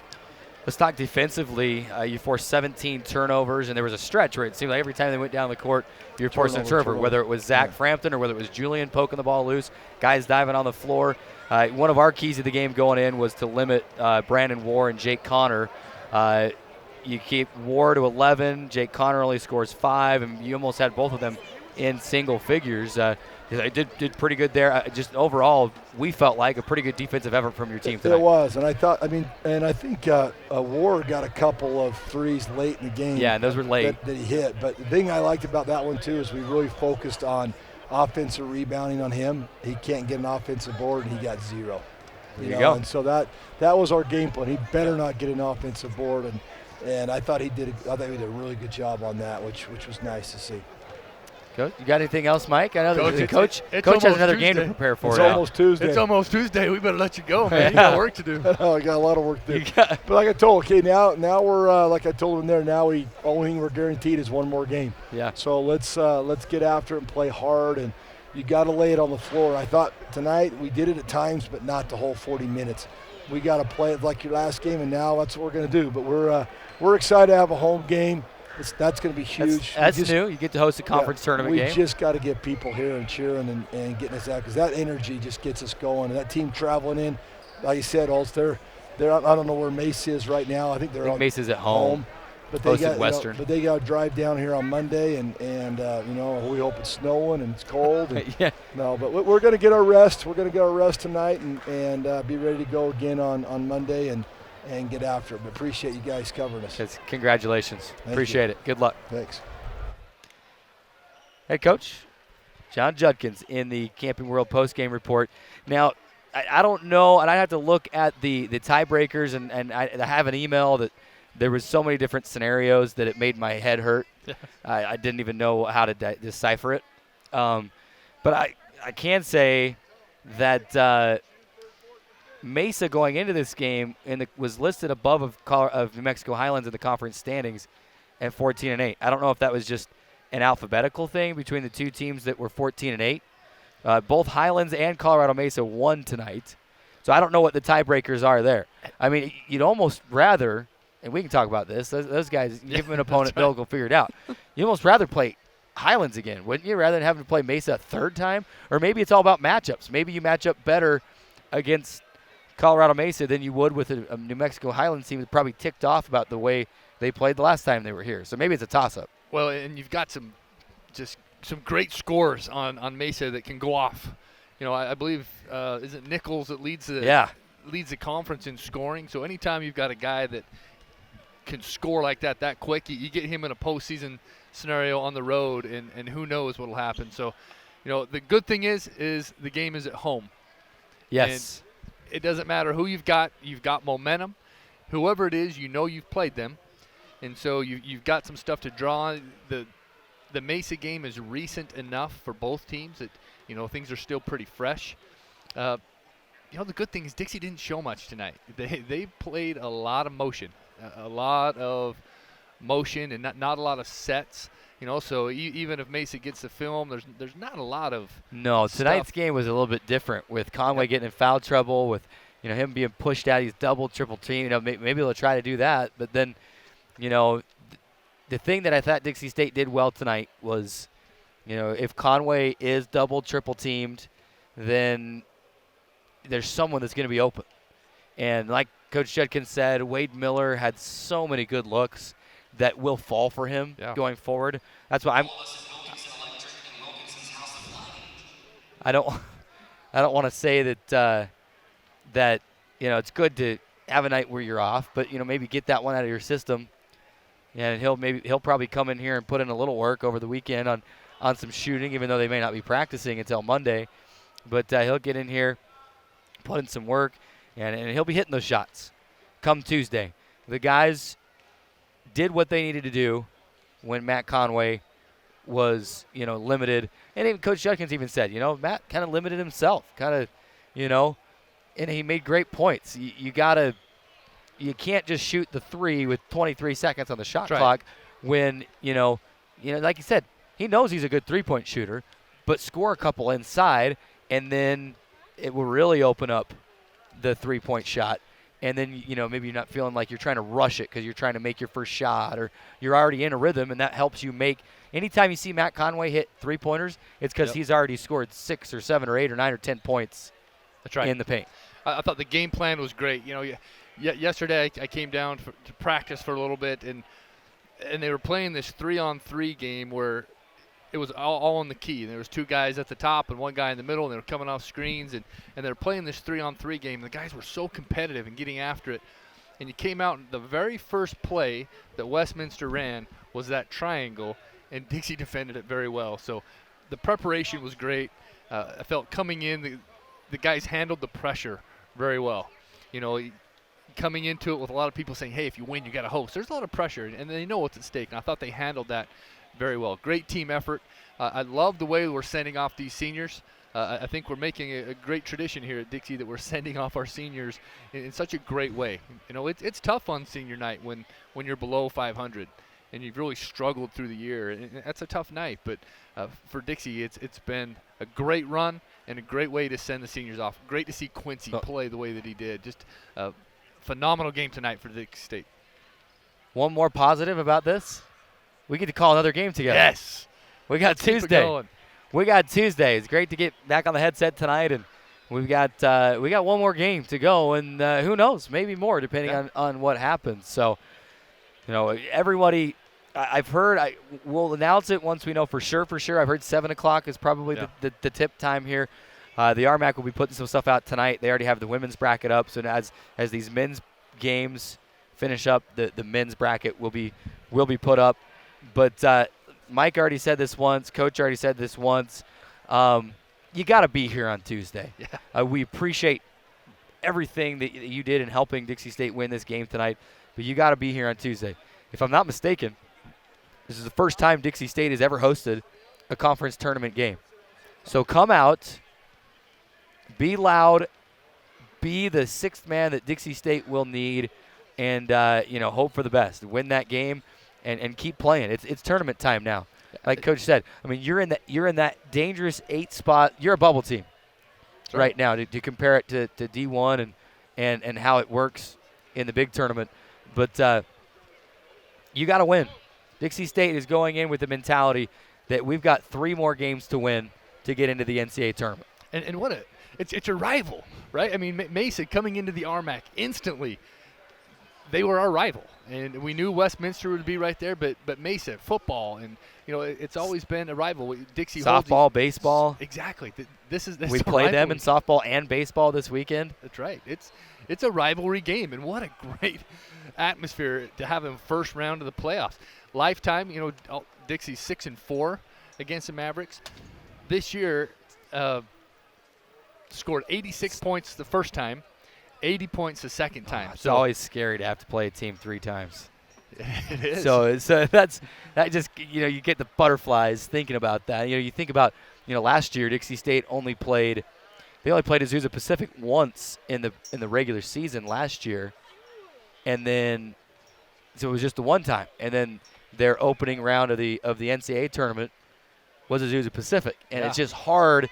Let's talk defensively. You forced 17 turnovers, and there was a stretch where it seemed like every time they went down the court, you were forcing a turnover, whether it was Zach Frampton or whether it was Julian poking the ball loose, guys diving on the floor. One of our keys of the game going in was to limit Brandon Warr and Jake Connor. You keep Warr to 11, Jake Connor only scores 5, and you almost had both of them in single figures. They did pretty good there. Just overall, we felt like a pretty good defensive effort from your team tonight. It was, and I think Warr got a couple of threes late in the game. Yeah, and those were late. That he hit. But the thing I liked about that one, too, is we really focused on offensive rebounding on him. He can't get an offensive board, and he got 0. There you go. And so that was our game plan. He better not get an offensive board, and I thought he did a really good job on that, which was nice to see. Coach, you got anything else, Mike? I know the coach it's has another Tuesday. game to prepare for. It's almost Tuesday. It's almost Tuesday. We better let you go, man. You got work to do. I got a lot of work to do. But like I told, now we're like I told him there. Now only thing we're guaranteed is one more game. Yeah. So let's get after it and play hard, and you got to lay it on the floor. I thought tonight we did it at times, but not the whole 40 minutes. We got to play it like your last game, and now that's what we're going to do. But we're excited to have a home game. That's going to be huge. That's new. You get to host a conference tournament game. We just got to get people here and cheering and getting us out, because that energy just gets us going. And that team traveling in, like you said, they're I don't know where Mesa is right now. I think Mesa's at home. But Western. But they got to drive down here on Monday, and we hope it's snowing and it's cold. And yeah. No, but we're going to get our rest. We're going to get our rest tonight and be ready to go again on Monday and get after it. But appreciate you guys covering us. Congratulations. Appreciate it. Good luck. Thanks. Head coach John Judkins in the Camping World postgame report. Now, I don't know, and I have to look at the tiebreakers, and I have an email that there was so many different scenarios that it made my head hurt. I didn't even know how to decipher it. But I can say that Mesa going into this game was listed above of New Mexico Highlands in the conference standings at 14-8. I don't know if that was just an alphabetical thing between the two teams that were 14-8. Both Highlands and Colorado Mesa won tonight, so I don't know what the tiebreakers are there. I mean, you'd almost rather, and we can talk about this, those guys, give them an opponent, Bill will figure it out. You almost rather play Highlands again, wouldn't you, rather than having to play Mesa a third time? Or maybe it's all about matchups. Maybe you match up better against Colorado Mesa than you would with a New Mexico Highlands team that probably ticked off about the way they played the last time they were here. So maybe it's a toss-up. Well, and you've got some great scores on Mesa that can go off. I believe is it Nichols that leads the conference in scoring. So anytime you've got a guy that can score like that quick, you get him in a postseason scenario on the road, and who knows what will happen. So, the good thing is the game is at home. Yes. And it doesn't matter who you've got momentum. Whoever it is, you've played them. And so you've got some stuff to draw on. The Mesa game is recent enough for both teams that, things are still pretty fresh. The good thing is Dixie didn't show much tonight. They played a lot of motion and not a lot of sets. So even if Mesa gets the film, there's not a lot of tonight's stuff. game was a little bit different with Conway getting in foul trouble, with him being pushed out. He's double, triple team. Maybe they'll try to do that, but then the thing that I thought Dixie State did well tonight was, if Conway is double, triple teamed, then there's someone that's going to be open. And like Coach Judkins said, Wade Miller had so many good looks that will fall for him going forward. That's why I don't want to say that it's good to have a night where you're off, but, maybe get that one out of your system. And he'll probably come in here and put in a little work over the weekend on some shooting, even though they may not be practicing until Monday. But he'll get in here, put in some work, and he'll be hitting those shots come Tuesday. The guys did what they needed to do when Matt Conway was, limited. And even Coach Judkins even said, Matt kind of limited himself, and he made great points. You can't just shoot the three with 23 seconds on the shot clock when, like you said, he knows he's a good three-point shooter, but score a couple inside, and then it will really open up the three-point shot. And then, maybe you're not feeling like you're trying to rush it because you're trying to make your first shot, or you're already in a rhythm, and that helps you make – anytime you see Matt Conway hit three-pointers, it's because he's already scored 6 or 7 or 8 or 9 or 10 points in the paint. I thought the game plan was great. Yesterday I came down to practice for a little bit, and they were playing this 3-on-3 game where it was all on the key. And there was 2 guys at the top and 1 guy in the middle, and they were coming off screens, and they were playing this 3-on-3 game. And the guys were so competitive and getting after it. And you came out, and the very first play that Westminster ran was that triangle, and Dixie defended it very well. So the preparation was great. I felt coming in, the guys handled the pressure very well. Coming into it with a lot of people saying, hey, if you win, you got to host. There's a lot of pressure, and they know what's at stake. And I thought they handled that very well. Great team effort. I love the way we're sending off these seniors. I think we're making a great tradition here at Dixie that we're sending off our seniors in such a great way. It's tough on senior night when you're below 500 and you've really struggled through the year. And that's a tough night. But for Dixie, it's been a great run and a great way to send the seniors off. Great to see Quincy play the way that he did. Just phenomenal game tonight for Dixie State. One more positive about this. We get to call another game together. Yes. We got Tuesday. We got Tuesday. It's great to get back on the headset tonight, and we got one more game to go, and who knows, maybe more depending on what happens. So, everybody, I've heard, we'll announce it once we know for sure. I've heard 7 o'clock is probably the tip time here. The RMAC will be putting some stuff out tonight. They already have the women's bracket up, so as these men's games finish up, the men's bracket will be put up. But Mike already said this once. Coach already said this once. You got to be here on Tuesday. Yeah. We appreciate everything that you did in helping Dixie State win this game tonight, but you got to be here on Tuesday. If I'm not mistaken, this is the first time Dixie State has ever hosted a conference tournament game. So come out, be loud, be the sixth man that Dixie State will need, and hope for the best. Win that game. And keep playing. It's tournament time now. Like Coach said, I mean, you're in that dangerous 8 spot. You're a bubble team right now to compare it to D1 and how it works in the big tournament. But you got to win. Dixie State is going in with the mentality that we've got 3 more games to win to get into the NCAA tournament. And it's a rival, right? I mean, Mesa coming into the RMAC instantly. They were our rival, and we knew Westminster would be right there, but Mesa, football, and, it's always been a rival. Dixie softball, baseball. Exactly. This we play them in softball and baseball this weekend. That's right. It's a rivalry game, and what a great atmosphere to have them first round of the playoffs. Lifetime, Dixie's 6-4 against the Mavericks. This year, scored 86 points the first time. 80 points the second time. It's always scary to have to play a team 3 times. It is. So that just you get the butterflies thinking about that. You think about last year Dixie State only played Azusa Pacific once in the regular season last year, and then so it was just the one time. And then their opening round of the NCAA tournament was Azusa Pacific, and it's just hard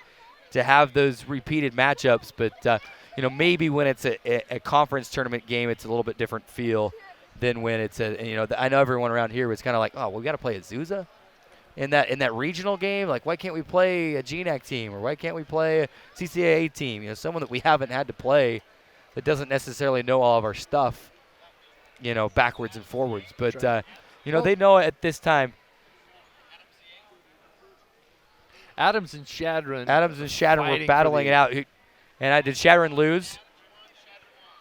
to have those repeated matchups, but. Maybe when it's a conference tournament game, it's a little bit different feel than when it's I know everyone around here was kind of like, oh, we got to play Azusa in that regional game. Like, why can't we play a GNAC team, or why can't we play a CCAA team? Someone that we haven't had to play that doesn't necessarily know all of our stuff, backwards and forwards. But they know at this time. Adams and Shadron were battling it out. And did Shadron lose?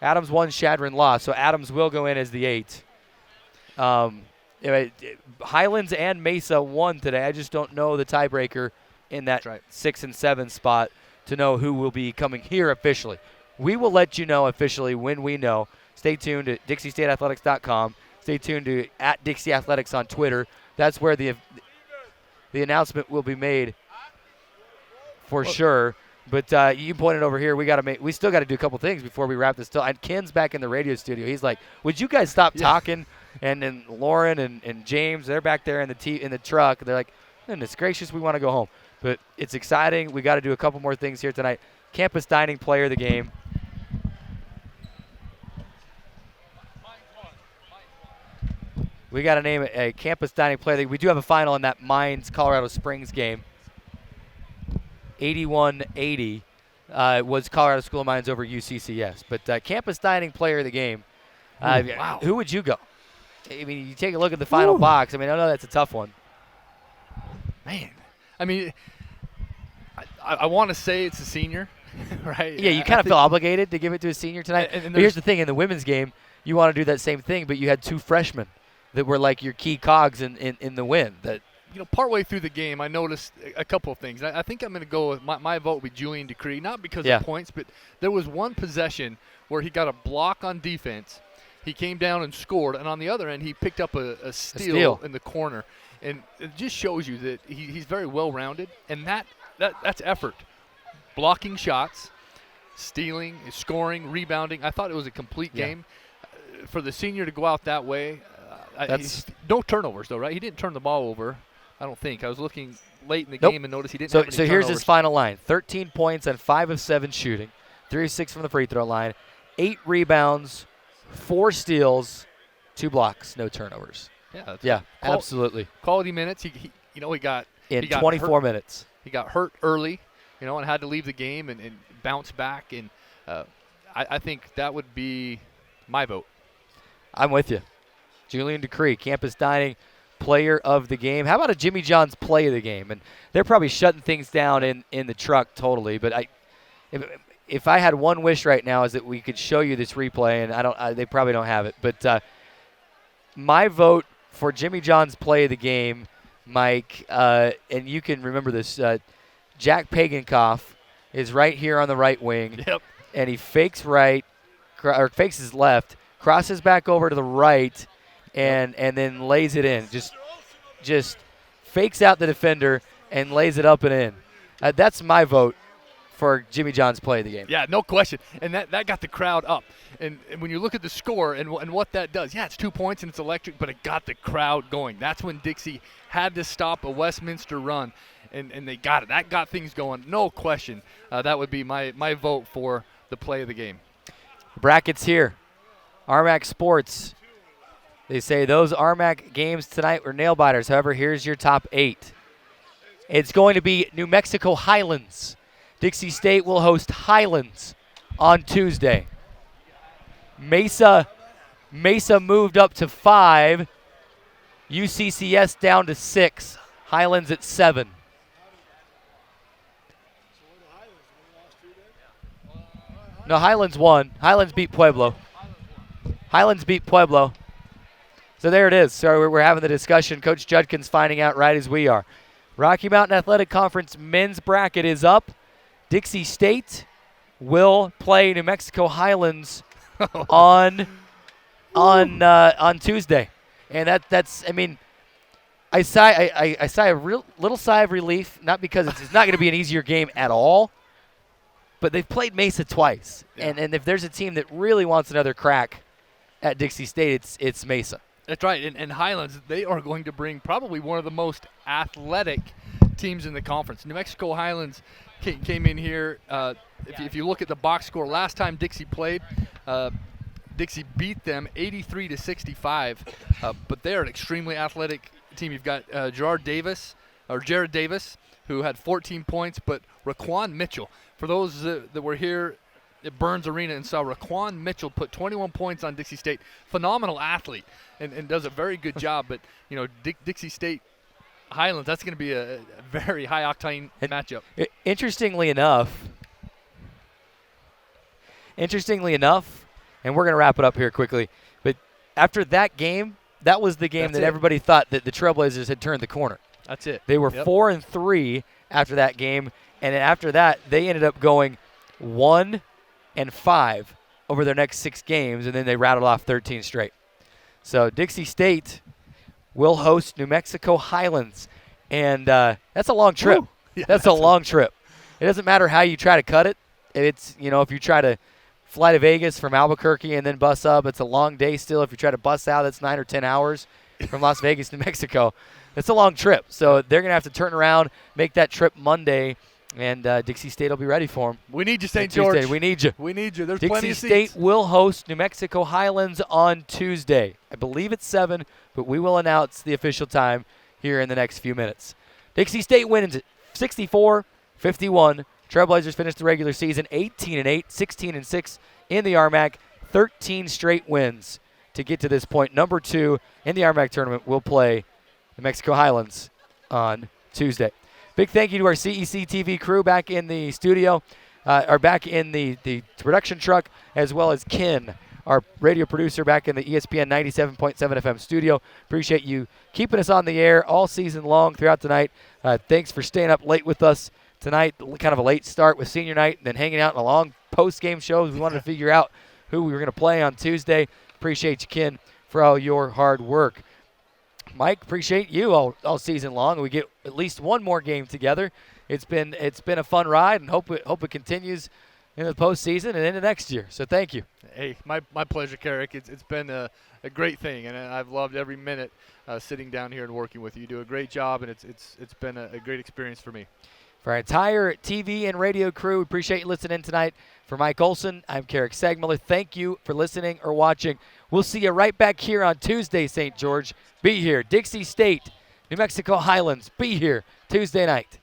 Adams won, Shadron lost. So Adams will go in as the 8. Highlands and Mesa won today. I just don't know the tiebreaker in that 6 and 7 spot to know who will be coming here officially. We will let you know officially when we know. Stay tuned to DixieStateAthletics.com. Stay tuned to @DixieAthletics on Twitter. That's where the announcement will be made for sure. But you pointed over here. We still got to do a couple things before we wrap this. And Ken's back in the radio studio. He's like, "Would you guys stop talking?" And then Lauren and James, they're back there in the truck. They're like, "Goodness gracious, we want to go home." But it's exciting. We got to do a couple more things here tonight. Campus Dining Player of the Game. We got to name it a Campus Dining Player. We do have a final in that Mines Colorado Springs game. 81-80 was Colorado School of Mines over UCCS. But Campus Dining Player of the Game. Wow. Who would you go? I mean, you take a look at the final box. I mean, I know that's a tough one. Man, I mean, I want to say it's a senior, right? Yeah, you kind of feel obligated to give it to a senior tonight. But here's the thing. In the women's game, you want to do that same thing, but you had 2 freshmen that were like your key cogs in the win. That partway through the game, I noticed a couple of things. I think I'm going to go with my vote with Julian Decree, not because of points, but there was one possession where he got a block on defense. He came down and scored, and on the other end, he picked up a steal in the corner. And it just shows you that he's very well-rounded, and that's effort. Blocking shots, stealing, scoring, rebounding. I thought it was a complete game. For the senior to go out that way, no turnovers, though, right? He didn't turn the ball over, I don't think. I was looking late in the game and noticed he didn't have any So here's turnovers. his final line. 13 points on 5 of 7 shooting, 3 of 6 from the free throw line, 8 rebounds, 4 steals, 2 blocks, no turnovers. Yeah, absolutely. Quality minutes. He got in 24 minutes. He got hurt early, and had to leave the game and bounce back. And I think that would be my vote. I'm with you. Julian Decree, Campus Dining Player of the Game. How about a Jimmy John's Play of the Game? And they're probably shutting things down in the truck totally. But if I had one wish right now is that we could show you this replay, and they probably don't have it. But my vote for Jimmy John's Play of the Game, Mike, and you can remember this, Jack Pagankoff is right here on the right wing. Yep. And he fakes fakes his left, crosses back over to the right, and then lays it in. Just fakes out the defender and lays it up and in. That's my vote for Jimmy John's Play of the Game. Yeah, no question. And that got the crowd up. And when you look at the score and what that does, it's 2 points and it's electric, but it got the crowd going. That's when Dixie had to stop a Westminster run, and they got it. That got things going, no question. That would be my vote for the Play of the Game. Brackets here. RMAC Sports. They say those RMAC games tonight were nail-biters. However, here's your top 8. It's going to be New Mexico Highlands. Dixie State will host Highlands on Tuesday. Mesa moved up to 5. UCCS down to 6. Highlands at 7. No, Highlands won. Highlands beat Pueblo. So there it is. So we're having the discussion. Coach Judkins finding out right as we are. Rocky Mountain Athletic Conference men's bracket is up. Dixie State will play New Mexico Highlands on Tuesday, and that's. I mean, I sigh a little sigh of relief, not because it's not going to be an easier game at all, but they've played Mesa twice, and if there's a team that really wants another crack at Dixie State, it's Mesa. That's right, and Highlands, they are going to bring probably one of the most athletic teams in the conference. New Mexico Highlands came in here. If you look at the box score, last time Dixie played, Dixie beat them 83-65, but they're an extremely athletic team. You've got Jared Davis, who had 14 points, but Raquan Mitchell. For those that were here at Burns Arena and saw Raquan Mitchell put 21 points on Dixie State, phenomenal athlete, and does a very good job. But Dixie State Highlands, that's going to be a very high octane matchup. Interestingly enough, and we're going to wrap it up here quickly. But after that game, that was the game that everybody thought that the Trailblazers had turned the corner. That's it. They were 4-3 after that game, and then after that, they ended up going 1-5 over their next 6 games, and then they rattled off 13 straight. So Dixie State will host New Mexico Highlands, and that's a long trip. Yeah, that's a long trip. It doesn't matter how you try to cut it. It's, if you try to fly to Vegas from Albuquerque and then bus up, it's a long day still. If you try to bus out, that's 9 or 10 hours from Las Vegas to Mexico. It's a long trip. So they're going to have to turn around, make that trip Monday, and Dixie State will be ready for them. We need you, St. George. We need you. We need you. There's Dixie plenty of State seats. will host New Mexico Highlands on Tuesday. I believe it's 7, but we will announce the official time here in the next few minutes. Dixie State wins 64-51. Trailblazers finished the regular season 18-8, 16-6 in the RMAC, 13 straight wins to get to this point. Number 2 in the RMAC tournament will play the Mexico Highlands on Tuesday. Big thank you to our CEC TV crew back in the studio, or back in the production truck, as well as Ken, our radio producer back in the ESPN 97.7 FM studio. Appreciate you keeping us on the air all season long throughout the night. Thanks for staying up late with us tonight. Kind of a late start with senior night and then hanging out in a long post-game show. We wanted to figure out who we were going to play on Tuesday. Appreciate you, Ken, for all your hard work. Mike, appreciate you all season long. We get at least one more game together. It's been a fun ride, and hope it continues in the postseason and into next year. So thank you. Hey, my pleasure, Carrick. It's been a great thing, and I've loved every minute sitting down here and working with you. You do a great job, and it's been a great experience for me. For our entire TV and radio crew, we appreciate you listening tonight. For Mike Olson, I'm Carrick Sagmiller. Thank you for listening or watching. We'll see you right back here on Tuesday, St. George. Be here. Dixie State, New Mexico Highlands. Be here Tuesday night.